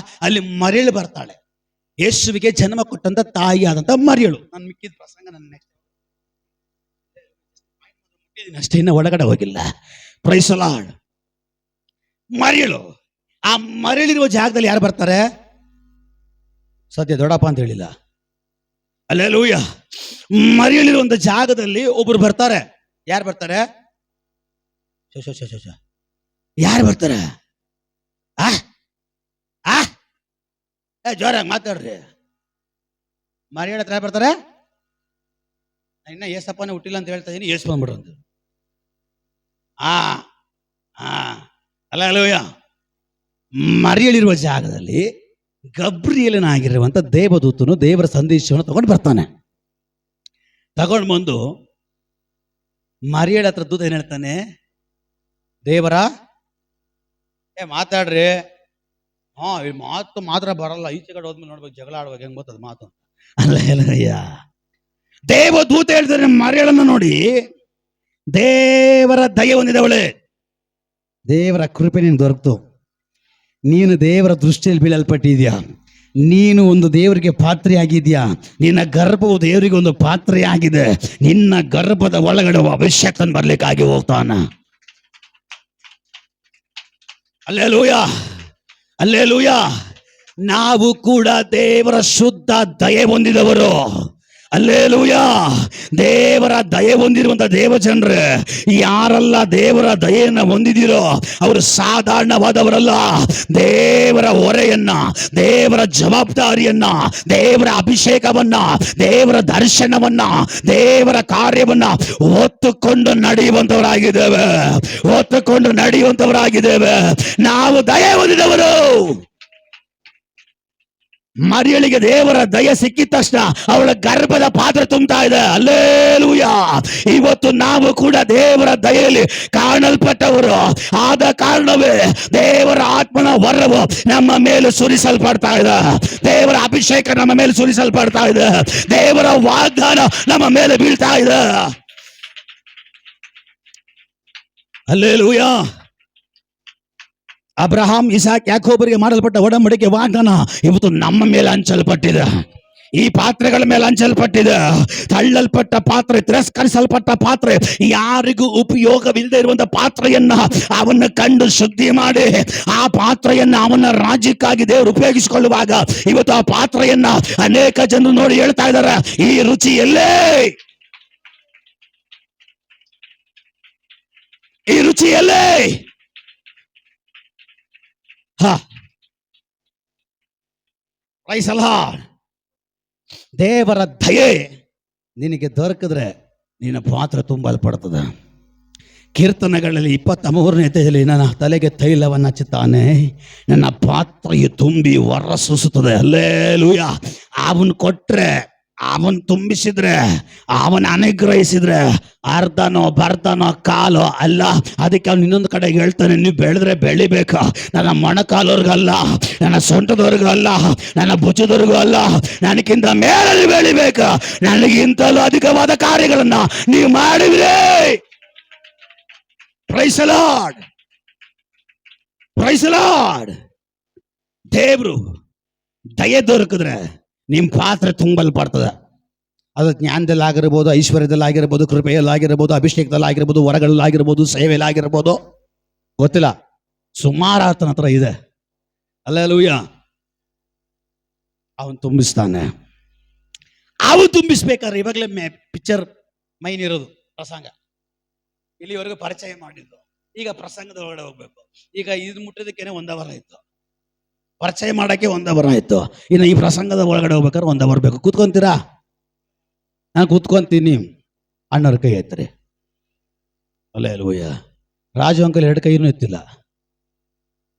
ಅಲ್ಲಿ ಮರಿಯಳು ಬರ್ತಾಳೆ, ಯೇಸುವಿಗೆ ಜನ್ಮ ಕೊಟ್ಟಂತ ತಾಯಿ ಆದಂತ ಮರಿಯಳು. ನಾನು ಮಿಕ್ಕಿದ ಪ್ರಸಂಗ ನನ್ನ ಅಷ್ಟೇ, ಇನ್ನ ಒಳಗಡೆ ಹೋಗಿಲ್ಲ. Praise the Lord. ಮರಿಯಳು, ಆ ಮರಿಯಳಿರುವ ಜಾಗದಲ್ಲಿ ಯಾರು ಬರ್ತಾರೆ? ಸದ್ಯ ದೊಡ್ಡಪ್ಪ ಅಂತ ಹೇಳಿಲ್ಲ. ಹಲ್ಲೆಲೂಯಾ. ಮರಿಯಳಿರುವಂತ ಜಾಗದಲ್ಲಿ ಒಬ್ರು ಬರ್ತಾರೆ. ಯಾರು ಬರ್ತಾರೆ? ಯಾರು ಬರ್ತಾರೆ? ಜೋರಾಗಿ ಮಾತಾಡ್ರಿ. ಮರಿಯಳ ಹತ್ರ ಯಾರು ಬರ್ತಾರೆ? ಇನ್ನ ಏಸಪ್ಪನೇ ಹುಟ್ಟಿಲ್ಲ ಅಂತ ಹೇಳ್ತಾ ಇದೀನಿ, ಏಸು ಬಂದ್ಬಿಡು ಅಂತ. ಹಲ್ಲೆಲೂಯಾ. ಮರಿಯಳಿರುವ ಜಾಗದಲ್ಲಿ ಗಬ್ರಿಯೇಲನಾಗಿರುವಂತ ದೇವದೂತನು ದೇವರ ಸಂದೇಶವನ್ನು ತಗೊಂಡು ಬರ್ತಾನೆ. ತಗೊಂಡು ಬಂದು ಮರಿಯಳ ಹತ್ರ ದೂತ ಏನ್ ಹೇಳ್ತಾನೆ? ದೇವರ ಮಾತಾಡ್ರಿ. ಈ ಮಾತು ಮಾತ್ರ ಬರಲ್ಲ, ಈಚೆ ಕಡೆ ಹೋದ್ಮೇಲೆ ನೋಡ್ಬೇಕು, ಜಗಳ ಆಡುವಾಗ ಹೆಂಗ್ ಗೊತ್ತದ ಮಾತು. ಅಲ್ಲಯ್ಯ, ದೇವದೂತ ಹೇಳ್ತಾನೆ ಮರಿಯಳನ್ನ ನೋಡಿ, ದೇವರ ದಯೆ ಹೊಂದಿದವಳೆ, ದೇವರ ಕೃಪೆ ನೀನು ದೊರಕ್ತು, ನೀನು ದೇವರ ದೃಷ್ಟಿಯಲ್ಲಿ ಬೀಳಲ್ಪಟ್ಟಿದ್ಯಾ, ನೀನು ಒಂದು ದೇವರಿಗೆ ಪಾತ್ರೆಯಾಗಿದ್ಯಾ, ನಿನ್ನ ಗರ್ಭವು ದೇವರಿಗೆ ಒಂದು ಪಾತ್ರೆಯಾಗಿದೆ, ನಿನ್ನ ಗರ್ಭದ ಒಳಗಡೆ ಅಭಿಷೇಕನ್ ಬರ್ಲಿಕ್ಕಾಗಿ ಹೋಗ್ತಾನ. Hallelujah, hallelujah. ನಾವು ಕೂಡ ದೇವರ ಶುದ್ಧ ದಯೆ ಹೊಂದಿದವರು. ಹಲ್ಲೆಲೂಯಾ. ದೇವರ ದಯೆ ಹೊಂದಿರುವಂತ ದೇವ ಜನರೇ, ಯಾರೆಲ್ಲ ದೇವರ ದಯೆಯನ್ನ ಹೊಂದಿದಿರೋ ಅವರು ಸಾಧಾರಣವಾದವರಲ್ಲ. ದೇವರ ಹೊರೆಯನ್ನ, ದೇವರ ಜವಾಬ್ದಾರಿಯನ್ನ, ದೇವರ ಅಭಿಷೇಕವನ್ನ, ದೇವರ ದರ್ಶನವನ್ನ, ದೇವರ ಕಾರ್ಯವನ್ನ ಹೊತ್ತುಕೊಂಡು ನಡೆಯುವಂತವರಾಗಿದ್ದೇವೆ, ಹೊತ್ತುಕೊಂಡು ನಡೆಯುವಂತವರಾಗಿದ್ದೇವೆ. ನಾವು ದಯೆ ಹೊಂದಿದವರು. ಮರಿಯಳಿಗೆ ದೇವರ ದಯೆ ಸಿಕ್ಕಿದ ತಕ್ಷಣ ಅವಳ ಗರ್ಭದ ಪಾತ್ರೆ ತುಂಬ್ತಾ ಇದೆ. ಹಲ್ಲೆಲೂಯಾ. ಇವತ್ತು ನಾವು ಕೂಡ ದೇವರ ದಯೆಯಲ್ಲಿ ಕಾಣಲ್ಪಟ್ಟವರು ಆದ ಕಾರಣವೇ ದೇವರ ಆತ್ಮನ ವರವು ನಮ್ಮ ಮೇಲೆ ಸುರಿಸಲ್ಪಡ್ತಾ ಇದೆ, ದೇವರ ಅಭಿಷೇಕ ನಮ್ಮ ಮೇಲೆ ಸುರಿಸಲ್ಪಡ್ತಾ ಇದೆ, ದೇವರ ವಾಗ್ದಾನ ನಮ್ಮ ಮೇಲೆ ಬೀಳ್ತಾ ಇದೆ. ಹಲ್ಲೆಲೂಯಾ. ಅಬ್ರಹಾಂ, ಇಸಾಕ್, ಯಾಕೋಬರಿಗೆ ಮಾಡಲ್ಪಟ್ಟ ಒಡಂಬಡಿಕೆ ವಾಗ್ದಾನ ಇವತ್ತು ನಮ್ಮ ಮೇಲೆ ಹಂಚಲ್ಪಟ್ಟಿದೆ. ಈ ಪಾತ್ರೆಗಳ ಮೇಲೆ ಹಂಚಲ್ಪಟ್ಟಿದೆ. ತಳ್ಳಲ್ಪಟ್ಟ ಪಾತ್ರೆ, ತಿರಸ್ಕರಿಸಲ್ಪಟ್ಟ ಪಾತ್ರೆ, ಯಾರಿಗೂ ಉಪಯೋಗವಿಲ್ಲದೆ ಇರುವಂತ ಪಾತ್ರೆಯನ್ನ ಅವನ್ನ ಕಂಡು ಶುದ್ಧಿ ಮಾಡಿ ಆ ಪಾತ್ರೆಯನ್ನ ಅವನ ರಾಜ್ಯಕ್ಕಾಗಿ ದೇವರು ಉಪಯೋಗಿಸಿಕೊಳ್ಳುವಾಗ ಇವತ್ತು ಆ ಪಾತ್ರೆಯನ್ನ ಅನೇಕ ಜನರು ನೋಡಿ ಹೇಳ್ತಾ ಇದ್ದಾರೆ, ಈ ರುಚಿ ಎಲ್ಲೇ, ಈ ರುಚಿ ಎಲ್ಲೇ. ದೇವರ ದಯೆ ನಿನಗೆ ದೊರಕಿದ್ರೆ ನಿನ್ನ ಪಾತ್ರೆ ತುಂಬಲ್ಪಡ್ತದೆ. ಕೀರ್ತನೆಗಳಲ್ಲಿ 23ನೇ ನನ್ನ ತಲೆಗೆ ತೈಲವನ್ನು ಹಚ್ಚುತ್ತಾನೆ, ನನ್ನ ಪಾತ್ರೆಯು ತುಂಬಿ ಹೊರಸೂಸುತ್ತದೆ. ಹಲ್ಲೆಲೂಯಾ. ಅವನ್ ಕೊಟ್ರೆ, ಅವನ್ ತುಂಬಿಸಿದ್ರೆ, ಅವನ ಅನುಗ್ರಹಿಸಿದ್ರೆ ಅರ್ಧನೋ ಬರ್ಧನೋ ಕಾಲೋ ಅಲ್ಲ. ಅದಕ್ಕೆ ಅವ್ನು ಇನ್ನೊಂದು ಕಡೆ ಹೇಳ್ತಾನೆ, ನೀವು ಬೆಳೆದ್ರೆ ಬೆಳಿಬೇಕ, ನನ್ನ ಮೊಣಕಾಲವ್ರಿಗಲ್ಲ, ನನ್ನ ಸೊಂಟದವ್ರಿಗೂ ಅಲ್ಲ, ನನ್ನ ಭುಜದವ್ರಿಗೂ ಅಲ್ಲ, ನನಗಿಂತ ಮೇಲೆ ಬೆಳಿಬೇಕ, ನನಗಿಂತಲೂ ಅಧಿಕವಾದ ಕಾರ್ಯಗಳನ್ನ ನೀವು ಮಾಡಿದ್ರೆ. Praise the Lord, praise the Lord. ದೇವ್ರು ದಯೆ ದೊರಕಿದ್ರೆ ನಿಮ್ ಪಾತ್ರೆ ತುಂಬಲ್ಪಡ್ತದೆ. ಅದು ಜ್ಞಾನದಲ್ಲಿ ಆಗಿರ್ಬೋದು, ಐಶ್ವರ್ಯದಲ್ಲಿ ಆಗಿರ್ಬೋದು, ಕೃಪೆಯಲ್ಲಾಗಿರ್ಬೋದು, ಅಭಿಷೇಕದಲ್ಲಾಗಿರ್ಬೋದು, ವರಗಳಲ್ಲಾಗಿರ್ಬೋದು, ಸೇವೆಯಲ್ಲಾಗಿರ್ಬೋದು, ಗೊತ್ತಿಲ್ಲ, ಸುಮಾರು ಆತನ ಹತ್ರ ಇದೆ. ಹಲ್ಲೆಲೂಯಾ. ಅವನು ತುಂಬಿಸ್ತಾನೆ. ಅವನು ತುಂಬಿಸ್ಬೇಕಾದ್ರೆ ಇವಾಗಲೇ ಪಿಕ್ಚರ್ ಮೈನ್ ಇರೋದು ಪ್ರಸಂಗ. ಇಲ್ಲಿವರೆಗೂ ಪರಿಚಯ ಮಾಡಿದ್ದು, ಈಗ ಪ್ರಸಂಗದ ಒಳಗಡೆ ಹೋಗ್ಬೇಕು. ಈಗ ಇದು ಮುಟ್ಟೋದಕ್ಕೇನೆ 1 ಅವರ್ ಆಯ್ತು, ಪರಿಚಯ ಮಾಡಕ್ಕೆ 1 ಅವರ್ ಆಯ್ತು. ಇನ್ನು ಈ ಪ್ರಸಂಗದ ಒಳಗಡೆ ಹೋಗ್ಬೇಕಾದ್ರೆ 1 ಅವರ್ ಬೇಕು. ಕೂತ್ಕೊಂತೀರಾ? ನಾನು ಕೂತ್ಕೊಂತೀನಿ. ಅಣ್ಣವ್ರ ಕೈ ಎತ್ತರಿ. ಹಲ್ಲೆಲೂಯಾ. ರಾಜು ಅಂಕಲ್ 2 ಕೈನೂ ಎತ್ತಿಲ್ಲ.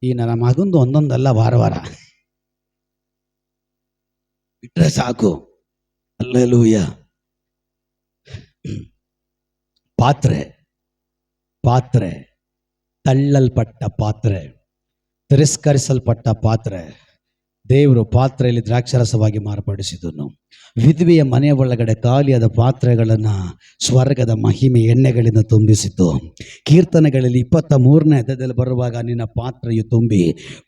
ಈ ನನ್ನ ಮಗಂದು ಒಂದೊಂದಲ್ಲ, ವಾರ ವಾರ ಬಿಟ್ರೆ ಸಾಕು. ಹಲ್ಲೆಲೂಯಾ. ಪಾತ್ರೆ, ಪಾತ್ರೆ, ತಳ್ಳಲ್ಪಟ್ಟ ಪಾತ್ರೆ, ತಿರಸ್ಕರಿಸಲ್ಪಟ್ಟ ಪಾತ್ರೆ ದೇವರು ಪಾತ್ರೆಯಲ್ಲಿ ದ್ರಾಕ್ಷರಸವಾಗಿ ಮಾರ್ಪಡಿಸಿದನು. ವಿಧವೆಯ ಮನೆಯ ಒಳಗಡೆ ಖಾಲಿಯಾದ ಪಾತ್ರೆಗಳನ್ನು ಸ್ವರ್ಗದ ಮಹಿಮೆ ಎಣ್ಣೆಗಳಿಂದ ತುಂಬಿಸಿತು. ಕೀರ್ತನೆಗಳಲ್ಲಿ 23ನೇ ಅಧ್ಯಾಯದಲ್ಲಿ ಬರುವಾಗ ನಿನ್ನ ಪಾತ್ರೆಯು ತುಂಬಿ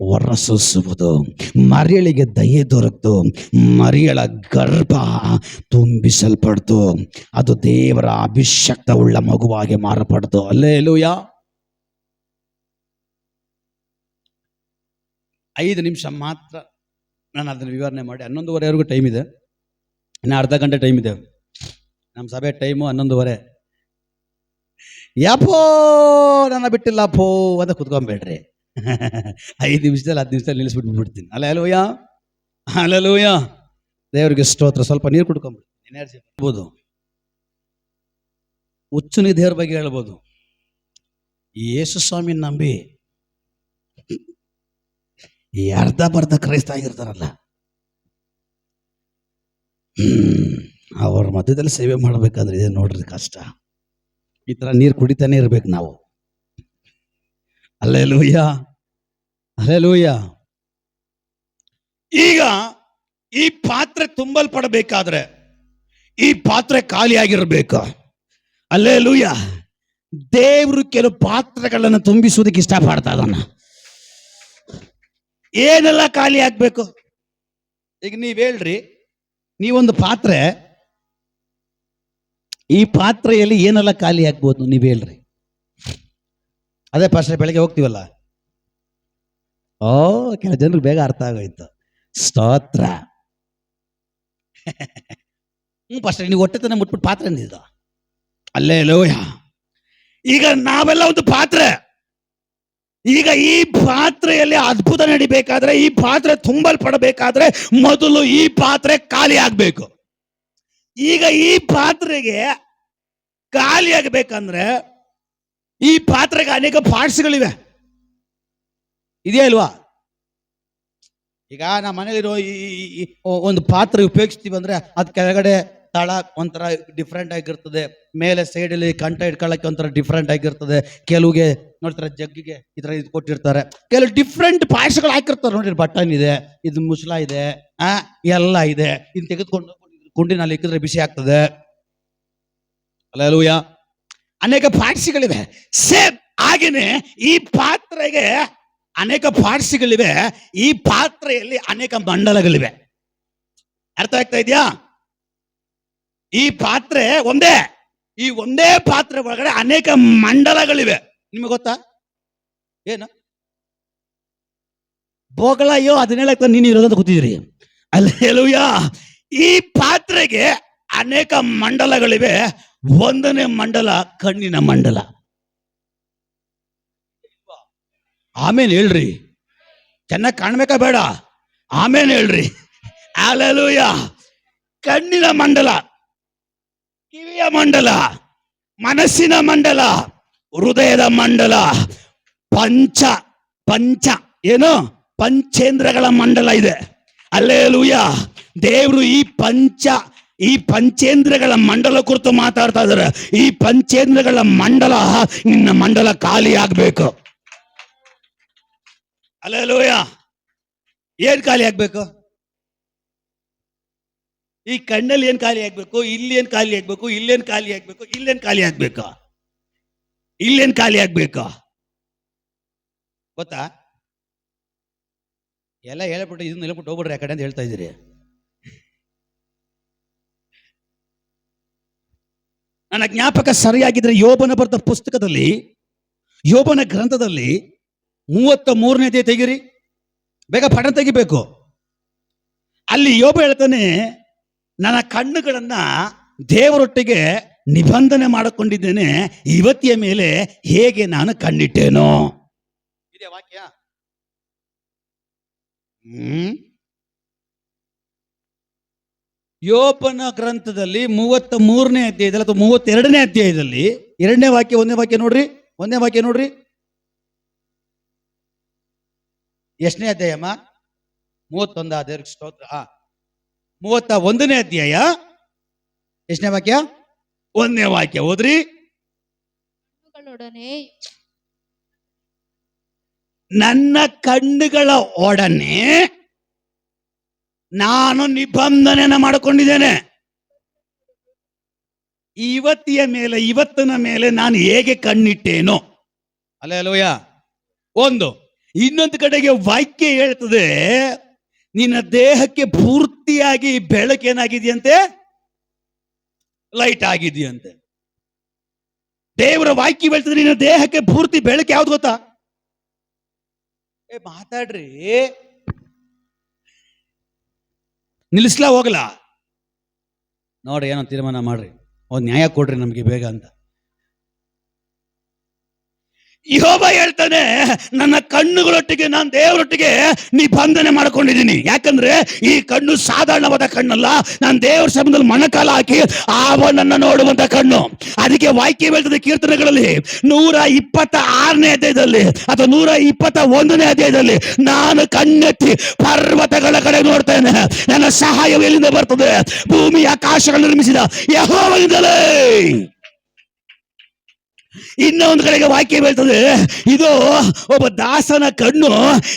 ಹೊರಸೂಸುವುದು. ಮರಿಯಳಿಗೆ ದಯೆ ದೊರಕಿತು, ಮರಿಯಳ ಗರ್ಭ ತುಂಬಿಸಲ್ಪಡ್ತು, ಅದು ದೇವರ ಅಭಿಷಕ್ತವುಳ್ಳ ಮಗುವಾಗಿ ಮಾರ್ಪಡ್ತು. ಹಲ್ಲೆಲೂಯಾ. 5 ನಿಮಿಷ ಮಾತ್ರ ನಾನು ಅದನ್ನು ವಿವರಣೆ ಮಾಡಿ 11:30ವರೆಗೂ ಟೈಮ್ ಇದೆ. ಇನ್ನು ಅರ್ಧ ಗಂಟೆ ಟೈಮ್ ಇದೆ. ನಮ್ಮ ಸಭೆ ಟೈಮು 11:30. ಯಾಪೋ ನನ್ನ ಬಿಟ್ಟಿಲ್ಲಪ್ಪೋ ಅಂತ ಕುತ್ಕೊಂಬೇಡ್ರಿ. 5 ನಿಮಿಷದಲ್ಲಿ 10 ನಿಮಿಷದಲ್ಲಿ ನಿಲ್ಲಿಸ್ಬಿಟ್ಬಿಡ್ತೀನಿ. Hallelujah, hallelujah. ದೇವರಿಗೆ ಸ್ತೋತ್ರ. ಸ್ವಲ್ಪ ನೀರು ಕುಡ್ಕೊಂಬಿಡ್ತೀನಿ, ಎನರ್ಜಿ ಬರ್ಬೋದು. ಹುಚ್ಚುನಿ ದೇವ್ರ ಬಗ್ಗೆ ಹೇಳ್ಬೋದು. ಯೇಸು ಸ್ವಾಮಿ ನಂಬಿ ಈ ಅರ್ಧ ಕ್ರೈಸ್ತ ಆಗಿರ್ತಾರಲ್ಲ, ಅವ್ರ ಮಧ್ಯದಲ್ಲಿ ಸೇವೆ ಮಾಡಬೇಕಾದ್ರೆ ಇದೆ ನೋಡ್ರಿ ಕಷ್ಟ. ಈ ಥರ ನೀರು ಕುಡಿತಾನೆ ಇರ್ಬೇಕು ನಾವು. Hallelujah, hallelujah. ಈಗ ಈ ಪಾತ್ರೆ ತುಂಬಲ್ಪಡಬೇಕಾದ್ರೆ ಈ ಪಾತ್ರೆ ಖಾಲಿಯಾಗಿರ್ಬೇಕು. ಹಲ್ಲೆಲೂಯಾ. ದೇವರು ಕೆಲವು ಪಾತ್ರೆಗಳನ್ನು ತುಂಬಿಸುವುದಕ್ಕೆ ಇಷ್ಟಪಡ್ತಾ ಇದ್ದಾನ. ಏನೆಲ್ಲ ಖಾಲಿ ಆಗ್ಬೇಕು? ಈಗ ನೀವ್ ಹೇಳ್ರಿ, ನೀವೊಂದು ಪಾತ್ರೆ, ಈ ಪಾತ್ರೆಯಲ್ಲಿ ಏನೆಲ್ಲ ಖಾಲಿ ಆಗ್ಬೋದು ನೀವ್ ಹೇಳ್ರಿ. ಅದೇ ಪಾಸ್ಟರ್ ಬೆಳಗ್ಗೆ ಹೋಗ್ತೀವಲ್ಲ, ಕೆಲ ಜನರಿಗೆ ಬೇಗ ಅರ್ಥ ಆಗೋಯ್ತು. ಸ್ತೋತ್ರ. ಪಾಸ್ಟರ್ ನೀವು ಹೊಟ್ಟೆ ತನ ಮುಟ್ಬಿಟ್ಟು ಪಾತ್ರೆ ಅಂದಿದ್ದು. ಹಲ್ಲೆಲೂಯಾ. ಈಗ ನಾವೆಲ್ಲ ಒಂದು ಪಾತ್ರೆ. ಈಗ ಈ ಪಾತ್ರೆಯಲ್ಲಿ ಅದ್ಭುತ ನಡಿಬೇಕಾದ್ರೆ, ಈ ಪಾತ್ರೆ ತುಂಬಲ್ಪಡಬೇಕಾದ್ರೆ ಮೊದಲು ಈ ಪಾತ್ರೆ ಖಾಲಿ ಆಗ್ಬೇಕು. ಈಗ ಈ ಪಾತ್ರೆಗೆ ಖಾಲಿ ಆಗ್ಬೇಕಂದ್ರೆ ಈ ಪಾತ್ರೆಗೆ ಅನೇಕ ಪಾರ್ಟ್ಸ್ಗಳಿವೆ, ಇದೆಯಾ ಇಲ್ವಾ? ಈಗ ನಮ್ಮ ಮನೇಲಿರೋ ಈ ಒಂದು ಪಾತ್ರೆ ಉಪಯೋಗಿಸ್ತೀವಿ ಅಂದ್ರೆ ಅದ್ ಕೆಳಗಡೆ ತಳ ಒಂಥರ ಡಿಫ್ರೆಂಟ್ ಆಗಿರ್ತದೆ, ಮೇಲೆ ಸೈಡಲ್ಲಿ ಕಂಠ ಇಟ್ಕೊಳ್ಳಕ್ಕೆ ಒಂಥರ ಡಿಫ್ರೆಂಟ್ ಆಗಿರ್ತದೆ. ಕೆಲವಿಗೆ ನೋಡ್ತಾರೆ ಜಗ್ಗಿಗೆ ಈ ಥರ ಇದು ಕೊಟ್ಟಿರ್ತಾರೆ, ಕೆಲವು ಡಿಫ್ರೆಂಟ್ ಪಾಯಸಗಳು ಹಾಕಿರ್ತಾರೆ ನೋಡ್ರಿ. ಬಟನ್ ಇದೆ, ಇದು ಮುಸ್ಲ ಇದೆ, ಎಲ್ಲ ಇದೆ. ಇನ್ನು ತೆಗೆದುಕೊಂಡು ಕುಂಡಿನಲ್ಲಿ ಇಕ್ಕಿದ್ರೆ ಬಿಸಿ ಆಗ್ತದೆ. ಹಲ್ಲೆಲೂಯಾ. ಅನೇಕ ಪಾರ್ಟ್ಸ್ಗಳಿವೆ. ಸೇಮ್ ಹಾಗೇನೆ ಈ ಪಾತ್ರೆಗೆ ಅನೇಕ ಪಾರ್ಟ್ಸ್ಗಳಿವೆ. ಈ ಪಾತ್ರೆಯಲ್ಲಿ ಅನೇಕ ಮಂಡಲಗಳಿವೆ. ಅರ್ಥ ಆಗ್ತಾ ಇದೆಯಾ? ಈ ಪಾತ್ರೆ ಒಂದೇ, ಈ ಒಂದೇ ಪಾತ್ರೆ ಒಳಗಡೆ ಅನೇಕ ಮಂಡಲಗಳಿವೆ. ನಿಮಗೆ ಗೊತ್ತಾ? ಏನು ಬೋಗಳ? ಅಯ್ಯೋ ಅದನ್ನ ಹೇಳಕ್ ನೀನು ಇರೋದಂತ ಕೂತಿದ್ರಿ. ಹಲ್ಲೆಲೂಯ. ಈ ಪಾತ್ರೆಗೆ ಅನೇಕ ಮಂಡಲಗಳಿವೆ. ಒಂದನೇ ಮಂಡಲ ಕಣ್ಣಿನ ಮಂಡಲ. ಆಮೇಲೆ ಹೇಳ್ರಿ, ಚೆನ್ನಾಗಿ ಕಾಣ್ಬೇಕಾ ಬೇಡ? ಆಮೇಲೆ ಹೇಳ್ರಿ. ಹಲ್ಲೆಲೂಯ. ಕಣ್ಣಿನ ಮಂಡಲ, ಕಿವಿಯ ಮಂಡಲ, ಮನಸ್ಸಿನ ಮಂಡಲ, ಹೃದಯದ ಮಂಡಲ, ಪಂಚ ಪಂಚ ಏನು ಪಂಚೇಂದ್ರಗಳ ಮಂಡಲ ಇದೆ. ಹಲ್ಲೆಲೂಯ. ದೇವರು ಈ ಪಂಚೇಂದ್ರಗಳ ಮಂಡಲ ಕುರಿತು ಮಾತಾಡ್ತಾ ಇದ್ದಾರೆ. ಈ ಪಂಚೇಂದ್ರಗಳ ಮಂಡಲ, ನಿನ್ನ ಮಂಡಲ ಖಾಲಿ ಆಗ್ಬೇಕು. ಹಲ್ಲೆಲೂಯ. ಏನ್ ಖಾಲಿ ಆಗ್ಬೇಕು? ಈ ಕಣ್ಣಲ್ಲಿ ಏನ್ ಖಾಲಿ ಆಗ್ಬೇಕು? ಇಲ್ಲಿ ಏನ್ ಖಾಲಿ ಆಗ್ಬೇಕು? ಇಲ್ಲೇನ್ ಖಾಲಿ ಆಗ್ಬೇಕು? ಇಲ್ಲೇನ್ ಖಾಲಿ ಆಗ್ಬೇಕು? ಇಲ್ಲೇನ್ ಖಾಲಿ ಆಗ್ಬೇಕು ಗೊತ್ತಾ? ಎಲ್ಲ ಹೇಳ್ಬಿಟ್ಟು ಇದನ್ನ ಹೇಳ್ಬಿಟ್ಟು ಹೋಗ್ಬಿಡ್ರಿ ಆ ಕಡೆ ಅಂತ ಹೇಳ್ತಾ ಇದ್ದೀರಿ. ನನ್ನ ಜ್ಞಾಪಕ ಸರಿಯಾಗಿದ್ರೆ ಯೋಬನ ಬರೆದ ಪುಸ್ತಕದಲ್ಲಿ, ಯೋಬನ ಗ್ರಂಥದಲ್ಲಿ 33ನೇ ತೆಗಿರಿ, ಬೇಗ ಪಠಣ ತೆಗಿಬೇಕು. ಅಲ್ಲಿ ಯೋಬ ಹೇಳ್ತಾನೆ, ನನ್ನ ಕಣ್ಣುಗಳನ್ನ ದೇವರೊಟ್ಟಿಗೆ ನಿಬಂಧನೆ ಮಾಡಿಕೊಂಡಿದ್ದೇನೆ, ಇವತ್ತಿಯ ಮೇಲೆ ಹೇಗೆ ನಾನು ಕಣ್ಣಿಟ್ಟೇನೋ. ಇದೆ ವಾಕ್ಯ. ಯೋಬನ ಗ್ರಂಥದಲ್ಲಿ 33ನೇ ಅಧ್ಯಾಯದಲ್ಲಿ ಅಥವಾ 32ನೇ ಅಧ್ಯಾಯದಲ್ಲಿ 2ನೇ ವಾಕ್ಯ, 1ನೇ ವಾಕ್ಯ ನೋಡ್ರಿ. 1ನೇ ವಾಕ್ಯ ನೋಡ್ರಿ. ಎಷ್ಟನೇ ಅಧ್ಯಾಯಮ್ಮ? 31. ದೇವರಿಗೆ ಸ್ತೋತ್ರ. 31ನೇ ಅಧ್ಯಾಯ ಎಷ್ಟನೇ ವಾಕ್ಯ? 1ನೇ ವಾಕ್ಯ ಓದ್ರಿ. ನನ್ನ ಕಣ್ಣುಗಳ ಒಡನೆ ನಾನು ನಿಬಂಧನೆಯನ್ನು ಮಾಡಿಕೊಂಡಿದ್ದೇನೆ, ಇವತ್ತಿನ ಮೇಲೆ ನಾನು ಹೇಗೆ ಕಣ್ಣಿಟ್ಟೇನೋ. ಹಲ್ಲೆಲೂಯ. ಒಂದು. ಇನ್ನೊಂದು ಕಡೆಗೆ ವಾಕ್ಯ ಹೇಳ್ತದೆ, ನಿನ್ನ ದೇಹಕ್ಕೆ ಪೂರ್ತಿಯಾಗಿ ಬೆಳಕೇನಾಗಿದೆಯಂತೆ? ಲೈಟ್ ಆಗಿದೆಯಂತೆ. ದೇವರ ವಾಕ್ಯ ಹೇಳ್ತದೆ, ನಿನ್ನ ದೇಹಕ್ಕೆ ಪೂರ್ತಿ ಬೆಳಕು ಯಾವ್ದು ಗೊತ್ತಾ? ಮಾತಾಡ್ರಿ, ನಿಲ್ಲಿಸ್ಲಾ ಹೋಗಲ್ಲ? ನೋಡ್ರಿ, ಏನೋ ತೀರ್ಮಾನ ಮಾಡ್ರಿ, ಒಂದು ನ್ಯಾಯ ಕೊಡ್ರಿ ನಮ್ಗೆ ಬೇಗ ಅಂತ. ಯೋಬ ಹೇಳ್ತಾನೆ, ನನ್ನ ಕಣ್ಣುಗಳೊಟ್ಟಿಗೆ ನಾನು ದೇವರೊಟ್ಟಿಗೆ ನಿಬಂಧನೆ ಮಾಡ್ಕೊಂಡಿದ್ದೀನಿ. ಯಾಕಂದ್ರೆ ಈ ಕಣ್ಣು ಸಾಧಾರಣವಾದ ಕಣ್ಣಲ್ಲ, ನಾನು ದೇವರ ಸಭೆಯಲ್ಲಿ ಮೊಣಕಾಲ ಹಾಕಿ ಅವನನ್ನ ನೋಡುವಂತ ಕಣ್ಣು. ಅದಕ್ಕೆ ವಾಕ್ಯ ಹೇಳ್ತದೆ ಕೀರ್ತನೆಗಳಲ್ಲಿ 126ನೇ ಅಧ್ಯಾಯದಲ್ಲಿ ಅಥವಾ 121ನೇ ಅಧ್ಯಾಯದಲ್ಲಿ, ನಾನು ಕಣ್ಣೆತ್ತಿ ಪರ್ವತಗಳ ಕಡೆ ನೋಡ್ತೇನೆ, ನನ್ನ ಸಹಾಯವು ಎಲ್ಲಿಂದ ಬರ್ತದೆ? ಭೂಮಿ ಆಕಾಶಗಳನ್ನು ನಿರ್ಮಿಸಿದ ಯೆಹೋವನಿಂದಲೇ. ಇನ್ನೊಂದು ಕಡೆಗೆ ವಾಕ್ಯ ಹೇಳ್ತದೆ, ಇದು ಒಬ್ಬ ದಾಸನ ಕಣ್ಣು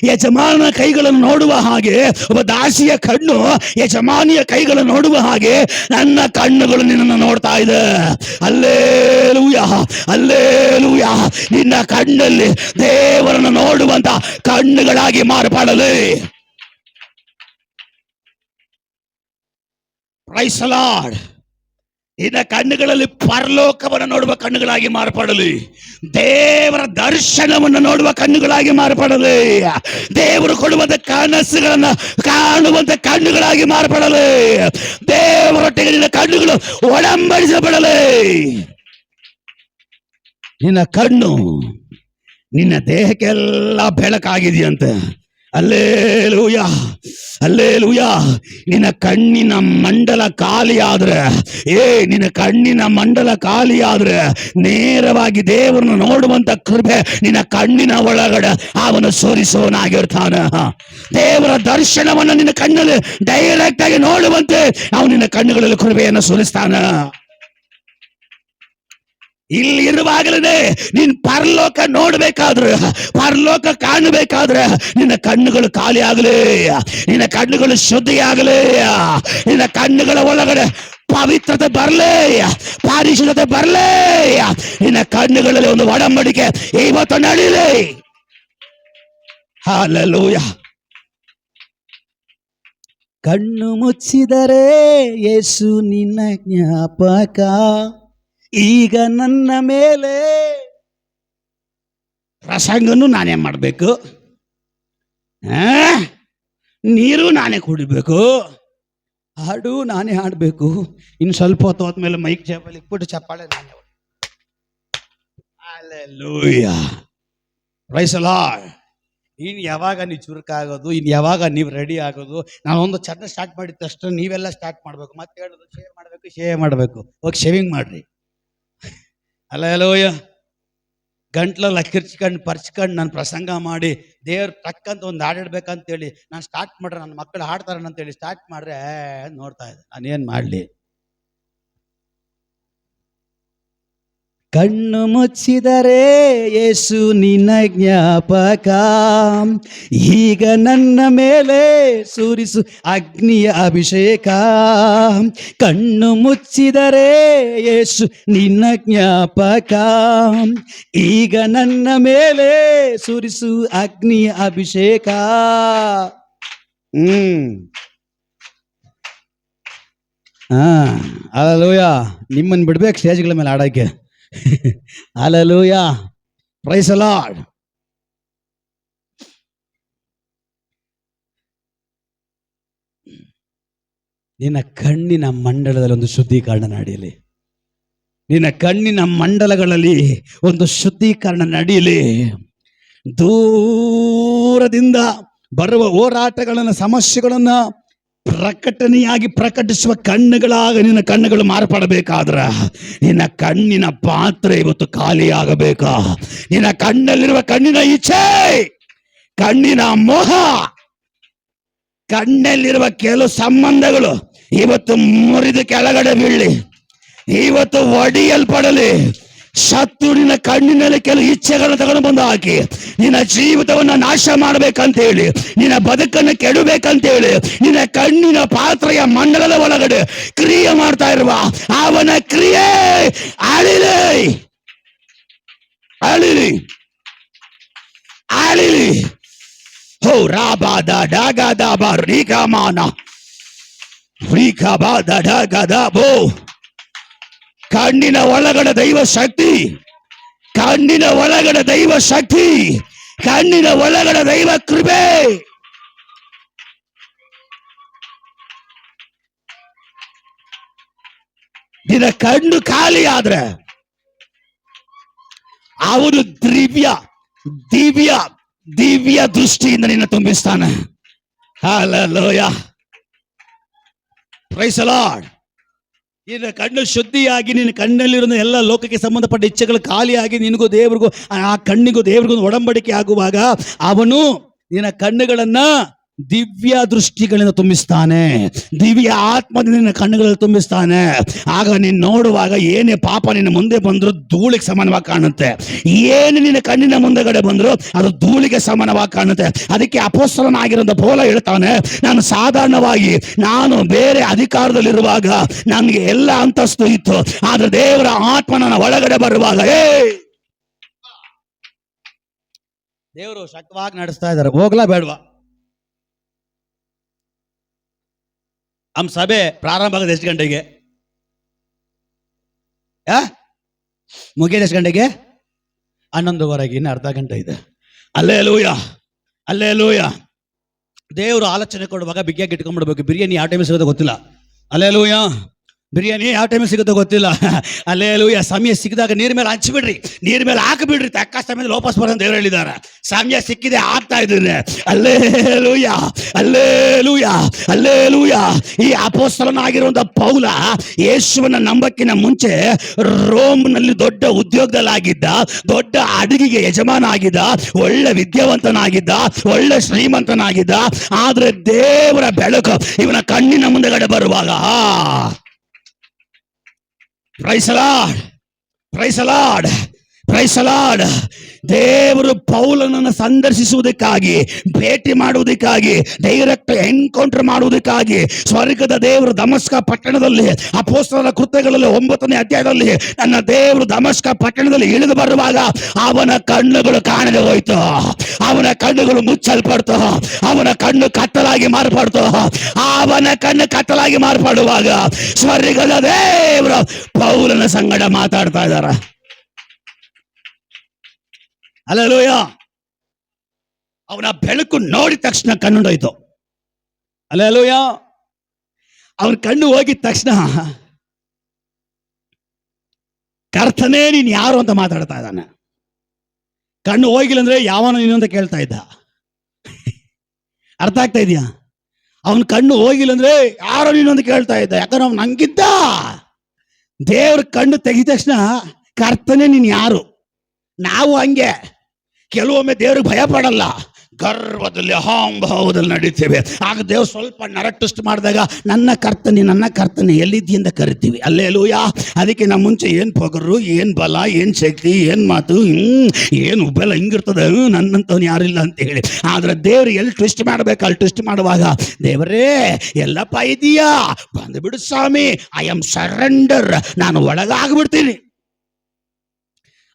ಯಜಮಾನನ ಕೈಗಳನ್ನು ನೋಡುವ ಹಾಗೆ, ಒಬ್ಬ ದಾಸಿಯ ಕಣ್ಣು ಯಜಮಾನಿಯ ಕೈಗಳನ್ನು ನೋಡುವ ಹಾಗೆ ನನ್ನ ಕಣ್ಣುಗಳು ನಿನ್ನನ್ನು ನೋಡ್ತಾ ಇದೆ. Hallelujah, hallelujah. ನಿನ್ನ ಕಣ್ಣಲ್ಲಿ ದೇವರನ್ನು ನೋಡುವಂತ ಕಣ್ಣುಗಳಾಗಿ ಮಾರ್ಪಡಲಿ. Praise the lord. ನಿನ್ನ ಕಣ್ಣುಗಳಲ್ಲಿ ಪರಲೋಕವನ್ನು ನೋಡುವ ಕಣ್ಣುಗಳಾಗಿ ಮಾರ್ಪಡಲಿ. ದೇವರ ದರ್ಶನವನ್ನು ನೋಡುವ ಕಣ್ಣುಗಳಾಗಿ ಮಾರ್ಪಡಲಿ. ದೇವರು ಕೊಡುವಂತ ಕನಸುಗಳನ್ನು ಕಾಣುವಂತ ಕಣ್ಣುಗಳಾಗಿ ಮಾರ್ಪಡಲಿ. ದೇವರೊಟ್ಟಿಗೆ ನಿನ್ನ ಕಣ್ಣುಗಳು ಒಡಂಬಡಿಸಬಡಲಿ. ನಿನ್ನ ಕಣ್ಣು ನಿನ್ನ ದೇಹಕ್ಕೆಲ್ಲ ಬೆಳಕಾಗಿದೆಯಂತೆ. Hallelujah, hallelujah. ನಿನ್ನ ಕಣ್ಣಿನ ಮಂಡಲ ಖಾಲಿ ಆದ್ರೆ, ನಿನ್ನ ಕಣ್ಣಿನ ಮಂಡಲ ಖಾಲಿ ಆದ್ರೆ ನೇರವಾಗಿ ದೇವರನ್ನು ನೋಡುವಂತ ಕೃಪೆ ನಿನ್ನ ಕಣ್ಣಿನ ಒಳಗಡೆ ಅವನು ಸೋರಿಸುವನಾಗಿರ್ತಾನೆ. ದೇವರ ದರ್ಶನವನ್ನು ನಿನ್ನ ಕಣ್ಣಲ್ಲಿ ಡೈರೆಕ್ಟ್ ಆಗಿ ನೋಡುವಂತೆ ಅವನು ನಿನ್ನ ಕಣ್ಣುಗಳಲ್ಲಿ ಕೃಪೆಯನ್ನು ಸುರಿಸ್ತಾನೆ. ಇಲ್ಲಿ ಇರುವಾಗಲೇ ನೀನ್ ಪರಲೋಕ ನೋಡ್ಬೇಕಾದ್ರೆ, ಪರಲೋಕ ಕಾಣಬೇಕಾದ್ರೆ ನಿನ್ನ ಕಣ್ಣುಗಳು ಖಾಲಿ ಆಗಲಿ, ನಿನ್ನ ಕಣ್ಣುಗಳು ಶುದ್ಧಿ ಆಗಲಿ, ನಿನ್ನ ಕಣ್ಣುಗಳ ಒಳಗಡೆ ಪವಿತ್ರತೆ ಬರಲೇ, ಪರಿಶುದ್ಧತೆ ಬರಲೇ. ನಿನ್ನ ಕಣ್ಣುಗಳಲ್ಲಿ ಒಂದು ಒಡಂಬಡಿಕೆ ಇವತ್ತು ನಡೀಲಿ. ಹಲ್ಲೆಲೂಯಾ. ಕಣ್ಣು ಮುಚ್ಚಿದರೆ ಯೇಸು ನಿನ್ನ ಜ್ಞಾಪಕ ಈಗ ನನ್ನ ಮೇಲೆ. ಪ್ರಸಂಗನು ನಾನೇ ಮಾಡಬೇಕು, ನೀರು ನಾನೇ ಕುಡಿಬೇಕು, ಹಾಡು ನಾನೇ ಹಾಡಬೇಕು. ಇನ್ನು ಸ್ವಲ್ಪ ಹೊತ್ತು ಹೋದ್ಮೇಲೆ ಮೈಕ್ ಚಪ್ಪಲಿ ಇಟ್ಬಿಟ್ಟು ಚಪ್ಪಾಳೆ ನಾನೇ. ಹಲ್ಲೆಲೂಯಾ. Praise the Lord. ಇನ್ನು ಯಾವಾಗ ನೀವು ಚುರುಕಾಗೋದು, ಇನ್ನು ಯಾವಾಗ ನೀವು ರೆಡಿ ಆಗೋದು? ನಾನೊಂದು ಚಂದ ಸ್ಟಾರ್ಟ್ ಮಾಡಿದ ತಕ್ಷಣ ನೀವೆಲ್ಲ ಸ್ಟಾರ್ಟ್ ಮಾಡಬೇಕು. ಮತ್ತೆ ಹೇಳೋದು ಶೇವ್ ಮಾಡಬೇಕು. ಹೋಗಿ ಶೇವಿಂಗ್ ಮಾಡ್ರಿ. ಹಲ್ಲೆಲೂಯಾ. ಗಂಟ್ಲೆಲ್ಲ ಕಿರ್ಚ್ಕೊಂಡು ಪರ್ಚ್ಕೊಂಡು ನಾನು ಪ್ರಸಂಗ ಮಾಡಿ ದೇವ್ರ ಟಕ್ಕಂತ ಒಂದು ಹಾಡಿಡ್ಬೇಕಂತೇಳಿ ನಾನು ಸ್ಟಾರ್ಟ್ ಮಾಡ್ರೆ ನನ್ನ ಮಕ್ಕಳು ಹಾಡ್ತಾರನಂತೇಳಿ ಸ್ಟಾರ್ಟ್ ಮಾಡ್ರೆ ನೋಡ್ತಾ ಇದ್ದೆ ನಾನೇನು ಮಾಡಲಿ. ಕಣ್ಣು ಮುಚ್ಚಿದರೆ ಯೇಸು ನಿನ್ನ ಜ್ಞಾಪಕ ಈಗ ನನ್ನ ಮೇಲೆ ಸುರಿಸು ಅಗ್ನಿಯ ಅಭಿಷೇಕ. ಕಣ್ಣು ಮುಚ್ಚಿದರೆ ಯೇಸು ನಿನ್ನ ಜ್ಞಾಪಕ ಈಗ ನನ್ನ ಮೇಲೆ ಸುರಿಸು ಅಗ್ನಿಯ ಅಭಿಷೇಕ. ಹಲ್ಲೆಲೂಯಾ. ನಿಮ್ಮನ್ನು ಬಿಡ್ಬೇಕು ಸ್ಟೇಜ್ಗಳ ಮೇಲೆ ಆಡೋಕ್ಕೆ. ಹಲ್ಲೆಲೂಯಾ. Praise the lord. ನಿನ್ನ ಕಣ್ಣಿನ ಮಂಡಲದಲ್ಲಿ ಒಂದು ಶುದ್ಧೀಕರಣ ನಡೆಯಲಿ. ನಿನ್ನ ಕಣ್ಣಿನ ಮಂಡಲಗಳಲ್ಲಿ ಒಂದು ಶುದ್ಧೀಕರಣ ನಡೆಯಲಿ. ದೂರದಿಂದ ಬರುವ ಹೋರಾಟಗಳನ್ನು, ಸಮಸ್ಯೆಗಳನ್ನು ಪ್ರಕಟಣೆಯಾಗಿ ಪ್ರಕಟಿಸುವ ಕಣ್ಣುಗಳಾಗ ನಿನ್ನ ಕಣ್ಣುಗಳು ಮಾರ್ಪಡಬೇಕಾದ್ರ ನಿನ್ನ ಕಣ್ಣಿನ ಪಾತ್ರೆ ಇವತ್ತು ಖಾಲಿಯಾಗಬೇಕಾ? ನಿನ್ನ ಕಣ್ಣಲ್ಲಿರುವ ಕಣ್ಣಿನ ಇಚ್ಛೆ, ಕಣ್ಣಿನ ಮೋಹ, ಕಣ್ಣಲ್ಲಿರುವ ಕೆಲವು ಸಂಬಂಧಗಳು ಇವತ್ತು ಮುರಿದು ಕೆಳಗಡೆ ಬೀಳಲಿ, ಇವತ್ತು ಒಡೆಯಲ್ಪಡಲಿ. ಶತ್ರು ನಿನ್ನ ಕಣ್ಣಿನಲ್ಲಿ ಕೆಲವು ಇಚ್ಛೆಗಳನ್ನು ತಗೊಂಡು ಬಂದು ಹಾಕಿ ನಿನ್ನ ಜೀವಿತವನ್ನ ನಾಶ ಮಾಡ್ಬೇಕಂತೇಳಿ, ನಿನ್ನ ಬದುಕನ್ನು ಕೆಡಬೇಕಂತೇಳಿ ನಿನ್ನ ಕಣ್ಣಿನ ಪಾತ್ರೆಯ ಮಂಡಲದ ಒಳಗಡೆ ಕ್ರಿಯೆ ಮಾಡ್ತಾ ಇರುವ ಅವನ ಕ್ರಿಯೆ ಅಳಿಲಿ, ಅಳಿಲಿ, ಅಳಿಲಿ. ಹೋ ರಾಬಾದ ಡಾಗದ ರೀಕಮಾನ ರೀಕಬಾದ ಡಾಗದ ಬೋ. ಕಣ್ಣಿನ ಒಳಗಡೆ ದೈವ ಶಕ್ತಿ, ಕಣ್ಣಿನ ಒಳಗಡೆ ದೈವ ಶಕ್ತಿ, ಕಣ್ಣಿನ ಒಳಗಡೆ ದೈವ ಕೃಪೆ. ನಿನ್ನ ಕಣ್ಣು ಖಾಲಿ ಆದ್ರೆ ಅವನು ದಿವ್ಯ ದಿವ್ಯ ದಿವ್ಯ ದೃಷ್ಟಿಯಿಂದ ನಿನ್ನ ತುಂಬಿಸ್ತಾನೆ. ಹಲ್ಲೆಲೂಯಾ. Praise the lord. ನಿನ್ನ ಕಣ್ಣು ಶುದ್ಧಿಯಾಗಿ ನಿನ್ನ ಕಣ್ಣಲ್ಲಿರೋ ಎಲ್ಲ ಲೋಕಕ್ಕೆ ಸಂಬಂಧಪಟ್ಟ ಇಚ್ಛೆಗಳು ಖಾಲಿಯಾಗಿ ನಿನಗೂ ದೇವರಿಗೂ, ಆ ಕಣ್ಣಿಗೂ ದೇವರಿಗೂ ಒಡಂಬಡಿಕೆ ಆಗುವಾಗ ಅವನು ನಿನ್ನ ಕಣ್ಣುಗಳನ್ನ ದಿವ್ಯ ದೃಷ್ಟಿಗಳಿಂದ ತುಂಬಿಸ್ತಾನೆ, ದಿವ್ಯ ಆತ್ಮದಿಂದ ನಿನ್ನ ಕಣ್ಣುಗಳಲ್ಲಿ ತುಂಬಿಸ್ತಾನೆ. ಆಗ ನೀನು ನೋಡುವಾಗ ಏನೇ ಪಾಪ ನಿನ್ನ ಮುಂದೆ ಬಂದರೂ ಧೂಳಿಗೆ ಸಮಾನವಾಗಿ ಕಾಣುತ್ತೆ, ಏನು ನಿನ್ನ ಕಣ್ಣಿನ ಮುಂದೆಗಡೆ ಬಂದರೂ ಅದು ಧೂಳಿಗೆ ಸಮಾನವಾಗಿ ಕಾಣುತ್ತೆ. ಅದಕ್ಕೆ ಅಪೊಸ್ತಲನಾಗಿರೋ ಪೌಲ ಹೇಳ್ತಾನೆ, ನಾನು ಸಾಧಾರಣವಾಗಿ ನಾನು ಬೇರೆ ಅಧಿಕಾರದಲ್ಲಿರುವಾಗ ನನಗೆ ಎಲ್ಲ ಅಂತಸ್ತು ಇತ್ತು, ಆದ್ರೆ ದೇವರ ಆತ್ಮ ನನ್ನ ಒಳಗಡೆ ಬರುವಾಗ ದೇವರು ಶಕ್ತವಾಗಿ ನಡೆಸ್ತಾ ಇದ್ದಾರೆ. ಹೋಗ್ಲಾ ಬೇಡವಾ? ನಮ್ಮ ಸಭೆ ಪ್ರಾರಂಭ ಆಗೋದು ಎಷ್ಟು ಗಂಟೆಗೆ? ಮುಗಿಯೋದು ಎಷ್ಟು ಗಂಟೆಗೆ? 11:15. ಇನ್ನು ಅರ್ಧ ಗಂಟೆ ಇದೆ. Hallelujah, hallelujah. ದೇವರು ಆಲೋಚನೆ ಕೊಡುವಾಗ ಬಿಗಿಯಾಗಿ ಇಟ್ಕೊಂಡ್ಬಿಡ್ಬೇಕು. ಬಿರಿಯಾನಿ ಯಾವ ಟೈಮಿಗೆ ಸಿಗೋದು ಗೊತ್ತಿಲ್ಲ. ಹಲ್ಲೆಲೂಯಾ. ಬಿರಿಯಾನಿ ಯಾವ ಟೈಮಿಗೆ ಸಿಗುತ್ತೋ ಗೊತ್ತಿಲ್ಲ. ಹಲ್ಲೆಲೂಯಾ. ಸಮಯ ಸಿಕ್ಕಿದಾಗ ನೀರ್ ಮೇಲೆ ಹಂಚ್ಬಿಡ್ರಿ, ನೀರ್ ಮೇಲೆ ಹಾಕಿಬಿಡ್ರಿ. ತಕ್ಕ ಸಮಯದಲ್ಲಿ ವಾಪಸ್ ಬರೋದು ದೇವರು ಹೇಳಿದ್ದಾರೆ. ಸಮಯ ಸಿಕ್ಕಿದೆ, ಆಗ್ತಾ ಇದ್ದೀನಿ. Hallelujah, hallelujah, hallelujah. ಈ ಅಪೊಸ್ತಲನಾಗಿರುವಂತ ಪೌಲ ಯೇಸುವನ್ನ ನಂಬಕ್ಕಿನ ಮುಂಚೆ ರೋಮ್ನಲ್ಲಿ ದೊಡ್ಡ ಉದ್ಯೋಗದಲ್ಲಾಗಿದ್ದ, ದೊಡ್ಡ ಅಡುಗೆಗೆ ಯಜಮಾನ ಆಗಿದ್ದ, ಒಳ್ಳೆ ವಿದ್ಯಾವಂತನಾಗಿದ್ದ, ಒಳ್ಳೆ ಶ್ರೀಮಂತನಾಗಿದ್ದ. ಆದ್ರೆ ದೇವರ ಬೆಳಕು ಇವನ ಕಣ್ಣಿನ ಮುಂದೆಗಡೆ ಬರುವಾಗ praise the Lord, praise the Lord, praise the Lord. ದೇವರು ಪೌಲನನ್ನು ಸಂದರ್ಶಿಸುವುದಕ್ಕಾಗಿ, ಭೇಟಿ ಮಾಡುವುದಕ್ಕಾಗಿ, ಡೈರೆಕ್ಟ್ ಎನ್ಕೌಂಟರ್ ಮಾಡುವುದಕ್ಕಾಗಿ ಸ್ವರ್ಗದ ದೇವರು ದಮಸ್ಕ ಪಟ್ಟಣದಲ್ಲಿ, ಅಪೊಸ್ತಲರ ಕೃತ್ಯಗಳಲ್ಲಿ 9ನೇ ಅಧ್ಯಾಯದಲ್ಲಿ ನನ್ನ ದೇವರು ದಮಸ್ಕ ಪಟ್ಟಣದಲ್ಲಿ ಇಳಿದು ಬರುವಾಗ ಅವನ ಕಣ್ಣುಗಳು ಕಾಣದೆ ಹೋಯ್ತು, ಅವನ ಕಣ್ಣುಗಳು ಮುಚ್ಚಲ್ಪಡ್ತು, ಅವನ ಕಣ್ಣು ಕತ್ತಲಾಗಿ ಮಾರ್ಪಡ್ತು. ಅವನ ಕಣ್ಣು ಕತ್ತಲಾಗಿ ಮಾರ್ಪಡುವಾಗ ಸ್ವರ್ಗದ ದೇವರು ಪೌಲನ ಸಂಗಡ ಮಾತಾಡ್ತಾ ಇದ್ದಾರೆ. ಹಲ್ಲೆಲೂಯ. ಅವನ ಬೆಳಕು ನೋಡಿದ ತಕ್ಷಣ ಕಣ್ಣುಂಡೋಯ್ತು. ಹಲ್ಲೆಲೂಯ. ಅವನ ಕಣ್ಣು ಹೋಗಿದ ತಕ್ಷಣ ಕರ್ತನೇ ನೀನ್ ಯಾರು ಅಂತ ಮಾತಾಡ್ತಾ ಇದ್ದಾನೆ. ಕಣ್ಣು ಹೋಗಿಲ್ಲ ಅಂದ್ರೆ ಯಾವನ ನೀನು ಅಂತ ಕೇಳ್ತಾ ಇದ್ದ. ಅರ್ಥ ಆಗ್ತಾ ಇದೆಯಾ? ಅವನ ಕಣ್ಣು ಹೋಗಿಲ್ಲ ಅಂದ್ರೆ ಯಾರೋ ನೀನು ಅಂತ ಕೇಳ್ತಾ ಇದ್ದ. ಯಾಕಂದ್ರೆ ಅವ್ನು ಹಂಗಿದ್ದ. ದೇವ್ರ ಕಣ್ಣು ತೆಗಿದ ತಕ್ಷಣ ಕರ್ತನೇ ನೀನ್ ಯಾರು. ನಾವು ಹಂಗೆ ಕೆಲವೊಮ್ಮೆ ದೇವ್ರಿಗೆ ಭಯ ಪಡಲ್ಲ, ಗರ್ವದಲ್ಲಿ ಅಹಂಭಾವದಲ್ಲಿ ನಡೀತೇವೆ. ಆಗ ದೇವ್ರು ಸ್ವಲ್ಪ ನರಟುಷ್ಟು ಮಾಡಿದಾಗ ನನ್ನ ಕರ್ತನೆ ಎಲ್ಲಿದ್ದಿ ಅಂತ ಕರಿತೀವಿ. ಹಲ್ಲೆಲೂಯ. ಅದಕ್ಕೆ ನಮ್ಮ ಮುಂಚೆ ಏನ್ ಪೊಗರು, ಏನ್ ಬಲ, ಏನ್ ಶಕ್ತಿ, ಏನ್ ಮಾತು, ಏನು ಉಬ್ಬೆಲ್ಲ ಹಿಂಗಿರ್ತದೆ, ನನ್ನಂತವ್ನು ಯಾರಿಲ್ಲ ಅಂತ ಹೇಳಿ. ಆದ್ರೆ ದೇವ್ರು ಎಲ್ಲಿ ಟ್ವಿಸ್ಟ್ ಮಾಡ್ಬೇಕು ಅಲ್ಲಿ ಟ್ವಿಸ್ಟ್ ಮಾಡುವಾಗ, ದೇವರೇ ಎಲ್ಲಪ್ಪ ಇದೀಯಾ, ಬಂದ್ಬಿಡು ಸ್ವಾಮಿ, ಐ ಆಮ್ ಸರೆಂಡರ್, ನಾನು ಒಳಗಾಗ್ಬಿಡ್ತೀನಿ.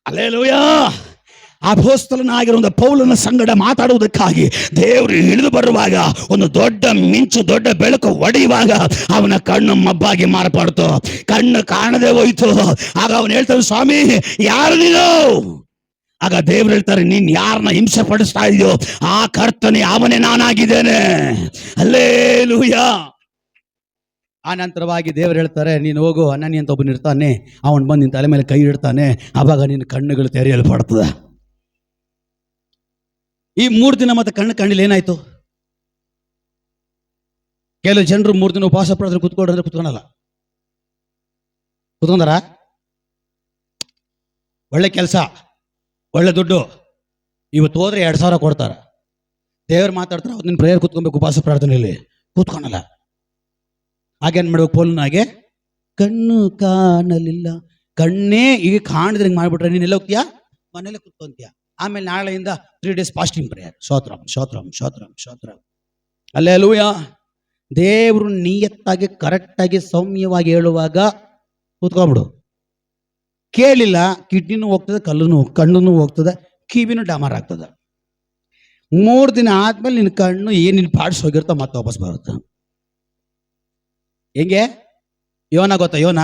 ಹಲ್ಲೆಲೂಯ. ಅಪೊಸ್ತಲನಾಗಿರುವ ಪೌಲನ ಸಂಗಡ ಮಾತಾಡುವುದಕ್ಕಾಗಿ ದೇವರು ಇಳಿದು ಬರುವಾಗ ಒಂದು ದೊಡ್ಡ ಮಿಂಚು, ದೊಡ್ಡ ಬೆಳಕು ಹೊಡೆಯುವಾಗ ಅವನ ಕಣ್ಣು ಮಬ್ಬಾಗಿ ಮಾರ್ಪಡ್ತು, ಕಣ್ಣು ಕಾಣದೆ ಹೋಯ್ತು. ಆಗ ಅವನು ಹೇಳ್ತಾನೆ, ಸ್ವಾಮಿ ಯಾರು ನೀನು? ಆಗ ದೇವ್ರು ಹೇಳ್ತಾರೆ, ನೀನ್ ಯಾರನ್ನ ಹಿಂಸೆ ಪಡಿಸ್ತಾ ಇದೆಯೋ ಆ ಕರ್ತನೆ ಅವನೇ ನಾನಾಗಿದ್ದೇನೆ. ಹಲ್ಲೆಲೂಯ. ಆ ನಂತರವಾಗಿ ದೇವರು ಹೇಳ್ತಾರೆ, ನೀನು ಹೋಗು, ಅನನಿ ಅಂತ ಒಬ್ಬನು ಇರ್ತಾನೆ, ಅವನು ಬಂದು ನಿನ್ನ ತಲೆ ಮೇಲೆ ಕೈ ಇಡ್ತಾನೆ, ಆವಾಗ ನಿನ್ನ ಕಣ್ಣುಗಳು ತೆರೆಯಲ್ಪಡ್ತದೆ. ಈ 3 ದಿನ ಮತ್ತೆ ಕಣ್ಣು ಕಂಡಿಲ್ಲ. ಏನಾಯ್ತು? ಕೆಲವು ಜನರು 3 ದಿನ ಉಪವಾಸ ಪಡೆದ್ರೆ ಕುತ್ಕೊಂಡ್ರೆ ಕುತ್ಕೊಳಲ್ಲ. ಕುತ್ಕೊಂಡಾರ? ಒಳ್ಳೆ ಕೆಲಸ, ಒಳ್ಳೆ ದುಡ್ಡು, ಇವತ್ತು ಹೋದ್ರೆ 2,000 ಕೊಡ್ತಾರ. ದೇವ್ರು ಮಾತಾಡ್ತಾರೆ, ಅವ್ರು ನಿನ್ನ ಪ್ರೇಯರ್ ಕುತ್ಕೊಬೇಕು, ಉಪವಾಸ ಪ್ರಾರ್ಥನೆಯಲ್ಲಿ ಕೂತ್ಕೊಳಲ್ಲ. ಹಾಗೇನ್ ಮಾಡ್ಬೇಕು? ಪೋಲನಾಗೆ ಕಣ್ಣು ಕಾಣಲಿಲ್ಲ, ಕಣ್ಣೇ ಈಗ ಕಾಣಿದ್ರೆ ಹಿಂಗೆ ಮಾಡ್ಬಿಟ್ರೆ ನೀನು ಎಲ್ಲ ಹೋಗ್ತೀಯಾ? ಮನೇಲೆ ಕುತ್ಕೊಂತೀಯ. ಆಮೇಲೆ ನಾಳೆಯಿಂದ 3 days fasting prayer. Stotram Stotram Stotram Stotram. Hallelujah. ದೇವರು ನಿಯತ್ತಾಗಿ ಕರೆಕ್ಟಾಗಿ ಸೌಮ್ಯವಾಗಿ ಹೇಳುವಾಗ ಕೂತ್ಕೊಂಡ್ಬಿಡು. ಕೇಳಿಲ್ಲ, ಕಿಡ್ನಿನೂ ಹೋಗ್ತದೆ, ಕಣ್ಣು ಹೋಗ್ತದೆ, ಕಿವಿನೂ ಡಾಮರ್ ಆಗ್ತದೆ. 3 ದಿನ ಆದ್ಮೇಲೆ ನಿನ್ನ ಕಣ್ಣು ನಿನ್ನ ಪಾಡ್ಸ್ ಹೋಗಿರ್ತಾವ, ಮತ್ತೆ ವಾಪಸ್ ಬರುತ್ತೆ. ಹೆಂಗೆ? ಯೋನ ಗೊತ್ತಾ? ಯೋನ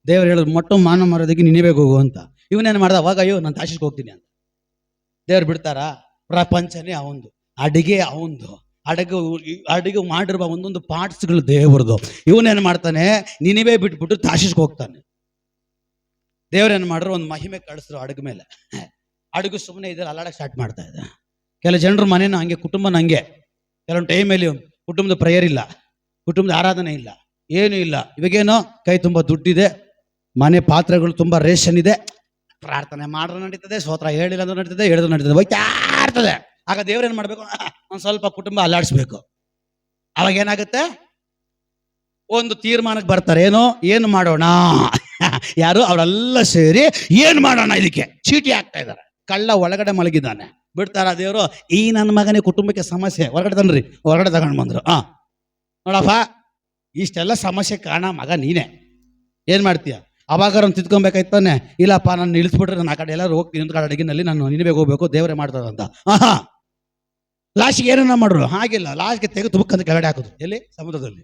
ದೇವ್ರು ಹೇಳೋದು, ಮೊಟ್ಟ ಮಾನವ ಮರದಿಗೆ ನಿನ್ನೆಬೇಕು ಹೋಗು ಅಂತ. ಇವನೇನು ಮಾಡ್ದ? ಅವಾಗ ಅಯ್ಯೋ ನಾನು ತಾಶಿಸ್ಗೆ ಹೋಗ್ತೀನಿ ಅಂತ. ದೇವ್ರು ಬಿಡ್ತಾರ? ಪ್ರಪಂಚನೇ ಅವಂದು, ಅಡಿಗೆ ಅವಂದು, ಅಡಿಗೆ ಮಾಡಿರುವ ಒಂದೊಂದು ಪಾರ್ಟ್ಸ್ಗಳು ದೇವ್ರದು. ಇವನೇನು ಮಾಡ್ತಾನೆ? ನಿನಿವೇ ಬಿಟ್ಬಿಟ್ಟು ತಾಶಿಸ್ಗೆ ಹೋಗ್ತಾನೆ. ದೇವ್ರೇನು ಮಾಡ್ರು? ಒಂದು ಮಹಿಮೆ ಕಳಿಸ್ರು ಅಡುಗೆ ಮೇಲೆ. ಅಡುಗೆ ಸುಮ್ಮನೆ ಇದ್ರೆ ಅಲ್ಲಾಡಕ್ಕೆ ಸ್ಟಾರ್ಟ್ ಮಾಡ್ತಾ ಇದೆ. ಕೆಲ ಜನರು ಮನೇನ ಹಂಗೆ, ಕುಟುಂಬನ ಹಂಗೆ. ಕೆಲವೊಂದು ಟೈಮಲ್ಲಿ ಕುಟುಂಬದ ಪ್ರೇಯರ್ ಇಲ್ಲ, ಕುಟುಂಬದ ಆರಾಧನೆ ಇಲ್ಲ, ಏನೂ ಇಲ್ಲ. ಇವಾಗೇನೋ ಕೈ ತುಂಬ ದುಡ್ಡಿದೆ, ಮನೆ ಪಾತ್ರೆಗಳು ತುಂಬ ರೇಷನ್ ಇದೆ, ಪ್ರಾರ್ಥನೆ ಮಾಡ್ರೆ ನಡೀತದೆ, ಸ್ತೋತ್ರ ಹೇಳಿಲ್ಲ ಅಂದ್ರೆ ನಡೀತದೆ, ಹೇಳಿದ್ರು ನಡೀತದೆ, ಹೋಯ್ತಾ ಇರ್ತದೆ. ಆಗ ದೇವ್ರೇನು ಮಾಡಬೇಕು? ಒಂದು ಸ್ವಲ್ಪ ಕುಟುಂಬ ಅಲ್ಲಾಡಿಸ್ಬೇಕು. ಅವಾಗ ಏನಾಗುತ್ತೆ? ಒಂದು ತೀರ್ಮಾನಕ್ಕೆ ಬರ್ತಾರೆ. ಏನು ಮಾಡೋಣ? ಯಾರು? ಅವರೆಲ್ಲ ಸೇರಿ ಏನು ಮಾಡೋಣ ಇದಕ್ಕೆ ಚೀಟಿ ಹಾಕ್ತಾ ಇದ್ದಾರೆ. ಕಳ್ಳ ಒಳಗಡೆ ಮಲಗಿದ್ದಾನೆ, ಬಿಡ್ತಾರ ದೇವರು, ಈ ನನ್ನ ಮಗನೇ ಕುಟುಂಬಕ್ಕೆ ಸಮಸ್ಯೆ, ಹೊರಗಡೆ ತನ್ರಿ, ಹೊರಗಡೆ ತಗೊಂಡು ಬಂದ್ರು. ನೋಡಪ್ಪ, ಇಷ್ಟೆಲ್ಲ ಸಮಸ್ಯೆ ಕಾರಣ ಮಗ ನೀನೇ, ಏನು ಮಾಡ್ತೀಯ? ಅವಾಗ ಅವ್ನು ತಿದ್ಕೊಬೇಕಾಯ್ತಾನೆ. ಇಲ್ಲಪ್ಪ, ನಾನು ನಿಲ್ಲಿಸ್ಬಿಟ್ರೆ ನಾನು ಆ ಕಡೆ ಎಲ್ಲರೂ ಹೋಗ್ತೀನಿ, ಒಂದು ಕಡೆ ಅಡುಗಿನಲ್ಲಿ ನಾನು ನಿನಬೇಕು ಹೋಗ್ಬೇಕು, ದೇವರೇ ಮಾಡ್ತಾರಂತ. ಲಾಸ್ಟ್ಗೆ ಏನನ್ನ ಮಾಡ್ರು? ಹಾಗಿಲ್ಲ, ಲಾಸ್ಟ್ಗೆ ತೆಗೆದು ತುಬಕ್ಕಂತ ಕೆಳಗಡೆ ಹಾಕಿದ್ರು. ಎಲ್ಲಿ? ಸಮುದ್ರದಲ್ಲಿ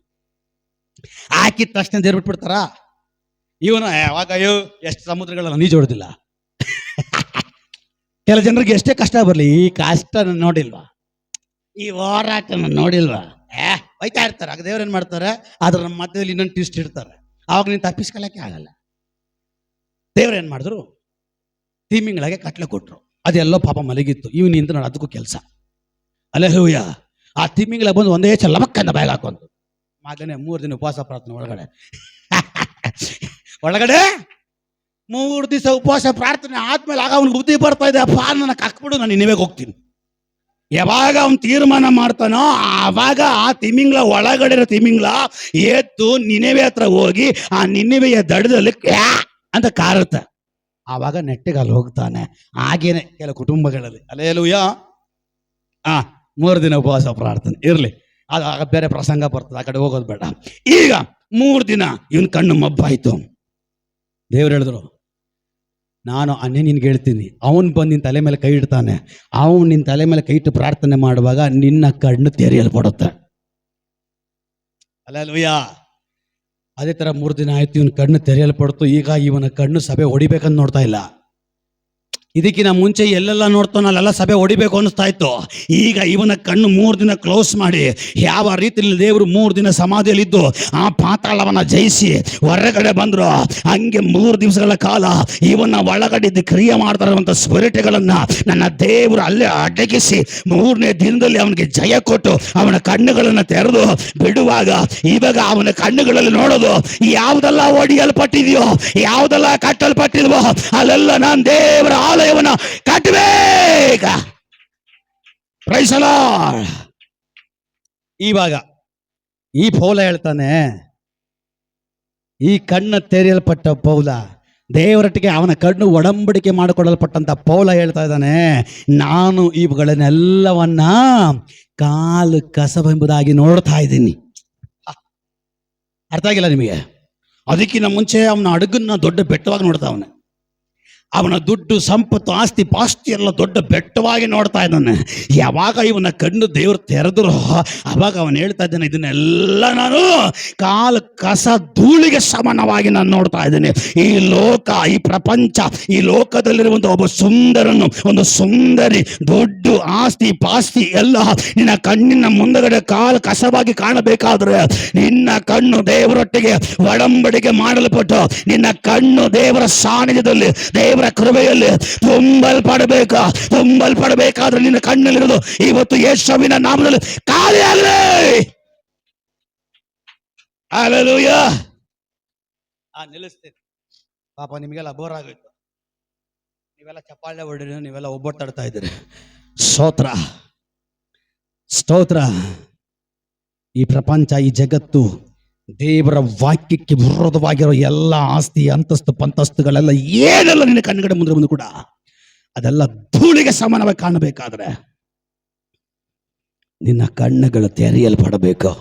ಹಾಕಿದ ತಕ್ಷಣ ದೇವ್ರು ಬಿಟ್ಬಿಡ್ತಾರ? ಇವನು ಯಾವಾಗ ಅಯ್ಯೋ ಎಷ್ಟು ಸಮುದ್ರಗಳಲ್ಲ ನೀಜು ಹೊಡೆದಿಲ್ಲ. ಕೆಲ ಜನರಿಗೆ ಎಷ್ಟೇ ಕಷ್ಟ ಬರಲಿ, ಈ ಕಷ್ಟ ನೋಡಿಲ್ವಾ, ಈ ಹೋರಾಟ ನೋಡಿಲ್ವಾ, ಹೋಯ್ತಾ ಇರ್ತಾರೆ. ಆಗ ದೇವ್ರು ಏನು ಮಾಡ್ತಾರೆ? ಅದ್ರ ಮಧ್ಯದಲ್ಲಿ ಇನ್ನೊಂದು ಟ್ವಿಸ್ಟ್ ಇಡ್ತಾರೆ. ಅವಾಗ ನೀನು ತಪ್ಪಿಸ್ಕೊಳ್ಳೋಕ್ಕೆ ಆಗಲ್ಲ. ದೇವ್ರೇನು ಮಾಡಿದ್ರು? ತಿಮಿಂಗಳಿಗೆ ಕಟ್ಲೆ ಕೊಟ್ರು. ಅದೆಲ್ಲೋ ಪಾಪ ಮಲಗಿತ್ತು, ಇವನು ನಿಂತು ನೋಡಿ ಅದಕ್ಕೂ ಕೆಲಸ. ಹಲ್ಲೆಲೂಯಾ. ಆ ತಿಮಿಂಗಳ ಬಂದು ಒಂದೇ ಲಬಕ್ಕಂದ ಬಾಯಿಗೆ ಹಾಕೊಂತು. ಮಗನೇ 3 ದಿನ ಉಪವಾಸ ಪ್ರಾರ್ಥನೆ ಒಳಗಡೆ 3 ದಿವಸ ಉಪವಾಸ ಪ್ರಾರ್ಥನೆ ಆದ್ಮೇಲೆ ಆಗ ಅವ್ನಿಗೆ ಬುದ್ಧಿ ಬರ್ತಾ ಇದೆ, ಅಪ್ಪ ನನ್ನ ಕಕ್ಬಿಡು, ನಾನು ನಿನ್ನೆಬೇಕು ಹೋಗ್ತೀನಿ. ಯಾವಾಗ ಅವನು ತೀರ್ಮಾನ ಮಾಡ್ತಾನೋ ಆವಾಗ ಆ ತಿಮಿಂಗ್ಲ ಒಳಗಡೆ ಇರೋ ತಿಮಿಂಗ್ಲ ಎದ್ದು ನಿನೆವೆ ಹತ್ರ ಹೋಗಿ ಆ ನಿನೆವೆಯ ದಡದಲ್ಲಿ ಅಂತ ಕಾರುತ್ತೆ. ಆವಾಗ ನೆಟ್ಟಿಗೆ ಅಲ್ಲಿ ಹೋಗ್ತಾನೆ. ಹಾಗೇನೆ ಕೆಲವು ಕುಟುಂಬಗಳಲ್ಲಿ ಅಲ್ಲೇಲೂಯಾ 3 ದಿನ ಉಪವಾಸ ಪ್ರಾರ್ಥನೆ ಇರಲಿ, ಅದು ಆಗ ಬೇರೆ ಪ್ರಸಂಗ ಬರ್ತದೆ, ಆ ಕಡೆ ಹೋಗೋದು ಬೇಡ. ಈಗ 3 ದಿನ ಇವನ್ ಕಣ್ಣು ಮಬ್ಬಾಯ್ತು. ದೇವ್ರು ಹೇಳಿದ್ರು, ನಾನು ನಿನ್ಗೆ ಹೇಳ್ತೀನಿ, ಅವನು ಬಂದು ನಿನ್ನ ತಲೆ ಮೇಲೆ ಕೈ ಇಡ್ತಾನೆ, ಅವನು ನಿನ್ನ ತಲೆ ಮೇಲೆ ಕೈ ಇಟ್ಟು ಪ್ರಾರ್ಥನೆ ಮಾಡುವಾಗ ನಿನ್ನ ಕಣ್ಣು ತೆರೆಯಲ್ಪಡುತ್ತೆ. ಅಲ್ಲಲ್ವಯ್ಯ. ಅದೇ ಥರ 3 ದಿನ ಆಯ್ತು, ಇವನ ಕಣ್ಣು ತೆರೆಯಲ್ಪಡ್ತು. ಈಗ ಇವನ ಕಣ್ಣು ಸಭೆ ಹೊಡಿಬೇಕಂತ ನೋಡ್ತಾ ಇಲ್ಲ. ಇದಕ್ಕಿಂತ ಮುಂಚೆ ಎಲ್ಲೆಲ್ಲ ನೋಡ್ತಾನೋ ಅಲ್ಲೆಲ್ಲ ಸಭೆ ಹೊಡಿಬೇಕು ಅನ್ನಿಸ್ತಾ ಇತ್ತು. ಈಗ ಇವನ ಕಣ್ಣು 3 ದಿನ ಕ್ಲೋಸ್ ಮಾಡಿ, ಯಾವ ರೀತಿಯಲ್ಲಿ ದೇವರು 3 ದಿನ ಸಮಾಧಿಯಲ್ಲಿದ್ದು ಆ ಪಾತಾಳವನ್ನ ಜಯಿಸಿ ಹೊರಗಡೆ ಬಂದ್ರು, ಹಂಗೆ 3 ದಿವಸಗಳ ಕಾಲ ಇವನ ಒಳಗಡೆ ಕ್ರಿಯೆ ಮಾಡ್ತಾ ಇರುವಂಥ ಸ್ಪಿರಿಟ್ಗಳನ್ನ ನನ್ನ ದೇವರು ಅಲ್ಲೇ ಅಡಗಿಸಿ 3ನೇ ದಿನದಲ್ಲಿ ಅವನಿಗೆ ಜಯ ಕೊಟ್ಟು ಅವನ ಕಣ್ಣುಗಳನ್ನು ತೆರೆದು ಬಿಡುವಾಗ ಇವಾಗ ಅವನ ಕಣ್ಣುಗಳಲ್ಲಿ ನೋಡೋದು, ಯಾವುದೆಲ್ಲ ಒಡೆಯಲ್ಪಟ್ಟಿದೆಯೋ, ಯಾವುದೆಲ್ಲ ಕಟ್ಟಲ್ಪಟ್ಟಿಲ್ವೋ ಅಲ್ಲೆಲ್ಲ ನಾನು ದೇವರ ಆಲಯವನ್ನ ಕಟ್ಟಬೇಕ. Praise the Lord. ಇವಾಗ ಈ ಪೌಲ ಹೇಳ್ತಾನೆ, ಈ ಕಣ್ಣು ತೆರೆಯಲ್ಪಟ್ಟ ಪೌಲ, ದೇವರೊಟ್ಟಿಗೆ ಅವನ ಕಣ್ಣು ಒಡಂಬಡಿಕೆ ಮಾಡಿಕೊಡಲ್ಪಟ್ಟಂತ ಪೌಲ ಹೇಳ್ತಾ ಇದ್ದಾನೆ, ನಾನು ಇವುಗಳನ್ನೆಲ್ಲವನ್ನ ಕಾಲು ಕಸವೆಂಬುದಾಗಿ ನೋಡ್ತಾ ಇದ್ದೀನಿ. ಅರ್ಥ ಆಗಿಲ್ಲ ನಿಮಗೆ? ಅದಕ್ಕಿಂತ ಮುಂಚೆ ಅವನ ಅಡುಗನ್ನ ದೊಡ್ಡ ಬೆಟ್ಟವಾಗಿ ನೋಡ್ತಾ ಅವನು, ಅವನ ದುಡ್ಡು ಸಂಪತ್ತು ಆಸ್ತಿ ಪಾಸ್ತಿ ಎಲ್ಲ ದೊಡ್ಡ ಬೆಟ್ಟವಾಗಿ ನೋಡ್ತಾ ಇದ್ದಾನೆ. ಯಾವಾಗ ಇವನ ಕಣ್ಣು ದೇವರು ತೆರೆದ್ರು ಅವಾಗ ಅವನು ಹೇಳ್ತಾ ಇದ್ದಾನೆ, ಇದನ್ನೆಲ್ಲ ನಾನು ಕಾಲು ಕಸ ಧೂಳಿಗೆ ಸಮಾನವಾಗಿ ನಾನು ನೋಡ್ತಾ ಇದ್ದೇನೆ. ಈ ಲೋಕ, ಈ ಪ್ರಪಂಚ, ಈ ಲೋಕದಲ್ಲಿರುವಂಥ ಒಬ್ಬ ಸುಂದರನು, ಒಂದು ಸುಂದರಿ, ದುಡ್ಡು ಆಸ್ತಿ ಪಾಸ್ತಿ ಎಲ್ಲ ನಿನ್ನ ಕಣ್ಣಿನ ಮುಂದಗಡೆ ಕಾಲು ಕಸವಾಗಿ ಕಾಣಬೇಕಾದ್ರೆ ನಿನ್ನ ಕಣ್ಣು ದೇವರೊಟ್ಟಿಗೆ ಒಡಂಬಡಿಕೆ ಮಾಡಲ್ಪಟ್ಟು ನಿನ್ನ ಕಣ್ಣು ದೇವರ ಸಾನ್ನಿಧ್ಯದಲ್ಲಿ ದೇವರ ಕೃಪೆಯಲ್ಲಿ ತುಂಬಲ್ಪಡಬೇಕಾದ್ರೆ ನಿನ್ನ ಕಣ್ಣಲ್ಲಿರೋದು ಇವತ್ತು ಯೇಸುವಿನ ನಾಮದಲ್ಲಿ ಖಾಲಿಯಾಗಲಿ. ಹಲ್ಲೆಲೂಯಾ. ನಿಲ್ಲಿಸ್ತೇನೆ. ಪಾಪ ನಿಮಗೆಲ್ಲ ಬೋರ್ ಆಗೋಯ್ತು, ನೀವೆಲ್ಲ ಚಪ್ಪಾಳೆ ಹೊಡಿರಿ, ನೀವೆಲ್ಲ ಒಬ್ಬೊಟ್ಟಾಡ್ತಾ ಇದ್ದೀರಿ. ಸ್ತೋತ್ರ ಸ್ತೋತ್ರ. ಈ ಪ್ರಪಂಚ, ಈ ಜಗತ್ತು ದೇವರ ವಾಕ್ಯಕ್ಕೆ ವಿರೋಧವಾಗಿರೋ ಎಲ್ಲ ಆಸ್ತಿ ಅಂತಸ್ತು ಪಂತಸ್ತುಗಳೆಲ್ಲ ಏನೆಲ್ಲ ನಿನ್ನ ಕಣ್ಣುಗಡೆ ಮುಂದೆ ಬಂದು ಕೂಡ ಅದೆಲ್ಲ ಧೂಳಿಗೆ ಸಮಾನವಾಗಿ ಕಾಣಬೇಕಾದ್ರೆ ನಿನ್ನ ಕಣ್ಣುಗಳು ತೆರೆಯಲ್ಪಡಬೇಕು.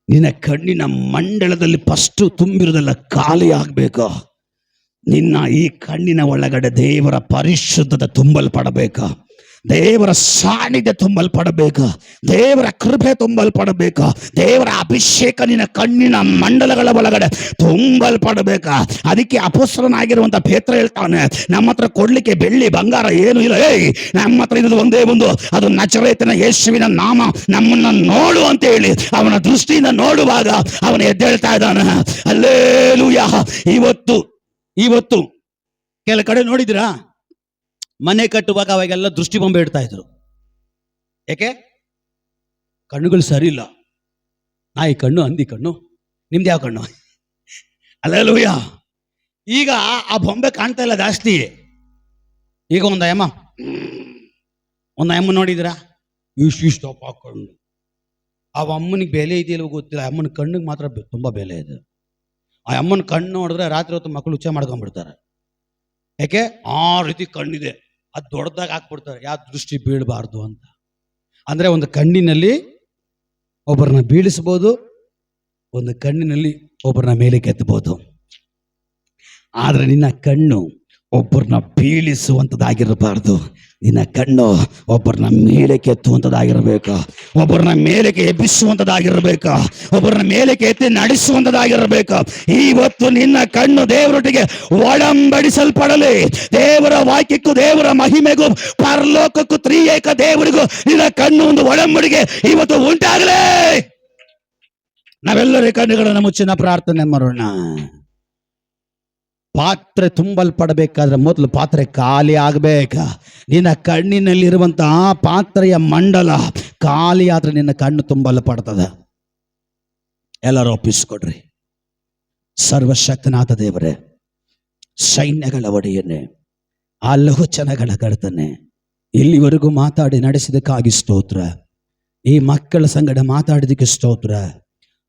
ನಿನ್ನ ಕಣ್ಣಿನ ಮಂಡಲದಲ್ಲಿ ಫಸ್ಟ್ ತುಂಬಿರೋದೆಲ್ಲ ಖಾಲಿ ಆಗಬೇಕು. ನಿನ್ನ ಈ ಕಣ್ಣಿನ ಒಳಗಡೆ ದೇವರ ಪರಿಶುದ್ಧತೆ ತುಂಬಲ್ಪಡಬೇಕು, ದೇವರ ಸಾನ್ನಿಧ್ಯ ತುಂಬಲ್ಪಡಬೇಕು, ದೇವರ ಕೃಪೆ ತುಂಬಲ್ಪಡಬೇಕು, ದೇವರ ಅಭಿಷೇಕ ನಿನ್ನ ಕಣ್ಣಿನ ಮಂಡಲಗಳ ಒಳಗಡೆ ತುಂಬಲ್ಪಡಬೇಕ. ಅದಕ್ಕೆ ಅಪೊಸ್ತಲನಾಗಿರುವಂತ ಪೇತ್ರ ಹೇಳ್ತಾನೆ, ನಮ್ಮ ಹತ್ರ ಕೊಡ್ಲಿಕ್ಕೆ ಬೆಳ್ಳಿ ಬಂಗಾರ ಏನು ಇಲ್ಲ, ನಮ್ಮ ಹತ್ರ ಇರೋದು ಒಂದೇ ಒಂದು, ಅದು ನಜರೇತಿನ ಯೇಸುವಿನ ನಾಮ. ನಮ್ಮನ್ನ ನೋಡು ಅಂತ ಹೇಳಿ ಅವನ ದೃಷ್ಟಿಯಿಂದ ನೋಡುವಾಗ ಅವನು ಎದ್ದೇಳ್ತಾ ಇದ್ದಾನೆ. ಹಲ್ಲೆಲೂಯಾ. ಇವತ್ತು ಕೆಲ ಕಡೆ ನೋಡಿದಿರಾ, ಮನೆ ಕಟ್ಟುವಾಗ ಅವಾಗೆಲ್ಲ ದೃಷ್ಟಿ ಬೊಂಬೆ ಇಡ್ತಾ ಇದ್ರು. ಯಾಕೆ? ಕಣ್ಣುಗಳು ಸರಿ ಇಲ್ಲ. ನಾಯಿ ಕಣ್ಣು, ಹಂದಿ ಕಣ್ಣು, ನಿಮ್ದು ಯಾವ ಕಣ್ಣು? ಹಲ್ಲೆಲೂಯಾ. ಈಗ ಆ ಬೊಂಬೆ ಕಾಣ್ತಾ ಇಲ್ಲ ಜಾಸ್ತಿ. ಈಗ ಒಂದು ಅಮ್ಮ ನೋಡಿದಿರಾ, ಇಷ್ಟಪ್ಪ ಕಣ್ಣು. ಆ ಅಮ್ಮನಿಗೆ ಬೆಲೆ ಇದೆಯಲ್ಲ ಗೊತ್ತಿಲ್ಲ, ಅಮ್ಮನ ಕಣ್ಣಿಗೆ ಮಾತ್ರ ತುಂಬಾ ಬೆಲೆ ಇದೆ. ಆ ಅಮ್ಮನ ಕಣ್ಣು ನೋಡಿದ್ರೆ ರಾತ್ರಿ ಹೊತ್ತು ಮಕ್ಕಳು ಉಚ್ಚ ಮಾಡ್ಕೊಂಡ್ಬಿಡ್ತಾರೆ. ಯಾಕೆ? ಆ ರೀತಿ ಕಣ್ಣಿದೆ, ಅದು ದೊಡ್ಡದಾಗಿ ಹಾಕ್ಬಿಡ್ತಾರೆ, ಯಾವ ದೃಷ್ಟಿ ಬೀಳಬಾರ್ದು ಅಂತ. ಅಂದ್ರೆ ಒಂದು ಕಣ್ಣಿನಲ್ಲಿ ಒಬ್ಬರನ್ನ ಬೀಳಿಸ್ಬೋದು, ಒಂದು ಕಣ್ಣಿನಲ್ಲಿ ಒಬ್ಬರನ್ನ ಮೇಲೆ ಕೆತ್ತಬಹುದು. ಆದ್ರೆ ನಿನ್ನ ಕಣ್ಣು ಒಬ್ಬರನ್ನ ಬೀಳಿಸುವಂಥದ್ದಾಗಿರಬಾರ್ದು. ನಿನ್ನ ಕಣ್ಣು ಒಬ್ಬರನ್ನ ಮೇಲಕ್ಕೆ ಎತ್ತುವಂಥದ್ದಾಗಿರ್ಬೇಕು, ಒಬ್ಬರನ್ನ ಮೇಲಕ್ಕೆ ಎಬ್ಬಿಸುವಂಥದ್ದಾಗಿರ್ಬೇಕು, ಒಬ್ಬರನ್ನ ಮೇಲಕ್ಕೆ ಎತ್ತಿ ನಡೆಸುವಂಥದ್ದಾಗಿರ್ಬೇಕು. ಇವತ್ತು ನಿನ್ನ ಕಣ್ಣು ದೇವರೊಟ್ಟಿಗೆ ಒಡಂಬಡಿಸಲ್ಪಡಲಿ. ದೇವರ ವಾಕ್ಯಕ್ಕೂ ದೇವರ ಮಹಿಮೆಗೂ ಪರಲೋಕಕ್ಕೂ ತ್ರಿಯೇಕ ದೇವರಿಗೂ ನಿನ್ನ ಕಣ್ಣು ಒಂದು ಒಡಂಬಡಿಕೆ ಇವತ್ತು ಉಂಟಾಗಲೇ. ನಾವೆಲ್ಲರ ಕಣ್ಣುಗಳನ್ನು ಮುಚ್ಚಿನ ಪ್ರಾರ್ಥನೆ ಮಾಡೋಣ. ಪಾತ್ರೆ ತುಂಬಲ್ಪಡಬೇಕಾದ್ರೆ ಮೊದಲು ಪಾತ್ರೆ ಖಾಲಿ ಆಗಬೇಕ. ನಿನ್ನ ಕಣ್ಣಿನಲ್ಲಿರುವಂತಹ ಪಾತ್ರೆಯ ಮಂಡಲ ಖಾಲಿ ಆದ್ರೆ ನಿನ್ನ ಕಣ್ಣು ತುಂಬಲ್ಪಡ್ತದೆ. ಎಲ್ಲರೂ ಒಪ್ಪಿಸ್ಕೊಡ್ರಿ. ಸರ್ವಶಕ್ತನಾದ ದೇವರೇ, ಸೈನ್ಯಗಳ ಒಡೆಯನೆ, ಆ ಲಹುಚನಗಳ ಕರ್ತನೆ, ಇಲ್ಲಿವರೆಗೂ ಮಾತಾಡಿ ನಡೆಸಿದಕ್ಕಾಗಿ ಸ್ತೋತ್ರ. ಈ ಮಕ್ಕಳ ಸಂಗಡ ಮಾತಾಡಿದಕ್ಕೆ ಸ್ತೋತ್ರ.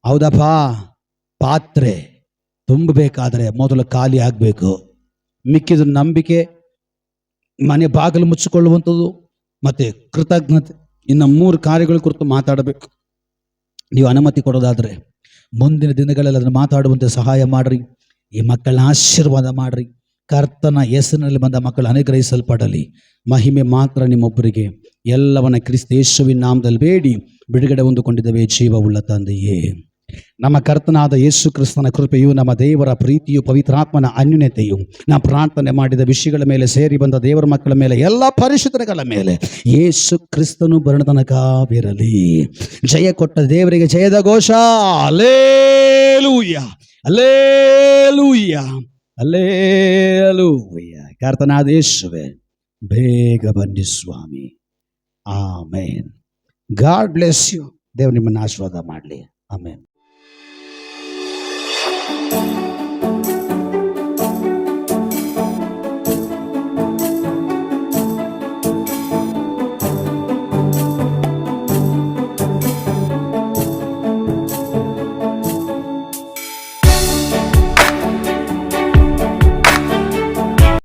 ಹೌದಪ್ಪ, ಪಾತ್ರೆ ತುಂಬಬೇಕಾದ್ರೆ ಮೊದಲು ಖಾಲಿ ಆಗಬೇಕು. ಮಿಕ್ಕಿದ ನಂಬಿಕೆ, ಮನೆ ಬಾಗಿಲು ಮುಚ್ಚಿಕೊಳ್ಳುವಂಥದ್ದು ಮತ್ತು ಕೃತಜ್ಞತೆ, ಇನ್ನು 3 ಕಾರ್ಯಗಳ ಕುರಿತು ಮಾತಾಡಬೇಕು. ನೀವು ಅನುಮತಿ ಕೊಡೋದಾದರೆ ಮುಂದಿನ ದಿನಗಳಲ್ಲಿ ಅದನ್ನು ಮಾತಾಡುವಂತೆ ಸಹಾಯ ಮಾಡಿರಿ. ಈ ಮಕ್ಕಳನ್ನ ಆಶೀರ್ವಾದ ಮಾಡಿರಿ. ಕರ್ತನ ಹೆಸರಿನಲ್ಲಿ ಬಂದ ಮಕ್ಕಳು ಅನುಗ್ರಹಿಸಲ್ಪಡಲಿ. ಮಹಿಮೆ ಮಾತ್ರ ನಿಮ್ಮೊಬ್ಬರಿಗೆ. ಎಲ್ಲವನ್ನ ಕ್ರಿಸ್ತ ಯೇಸುವಿನ ನಾಮದಲ್ಲಿ ಬೇಡಿ ಬಿಡುಗಡೆ ಹೊಂದಿಕೊಂಡಿದ್ದೇವೆ ಜೀವವುಳ್ಳ ತಂದೆಯೇ. ನಮ್ಮ ಕರ್ತನಾದ ಯೇಸು ಕ್ರಿಸ್ತನ ಕೃಪೆಯು, ನಮ್ಮ ದೇವರ ಪ್ರೀತಿಯು, ಪವಿತ್ರಾತ್ಮನ ಅನ್ಯೋನ್ಯತೆಯು ನಾವು ಪ್ರಾರ್ಥನೆ ಮಾಡಿದ ವಿಷಯಗಳ ಮೇಲೆ ಸೇರಿ ಬಂದ ದೇವರ ಮಕ್ಕಳ ಮೇಲೆ, ಎಲ್ಲ ಪರಿಶುದ್ಧಗಳ ಮೇಲೆ ಯೇಸು ಕ್ರಿಸ್ತನು ಬರಣ ತನಕವಿರಲಿ. ಜಯ ಕೊಟ್ಟ ದೇವರಿಗೆ ಜಯದ ಘೋಷ. Hallelujah, hallelujah, hallelujah. ಕರ್ತನಾದ ಯೇಸುವೇ, ಬೇಗ ಬನ್ನಿ ಸ್ವಾಮಿ. ಆಮೇನ್. God bless you. ದೇವರು ನಿಮ್ಮನ್ನು ಆಶೀರ್ವಾದ ಮಾಡಲಿ. ಆಮೇನ್.